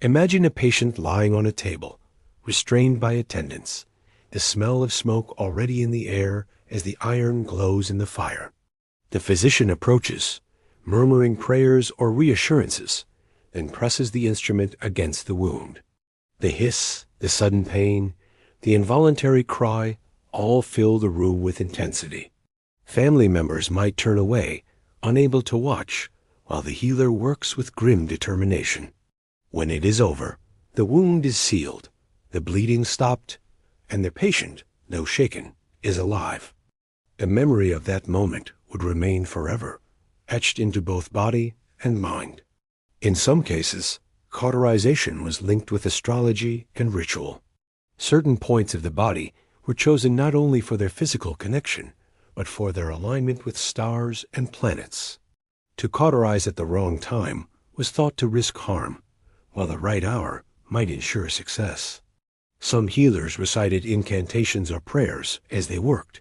Imagine a patient lying on a table, restrained by attendants, the smell of smoke already in the air as the iron glows in the fire. The physician approaches, murmuring prayers or reassurances, then presses the instrument against the wound. The hiss, the sudden pain, the involuntary cry all fill the room with intensity. Family members might turn away, unable to watch, while the healer works with grim determination. When it is over, the wound is sealed, the bleeding stopped, and the patient, though shaken, is alive. The memory of that moment would remain forever, etched into both body and mind. In some cases, cauterization was linked with astrology and ritual. Certain points of the body were chosen not only for their physical connection, but for their alignment with stars and planets. To cauterize at the wrong time was thought to risk harm, while the right hour might ensure success. Some healers recited incantations or prayers as they worked,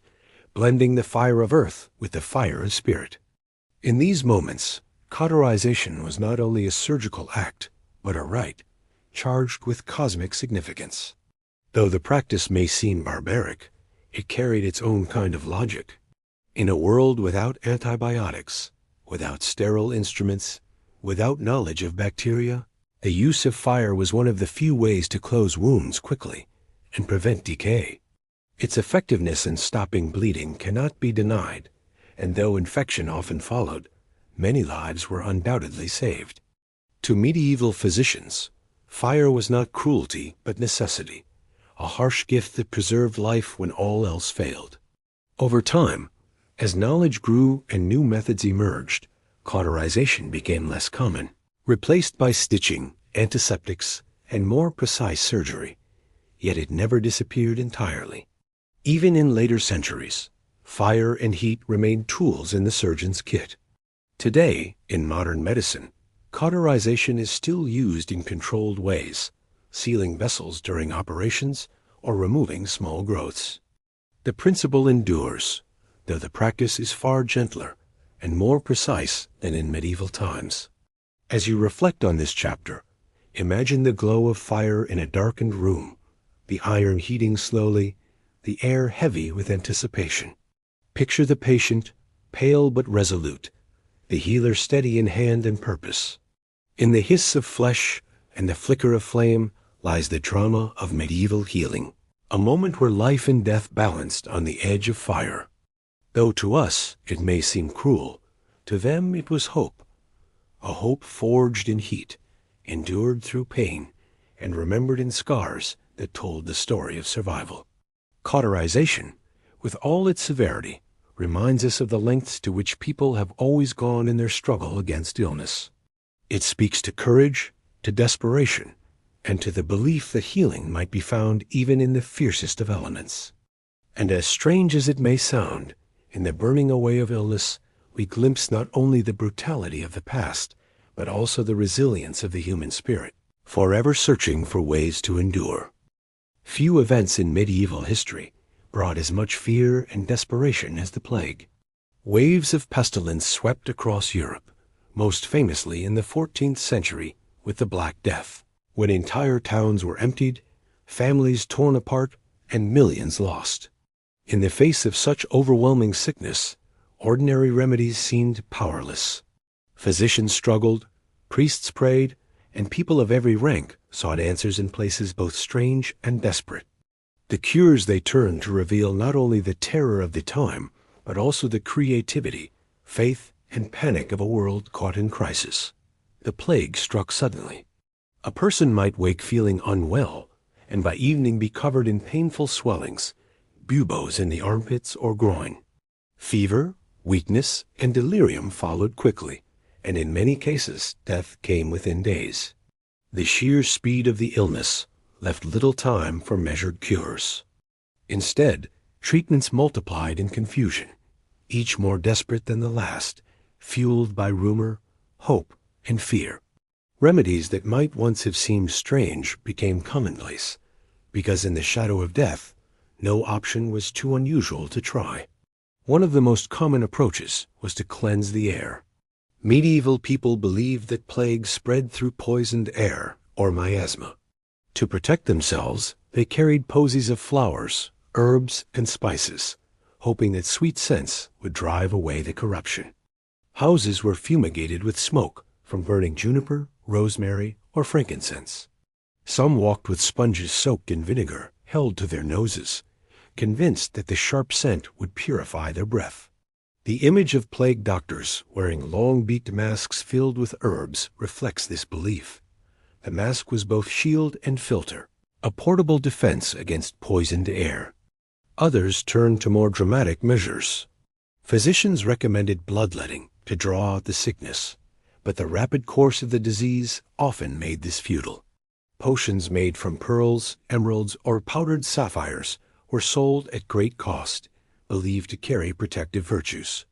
blending the fire of earth with the fire of spirit. In these moments, cauterization was not only a surgical act, but a rite, charged with cosmic significance. Though the practice may seem barbaric, it carried its own kind of logic. In a world without antibiotics, without sterile instruments, without knowledge of bacteria, the use of fire was one of the few ways to close wounds quickly and prevent decay. Its effectiveness in stopping bleeding cannot be denied, and though infection often followed, many lives were undoubtedly saved. To medieval physicians, fire was not cruelty but necessity, a harsh gift that preserved life when all else failed. Over time, as knowledge grew and new methods emerged, cauterization became less common, replaced by stitching, antiseptics, and more precise surgery. Yet it never disappeared entirely. Even in later centuries, fire and heat remained tools in the surgeon's kit. Today, in modern medicine, cauterization is still used in controlled ways, sealing vessels during operations or removing small growths. The principle endures, though the practice is far gentler and more precise than in medieval times. As you reflect on this chapter, imagine the glow of fire in a darkened room, the iron heating slowly, the air heavy with anticipation. Picture the patient, pale but resolute, the healer steady in hand and purpose. In the hiss of flesh and the flicker of flame lies the drama of medieval healing, a moment where life and death balanced on the edge of fire. Though to us it may seem cruel, to them it was hope, a hope forged in heat, endured through pain, and remembered in scars that told the story of survival. Cauterization, with all its severity, reminds us of the lengths to which people have always gone in their struggle against illness. It speaks to courage, to desperation, and to the belief that healing might be found even in the fiercest of elements. And as strange as it may sound, in the burning away of illness, we glimpse not only the brutality of the past, but also the resilience of the human spirit, forever searching for ways to endure. Few events in medieval history brought as much fear and desperation as the plague. Waves of pestilence swept across Europe, most famously in the 14th century with the Black Death, when entire towns were emptied, families torn apart, and millions lost. In the face of such overwhelming sickness, ordinary remedies seemed powerless. Physicians struggled, priests prayed, and people of every rank sought answers in places both strange and desperate. The cures they turned to reveal not only the terror of the time, but also the creativity, faith, and panic of a world caught in crisis. The plague struck suddenly. A person might wake feeling unwell, and by evening be covered in painful swellings, buboes in the armpits or groin. Fever, weakness, and delirium followed quickly, and in many cases death came within days. The sheer speed of the illness left little time for measured cures. Instead, treatments multiplied in confusion, each more desperate than the last, fueled by rumor, hope, and fear. Remedies that might once have seemed strange became commonplace, because in the shadow of death, no option was too unusual to try. One of the most common approaches was to cleanse the air. Medieval people believed that plague spread through poisoned air, or miasma. To protect themselves, they carried posies of flowers, herbs, and spices, hoping that sweet scents would drive away the corruption. Houses were fumigated with smoke from burning juniper, rosemary, or frankincense. Some walked with sponges soaked in vinegar, held to their noses, convinced that the sharp scent would purify their breath. The image of plague doctors wearing long-beaked masks filled with herbs reflects this belief. The mask was both shield and filter, a portable defense against poisoned air. Others turned to more dramatic measures. Physicians recommended bloodletting to draw out the sickness, but the rapid course of the disease often made this futile. Potions made from pearls, emeralds, or powdered sapphires were sold at great cost, believed to carry protective virtues.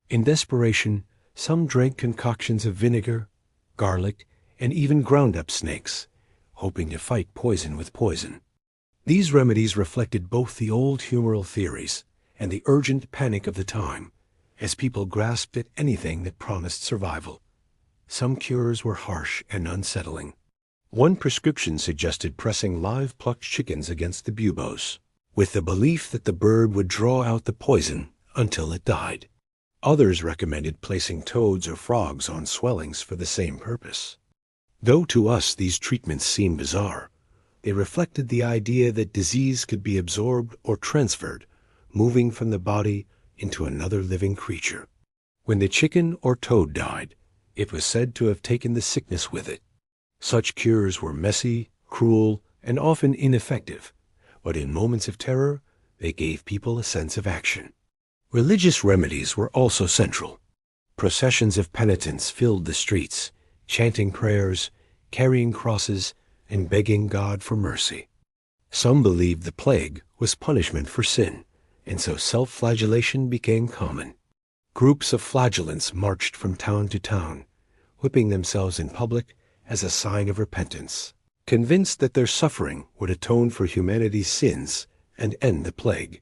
In desperation, some drank concoctions of vinegar, garlic, and even ground-up snakes, hoping to fight poison with poison. These remedies reflected both the old humoral theories and the urgent panic of the time, as people grasped at anything that promised survival. Some cures were harsh and unsettling. One prescription suggested pressing live plucked chickens against the buboes, with the belief that the bird would draw out the poison until it died. Others recommended placing toads or frogs on swellings for the same purpose. Though to us these treatments seem bizarre, they reflected the idea that disease could be absorbed or transferred, moving from the body into another living creature. When the chicken or toad died, it was said to have taken the sickness with it. Such cures were messy, cruel, and often ineffective, but in moments of terror, they gave people a sense of action. Religious remedies were also central. Processions of penitents filled the streets, chanting prayers, carrying crosses, and begging God for mercy. Some believed the plague was punishment for sin, and so self-flagellation became common. Groups of flagellants marched from town to town, whipping themselves in public as a sign of repentance, convinced that their suffering would atone for humanity's sins and end the plague.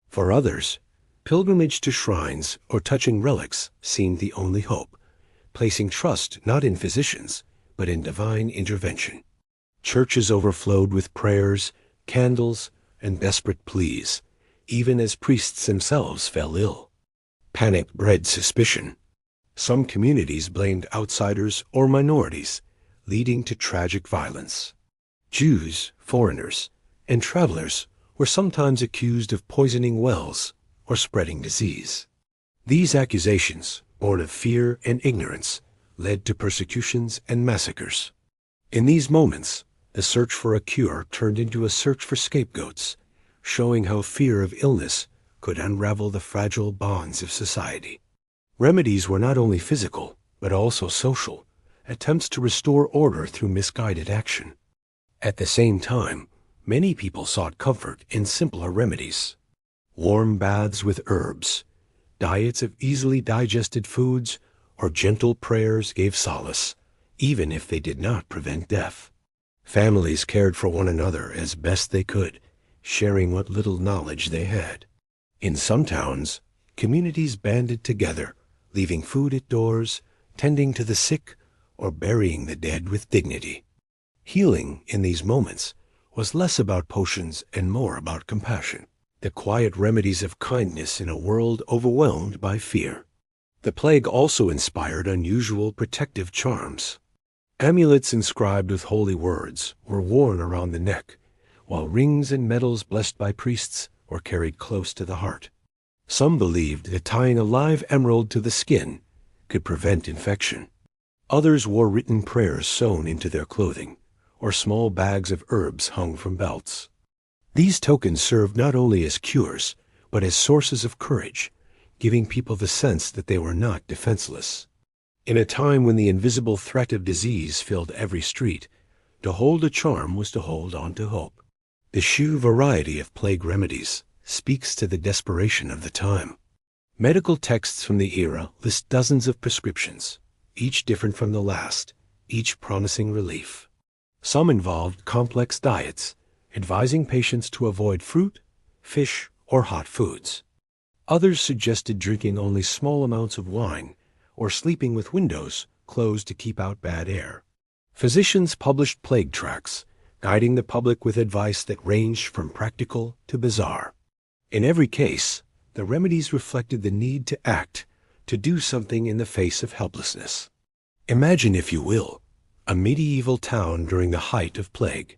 For others, pilgrimage to shrines or touching relics seemed the only hope, placing trust not in physicians, but in divine intervention. Churches overflowed with prayers, candles, and desperate pleas, even as priests themselves fell ill. Panic bred suspicion. Some communities blamed outsiders or minorities, leading to tragic violence. Jews, foreigners, and travelers were sometimes accused of poisoning wells or spreading disease. These accusations, born of fear and ignorance, led to persecutions and massacres. In these moments, the search for a cure turned into a search for scapegoats, showing how fear of illness could unravel the fragile bonds of society. Remedies were not only physical, but also social, attempts to restore order through misguided action. At the same time, many people sought comfort in simpler remedies. Warm baths with herbs, diets of easily digested foods, or gentle prayers gave solace, even if they did not prevent death. Families cared for one another as best they could, sharing what little knowledge they had. In some towns, communities banded together, leaving food at doors, tending to the sick, or burying the dead with dignity. Healing in these moments was less about potions and more about compassion, the quiet remedies of kindness in a world overwhelmed by fear. The plague also inspired unusual protective charms. Amulets inscribed with holy words were worn around the neck, while rings and medals blessed by priests were carried close to the heart. Some believed that tying a live emerald to the skin could prevent infection. Others wore written prayers sewn into their clothing, or small bags of herbs hung from belts. These tokens served not only as cures, but as sources of courage, giving people the sense that they were not defenseless. In a time when the invisible threat of disease filled every street, to hold a charm was to hold on to hope. The sheer variety of plague remedies speaks to the desperation of the time. Medical texts from the era list dozens of prescriptions, each different from the last, each promising relief. Some involved complex diets, advising patients to avoid fruit, fish, or hot foods. Others suggested drinking only small amounts of wine or sleeping with windows closed to keep out bad air. Physicians published plague tracts, guiding the public with advice that ranged from practical to bizarre. In every case, the remedies reflected the need to act, to do something in the face of helplessness. Imagine, if you will, a medieval town during the height of plague.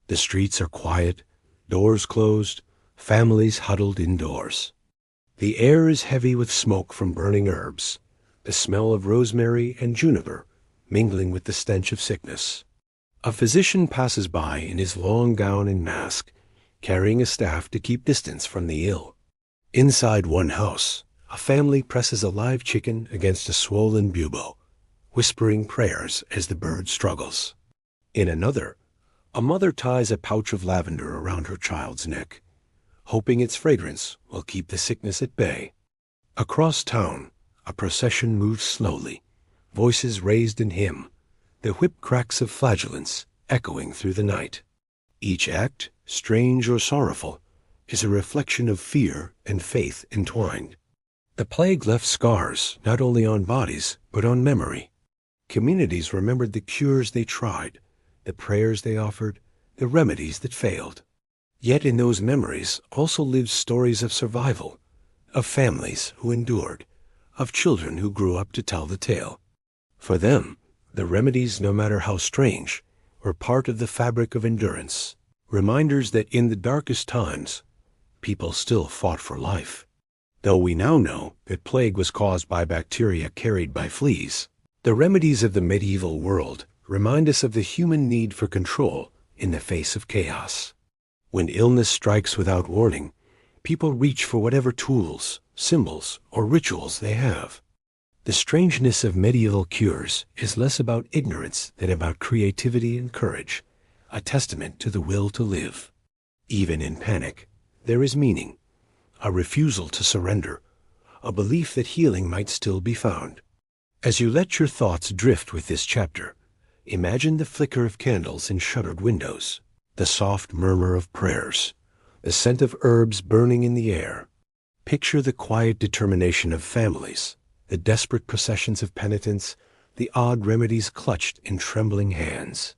The streets are quiet, doors closed, families huddled indoors. The air is heavy with smoke from burning herbs, the smell of rosemary and juniper mingling with the stench of sickness. A physician passes by in his long gown and mask, carrying a staff to keep distance from the ill. Inside one house, a family presses a live chicken against a swollen bubo, whispering prayers as the bird struggles. In another, a mother ties a pouch of lavender around her child's neck, hoping its fragrance will keep the sickness at bay. Across town, a procession moves slowly, voices raised in hymn, the whip cracks of flagellants echoing through the night. Each act, strange or sorrowful, is a reflection of fear and faith entwined. The plague left scars not only on bodies, but on memory. Communities remembered the cures they tried, the prayers they offered, the remedies that failed. Yet in those memories also lived stories of survival, of families who endured, of children who grew up to tell the tale. For them, the remedies, no matter how strange, were part of the fabric of endurance, reminders that in the darkest times, people still fought for life. Though we now know that plague was caused by bacteria carried by fleas, the remedies of the medieval world remind us of the human need for control in the face of chaos. When illness strikes without warning, people reach for whatever tools, symbols, or rituals they have. The strangeness of medieval cures is less about ignorance than about creativity and courage, a testament to the will to live. Even in panic, there is meaning, a refusal to surrender, a belief that healing might still be found. As you let your thoughts drift with this chapter, imagine the flicker of candles in shuttered windows, the soft murmur of prayers, the scent of herbs burning in the air. Picture the quiet determination of families, the desperate processions of penitents, the odd remedies clutched in trembling hands.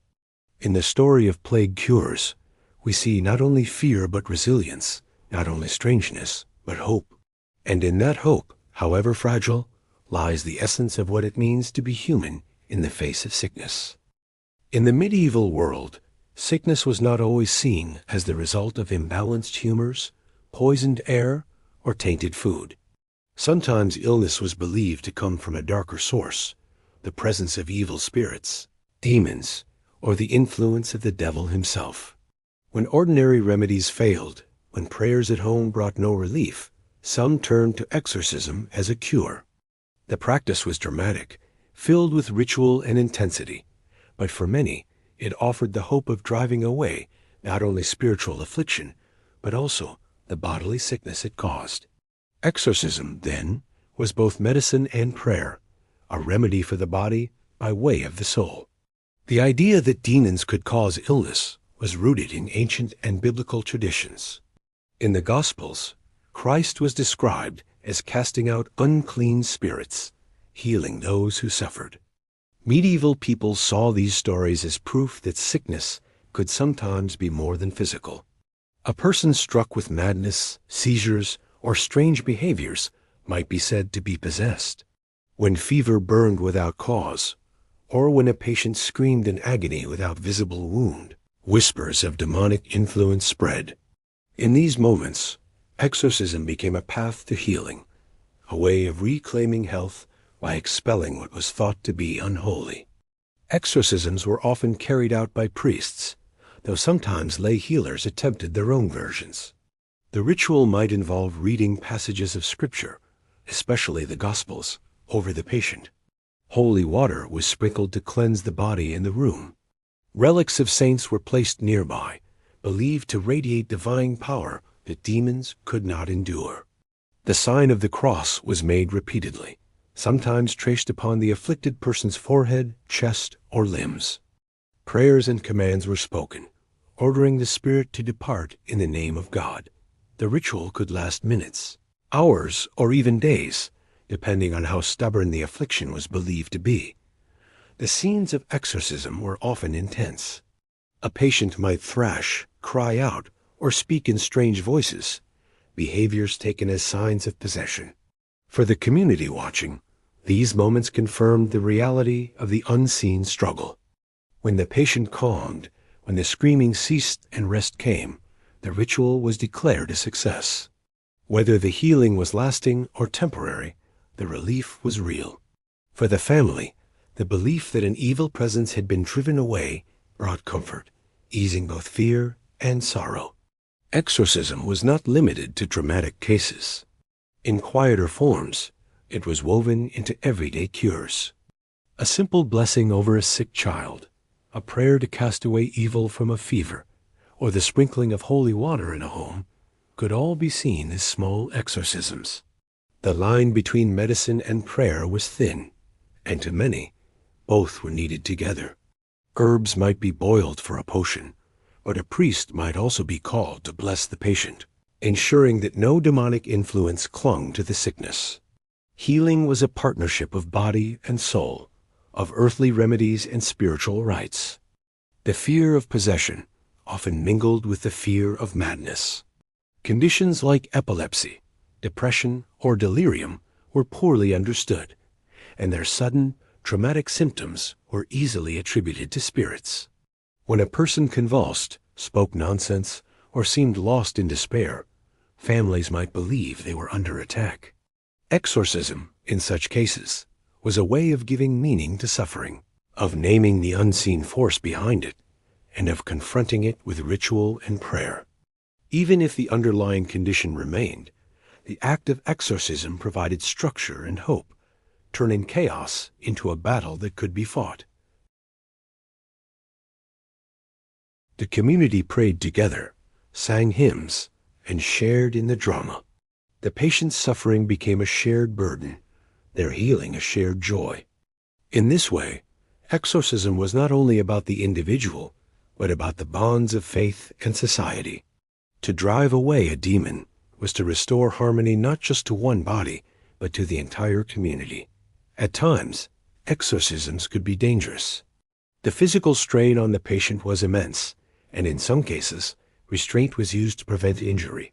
In the story of plague cures, we see not only fear but resilience, not only strangeness but hope. And in that hope, however fragile, lies the essence of what it means to be human in the face of sickness. In the medieval world, sickness was not always seen as the result of imbalanced humors, poisoned air, or tainted food. Sometimes illness was believed to come from a darker source, the presence of evil spirits, demons, or the influence of the devil himself. When ordinary remedies failed, when prayers at home brought no relief, some turned to exorcism as a cure. The practice was dramatic, filled with ritual and intensity, but for many, It offered the hope of driving away not only spiritual affliction, but also the bodily sickness it caused. Exorcism, then, was both medicine and prayer, a remedy for the body by way of the soul. The idea that demons could cause illness was rooted in ancient and biblical traditions. In the Gospels, Christ was described as casting out unclean spirits, healing those who suffered. Medieval people saw these stories as proof that sickness could sometimes be more than physical. A person struck with madness, seizures, or strange behaviors might be said to be possessed. When fever burned without cause, or when a patient screamed in agony without visible wound, whispers of demonic influence spread. In these moments, exorcism became a path to healing, a way of reclaiming health by expelling what was thought to be unholy. Exorcisms were often carried out by priests, though sometimes lay healers attempted their own versions. The ritual might involve reading passages of Scripture, especially the Gospels, over the patient. Holy water was sprinkled to cleanse the body in the room. Relics of saints were placed nearby, believed to radiate divine power that demons could not endure. The sign of the cross was made repeatedly, sometimes traced upon the afflicted person's forehead, chest, or limbs. Prayers and commands were spoken, ordering the spirit to depart in the name of God. The ritual could last minutes, hours, or even days, depending on how stubborn the affliction was believed to be. The scenes of exorcism were often intense. A patient might thrash, cry out, or speak in strange voices, behaviors taken as signs of possession. For the community watching, these moments confirmed the reality of the unseen struggle. When the patient calmed, when the screaming ceased and rest came, the ritual was declared a success. Whether the healing was lasting or temporary, the relief was real. For the family, the belief that an evil presence had been driven away brought comfort, easing both fear and sorrow. Exorcism was not limited to dramatic cases. In quieter forms, it was woven into everyday cures. A simple blessing over a sick child, a prayer to cast away evil from a fever, or the sprinkling of holy water in a home could all be seen as small exorcisms. The line between medicine and prayer was thin, and to many, both were needed together. Herbs might be boiled for a potion, but a priest might also be called to bless the patient, ensuring that no demonic influence clung to the sickness. Healing was a partnership of body and soul, of earthly remedies and spiritual rites. The fear of possession often mingled with the fear of madness. Conditions like epilepsy, depression, or delirium were poorly understood, and their sudden, traumatic symptoms were easily attributed to spirits. When a person convulsed, spoke nonsense, or seemed lost in despair, families might believe they were under attack. Exorcism, in such cases, was a way of giving meaning to suffering, of naming the unseen force behind it, and of confronting it with ritual and prayer. Even if the underlying condition remained, the act of exorcism provided structure and hope, turning chaos into a battle that could be fought. The community prayed together, sang hymns, and shared in the drama. The patient's suffering became a shared burden, their healing a shared joy. In this way, exorcism was not only about the individual, but about the bonds of faith and society. To drive away a demon was to restore harmony not just to one body, but to the entire community. At times, exorcisms could be dangerous. The physical strain on the patient was immense, and in some cases, restraint was used to prevent injury.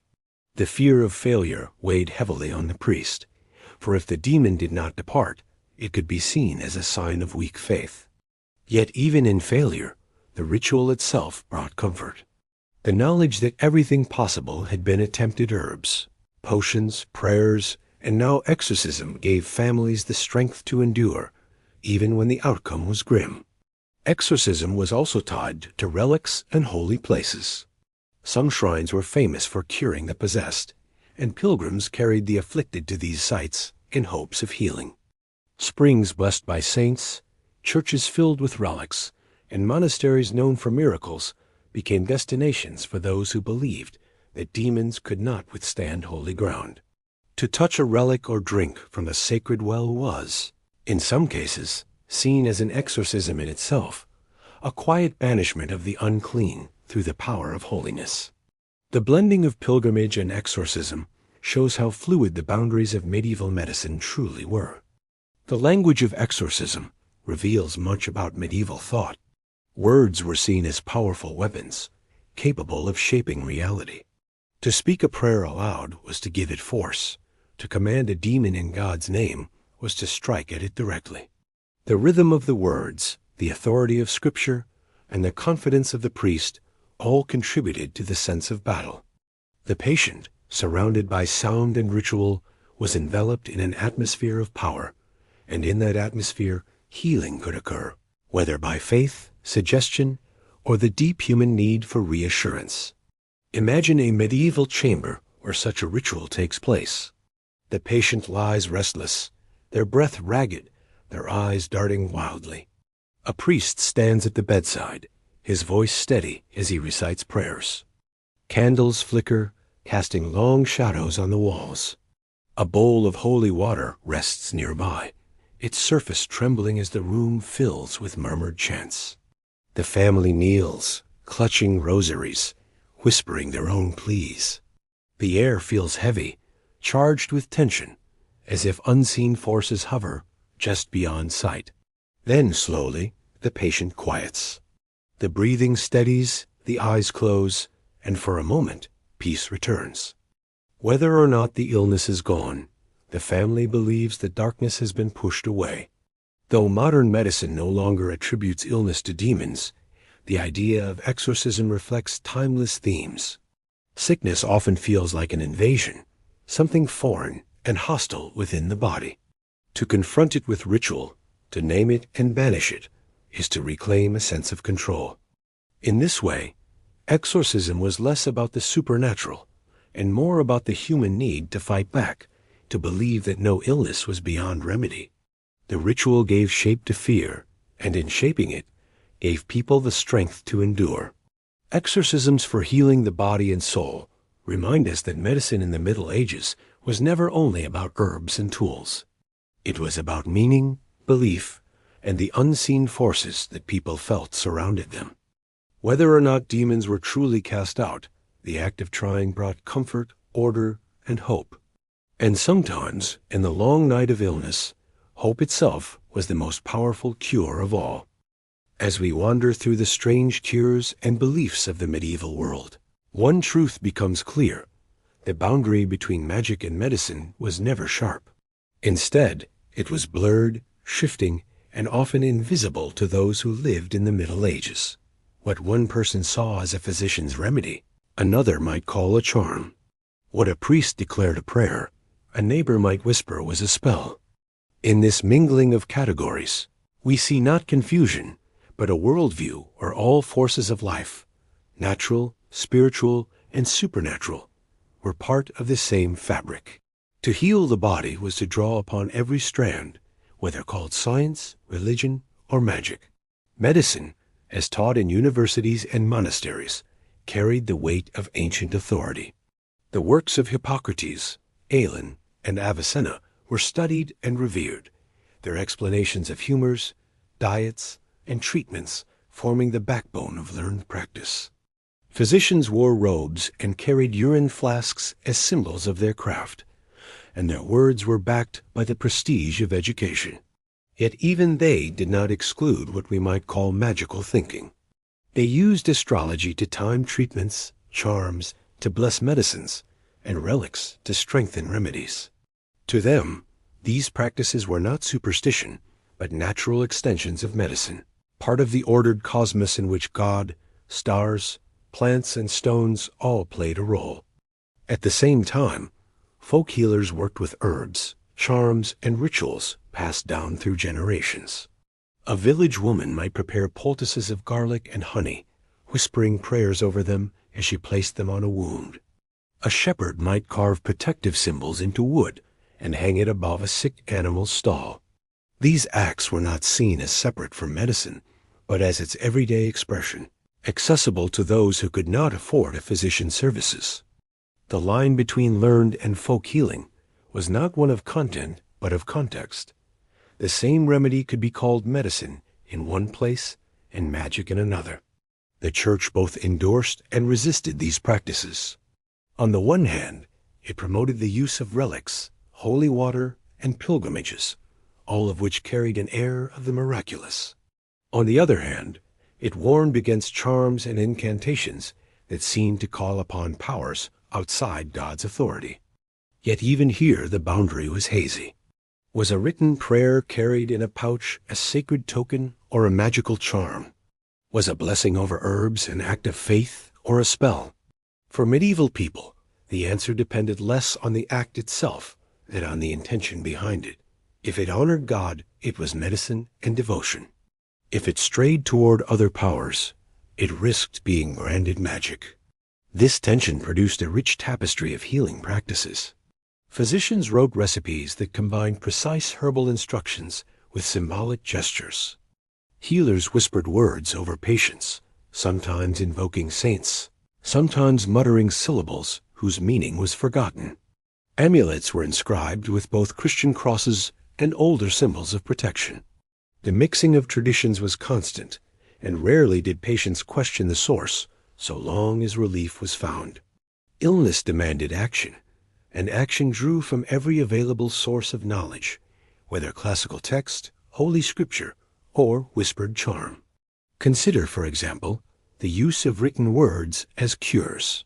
The fear of failure weighed heavily on the priest, for if the demon did not depart, it could be seen as a sign of weak faith. Yet even in failure, the ritual itself brought comfort. The knowledge that everything possible had been attempted herbs, potions, prayers, and now exorcism gave families the strength to endure, even when the outcome was grim. Exorcism was also tied to relics and holy places. Some shrines were famous for curing the possessed, and pilgrims carried the afflicted to these sites in hopes of healing. Springs blessed by saints, churches filled with relics, and monasteries known for miracles became destinations for those who believed that demons could not withstand holy ground. To touch a relic or drink from the sacred well was, in some cases, seen as an exorcism in itself, a quiet banishment of the unclean through the power of holiness. The blending of pilgrimage and exorcism shows how fluid the boundaries of medieval medicine truly were. The language of exorcism reveals much about medieval thought. Words were seen as powerful weapons, capable of shaping reality. To speak a prayer aloud was to give it force. To command a demon in God's name was to strike at it directly. The rhythm of the words, the authority of Scripture, and the confidence of the priest all contributed to the sense of battle. The patient, surrounded by sound and ritual, was enveloped in an atmosphere of power, and in that atmosphere healing could occur, whether by faith, suggestion, or the deep human need for reassurance. Imagine a medieval chamber where such a ritual takes place. The patient lies restless, their breath ragged, their eyes darting wildly. A priest stands at the bedside, his voice steady as he recites prayers. Candles flicker, casting long shadows on the walls. A bowl of holy water rests nearby, its surface trembling as the room fills with murmured chants. The family kneels, clutching rosaries, whispering their own pleas. The air feels heavy, charged with tension, as if unseen forces hover just beyond sight. Then slowly, the patient quiets. The breathing steadies, the eyes close, and for a moment, peace returns. Whether or not the illness is gone, the family believes the darkness has been pushed away. Though modern medicine no longer attributes illness to demons, the idea of exorcism reflects timeless themes. Sickness often feels like an invasion, something foreign and hostile within the body. To confront it with ritual, to name it and banish it, is to reclaim a sense of control. In this way, exorcism was less about the supernatural and more about the human need to fight back, to believe that no illness was beyond remedy. The ritual gave shape to fear, and in shaping it, gave people the strength to endure. Exorcisms for healing the body and soul remind us that medicine in the Middle Ages was never only about herbs and tools. It was about meaning, belief, and the unseen forces that people felt surrounded them. Whether or not demons were truly cast out, the act of trying brought comfort, order, and hope. And sometimes, in the long night of illness, hope itself was the most powerful cure of all. As we wander through the strange cures and beliefs of the medieval world, one truth becomes clear. The boundary between magic and medicine was never sharp. Instead, it was blurred, shifting, and often invisible to those who lived in the Middle Ages. What one person saw as a physician's remedy, another might call a charm. What a priest declared a prayer, a neighbor might whisper was a spell. In this mingling of categories, we see not confusion, but a worldview where all forces of life, natural, spiritual, and supernatural, were part of the same fabric. To heal the body was to draw upon every strand, whether called science, religion, or magic. Medicine, as taught in universities and monasteries, carried the weight of ancient authority. The works of Hippocrates, Galen, and Avicenna were studied and revered, their explanations of humors, diets, and treatments forming the backbone of learned practice. Physicians wore robes and carried urine flasks as symbols of their craft, and their words were backed by the prestige of education. Yet even they did not exclude what we might call magical thinking. They used astrology to time treatments, charms to bless medicines, and relics to strengthen remedies. To them, these practices were not superstition, but natural extensions of medicine, part of the ordered cosmos in which God, stars, plants, and stones all played a role. At the same time, folk healers worked with herbs, charms, and rituals passed down through generations. A village woman might prepare poultices of garlic and honey, whispering prayers over them as she placed them on a wound. A shepherd might carve protective symbols into wood and hang it above a sick animal's stall. These acts were not seen as separate from medicine, but as its everyday expression, accessible to those who could not afford a physician's services. The line between learned and folk healing was not one of content, but of context. The same remedy could be called medicine in one place and magic in another. The Church both endorsed and resisted these practices. On the one hand, it promoted the use of relics, holy water, and pilgrimages, all of which carried an air of the miraculous. On the other hand, it warned against charms and incantations that seemed to call upon powers outside God's authority. Yet even here the boundary was hazy. Was a written prayer carried in a pouch a sacred token or a magical charm? Was a blessing over herbs an act of faith or a spell? For medieval people, the answer depended less on the act itself than on the intention behind it. If it honored God, it was medicine and devotion. If it strayed toward other powers, it risked being branded magic. This tension produced a rich tapestry of healing practices. Physicians wrote recipes that combined precise herbal instructions with symbolic gestures. Healers whispered words over patients, sometimes invoking saints, sometimes muttering syllables whose meaning was forgotten. Amulets were inscribed with both Christian crosses and older symbols of protection. The mixing of traditions was constant, and rarely did patients question the source, so long as relief was found. Illness demanded action, and action drew from every available source of knowledge, whether classical text, holy scripture, or whispered charm. Consider, for example, the use of written words as cures.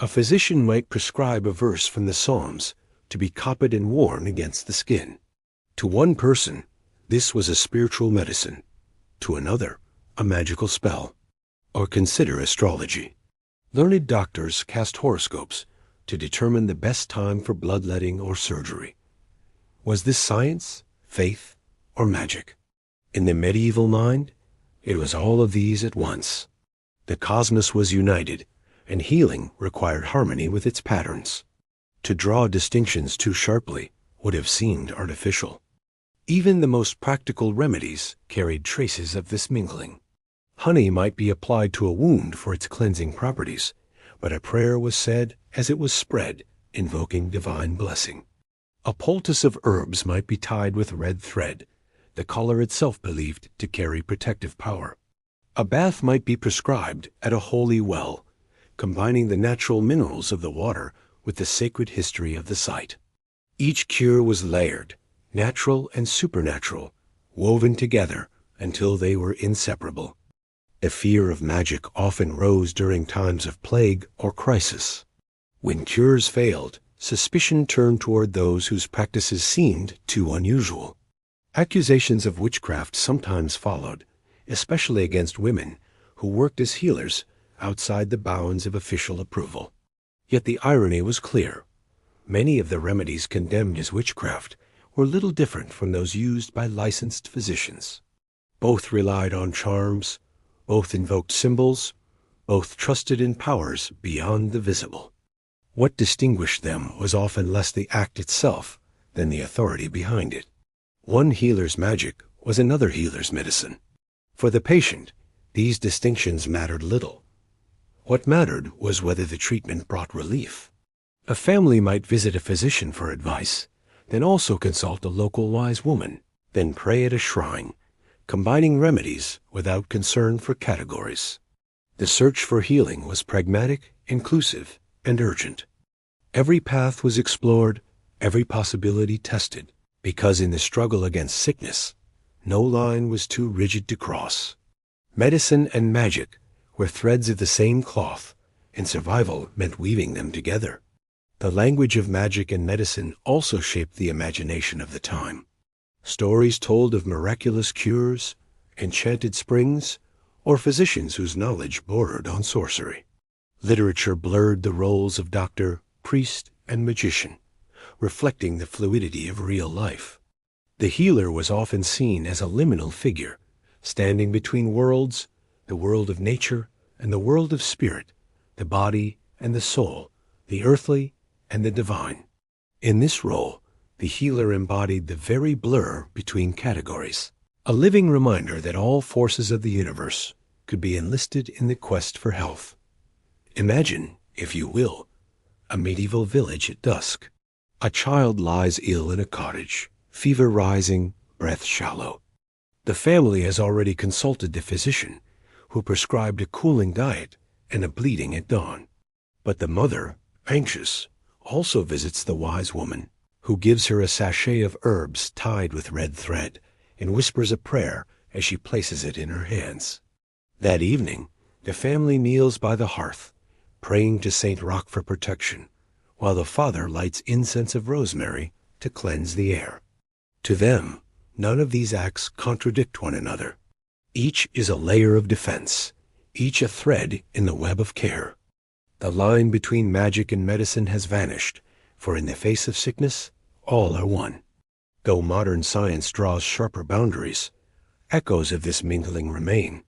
A physician might prescribe a verse from the Psalms to be copied and worn against the skin. To one person, this was a spiritual medicine. To another, a magical spell. Or consider astrology. Learned doctors cast horoscopes to determine the best time for bloodletting or surgery. Was this science, faith, or magic? In the medieval mind, it was all of these at once. The cosmos was united, and healing required harmony with its patterns. To draw distinctions too sharply would have seemed artificial. Even the most practical remedies carried traces of this mingling. Honey might be applied to a wound for its cleansing properties, but a prayer was said as it was spread, invoking divine blessing. A poultice of herbs might be tied with red thread, the color itself believed to carry protective power. A bath might be prescribed at a holy well, combining the natural minerals of the water with the sacred history of the site. Each cure was layered, natural and supernatural, woven together until they were inseparable. A fear of magic often rose during times of plague or crisis. When cures failed, suspicion turned toward those whose practices seemed too unusual. Accusations of witchcraft sometimes followed, especially against women who worked as healers outside the bounds of official approval. Yet the irony was clear. Many of the remedies condemned as witchcraft were little different from those used by licensed physicians. Both relied on charms, both invoked symbols, both trusted in powers beyond the visible. What distinguished them was often less the act itself than the authority behind it. One healer's magic was another healer's medicine. For the patient, these distinctions mattered little. What mattered was whether the treatment brought relief. A family might visit a physician for advice, then also consult a local wise woman, then pray at a shrine, combining remedies without concern for categories. The search for healing was pragmatic, inclusive, and urgent. Every path was explored, every possibility tested, because in the struggle against sickness, no line was too rigid to cross. Medicine and magic were threads of the same cloth, and survival meant weaving them together. The language of magic and medicine also shaped the imagination of the time. Stories told of miraculous cures, enchanted springs, or physicians whose knowledge bordered on sorcery. Literature blurred the roles of doctor, priest, and magician, reflecting the fluidity of real life. The healer was often seen as a liminal figure, standing between worlds, the world of nature and the world of spirit, the body and the soul, the earthly and the divine. In this role, the healer embodied the very blur between categories. a living reminder that all forces of the universe could be enlisted in the quest for health. Imagine, if you will, a medieval village at dusk. A child lies ill in a cottage, fever rising, breath shallow. The family has already consulted the physician, who prescribed a cooling diet and a bleeding at dawn. But the mother, anxious, also visits the wise woman, who gives her a sachet of herbs tied with red thread and whispers a prayer as she places it in her hands. That evening, the family kneels by the hearth, praying to Saint Roch for protection, while the father lights incense of rosemary to cleanse the air. To them, none of these acts contradict one another. Each is a layer of defense, each a thread in the web of care. The line between magic and medicine has vanished, for in the face of sickness, all are one. Though modern science draws sharper boundaries, echoes of this mingling remain.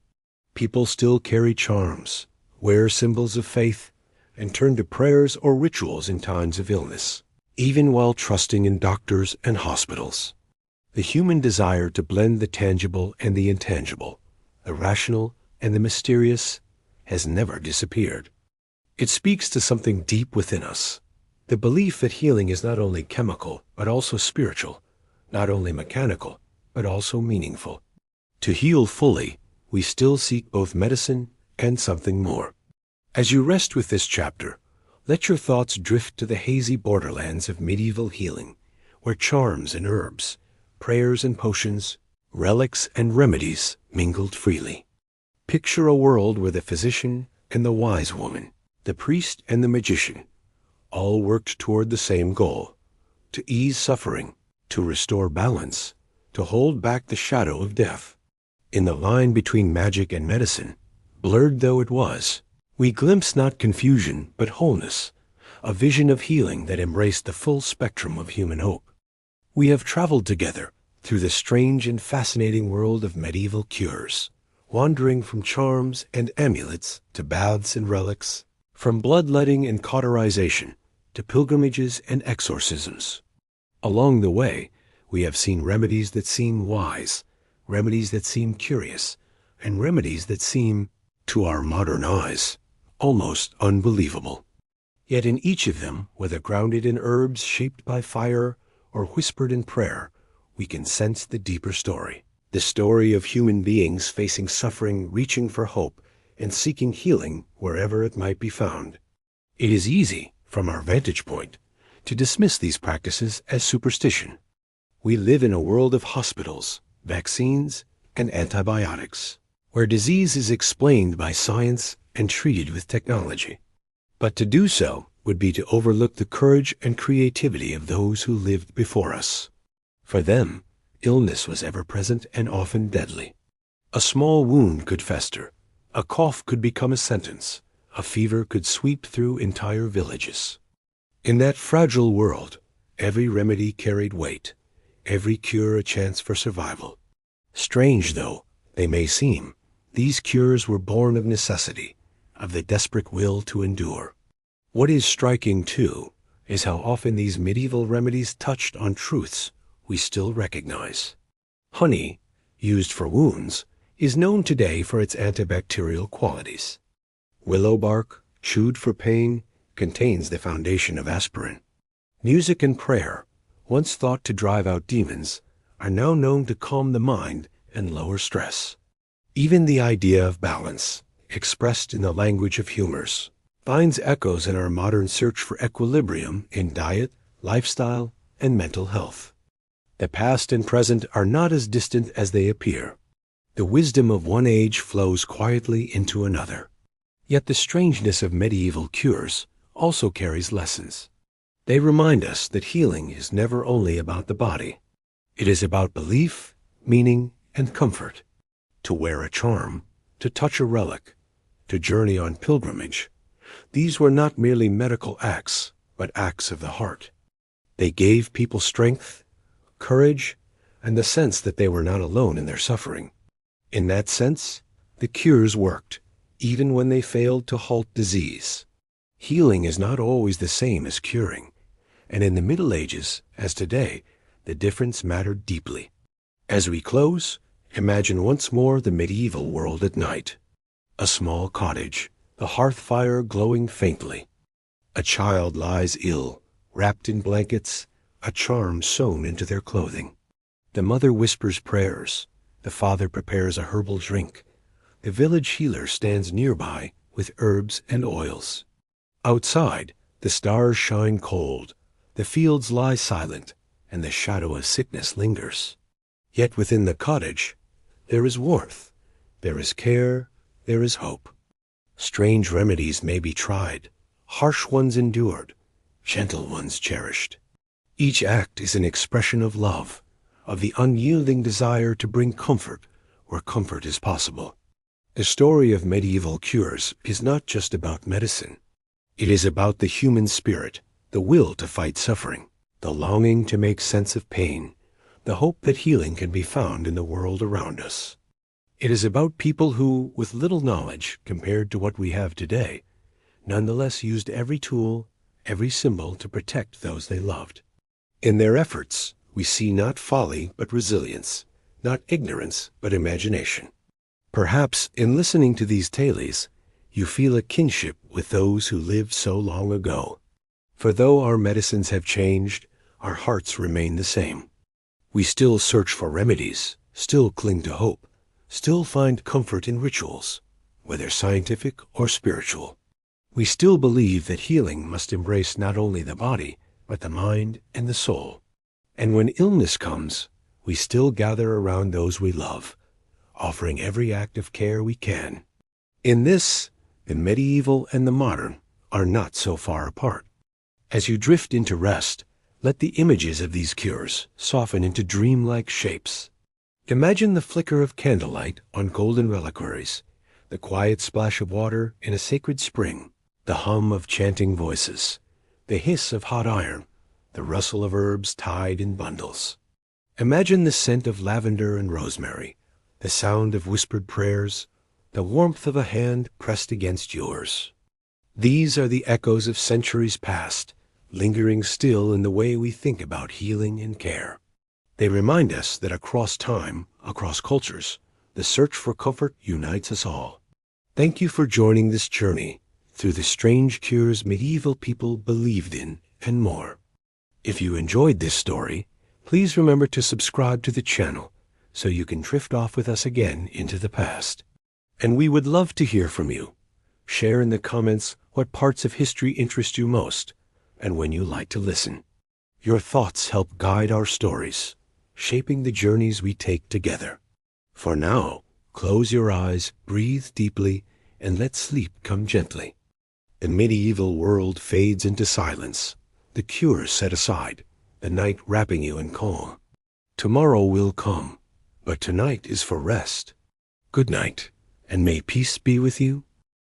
People still carry charms, wear symbols of faith, and turn to prayers or rituals in times of illness, even while trusting in doctors and hospitals. The human desire to blend the tangible and the intangible, the rational and the mysterious, has never disappeared. It speaks to something deep within us, the belief that healing is not only chemical but also spiritual, not only mechanical but also meaningful. To heal fully, we still seek both medicine and something more. As you rest with this chapter, let your thoughts drift to the hazy borderlands of medieval healing, where charms and herbs, prayers and potions, relics and remedies mingled freely. Picture a world where the physician and the wise woman, the priest and the magician, all worked toward the same goal: to ease suffering, to restore balance, to hold back the shadow of death. In the line between magic and medicine, blurred though it was, we glimpse not confusion but wholeness, a vision of healing that embraced the full spectrum of human hope. We have traveled together through the strange and fascinating world of medieval cures, wandering from charms and amulets to baths and relics, from bloodletting and cauterization to pilgrimages and exorcisms. Along the way, we have seen remedies that seem wise, remedies that seem curious, and remedies that seem, to our modern eyes, almost unbelievable. Yet in each of them, whether grounded in herbs shaped by fire or whispered in prayer, we can sense the deeper story. The story of human beings facing suffering, reaching for hope, and seeking healing wherever it might be found. It is easy, from our vantage point, to dismiss these practices as superstition. We live in a world of hospitals, vaccines, and antibiotics, where disease is explained by science and treated with technology. But to do so would be to overlook the courage and creativity of those who lived before us. For them, illness was ever present and often deadly. A small wound could fester, a cough could become a sentence, a fever could sweep through entire villages. In that fragile world, every remedy carried weight, every cure a chance for survival. Strange though they may seem, these cures were born of necessity, of the desperate will to endure. What is striking, too, is how often these medieval remedies touched on truths we still recognize. Honey, used for wounds, is known today for its antibacterial qualities. Willow bark, chewed for pain, contains the foundation of aspirin. Music and prayer, once thought to drive out demons, are now known to calm the mind and lower stress. Even the idea of balance, expressed in the language of humors, finds echoes in our modern search for equilibrium in diet, lifestyle, and mental health. The past and present are not as distant as they appear. The wisdom of one age flows quietly into another. Yet the strangeness of medieval cures also carries lessons. They remind us that healing is never only about the body. It is about belief, meaning, and comfort. To wear a charm, to touch a relic, to journey on pilgrimage, these were not merely medical acts, but acts of the heart. They gave people strength, courage, and the sense that they were not alone in their suffering. In that sense, the cures worked, even when they failed to halt disease. Healing is not always the same as curing, and in the Middle Ages, as today, the difference mattered deeply. As we close, Imagine once more the medieval world at night. A small cottage, the hearth fire glowing faintly. A child lies ill, wrapped in blankets, a charm sewn into their clothing. The mother whispers prayers. The father prepares a herbal drink. The village healer stands nearby with herbs and oils. Outside, the stars shine cold. The fields lie silent, and the shadow of sickness lingers. Yet within the cottage, there is warmth, there is care, there is hope. Strange remedies may be tried, harsh ones endured, gentle ones cherished. Each act is an expression of love, of the unyielding desire to bring comfort where comfort is possible. The story of medieval cures is not just about medicine. It is about the human spirit, the will to fight suffering, the longing to make sense of pain, the hope that healing can be found in the world around us. It is about people who, with little knowledge compared to what we have today, nonetheless used every tool, every symbol to protect those they loved. In their efforts, we see not folly but resilience, not ignorance but imagination. Perhaps in listening to these tales, you feel a kinship with those who lived so long ago. For though our medicines have changed, our hearts remain the same. We still search for remedies, still cling to hope, still find comfort in rituals, whether scientific or spiritual. We still believe that healing must embrace not only the body, but the mind and the soul. And when illness comes, we still gather around those we love, offering every act of care we can. In this, the medieval and the modern are not so far apart. As you drift into rest, let the images of these cures soften into dreamlike shapes. Imagine the flicker of candlelight on golden reliquaries, the quiet splash of water in a sacred spring, the hum of chanting voices, the hiss of hot iron, the rustle of herbs tied in bundles. Imagine the scent of lavender and rosemary, the sound of whispered prayers, the warmth of a hand pressed against yours. These are the echoes of centuries past, lingering still in the way we think about healing and care. They remind us that across time, across cultures, the search for comfort unites us all. Thank you for joining this journey through the strange cures medieval people believed in and more. If you enjoyed this story, please remember to subscribe to the channel so you can drift off with us again into the past. And we would love to hear from you. Share in the comments what parts of history interest you most and when you like to listen. Your thoughts help guide our stories, shaping the journeys we take together. For now, close your eyes, breathe deeply, and let sleep come gently. The medieval world fades into silence, the cures set aside, the night wrapping you in calm. Tomorrow will come, but tonight is for rest. Good night, and may peace be with you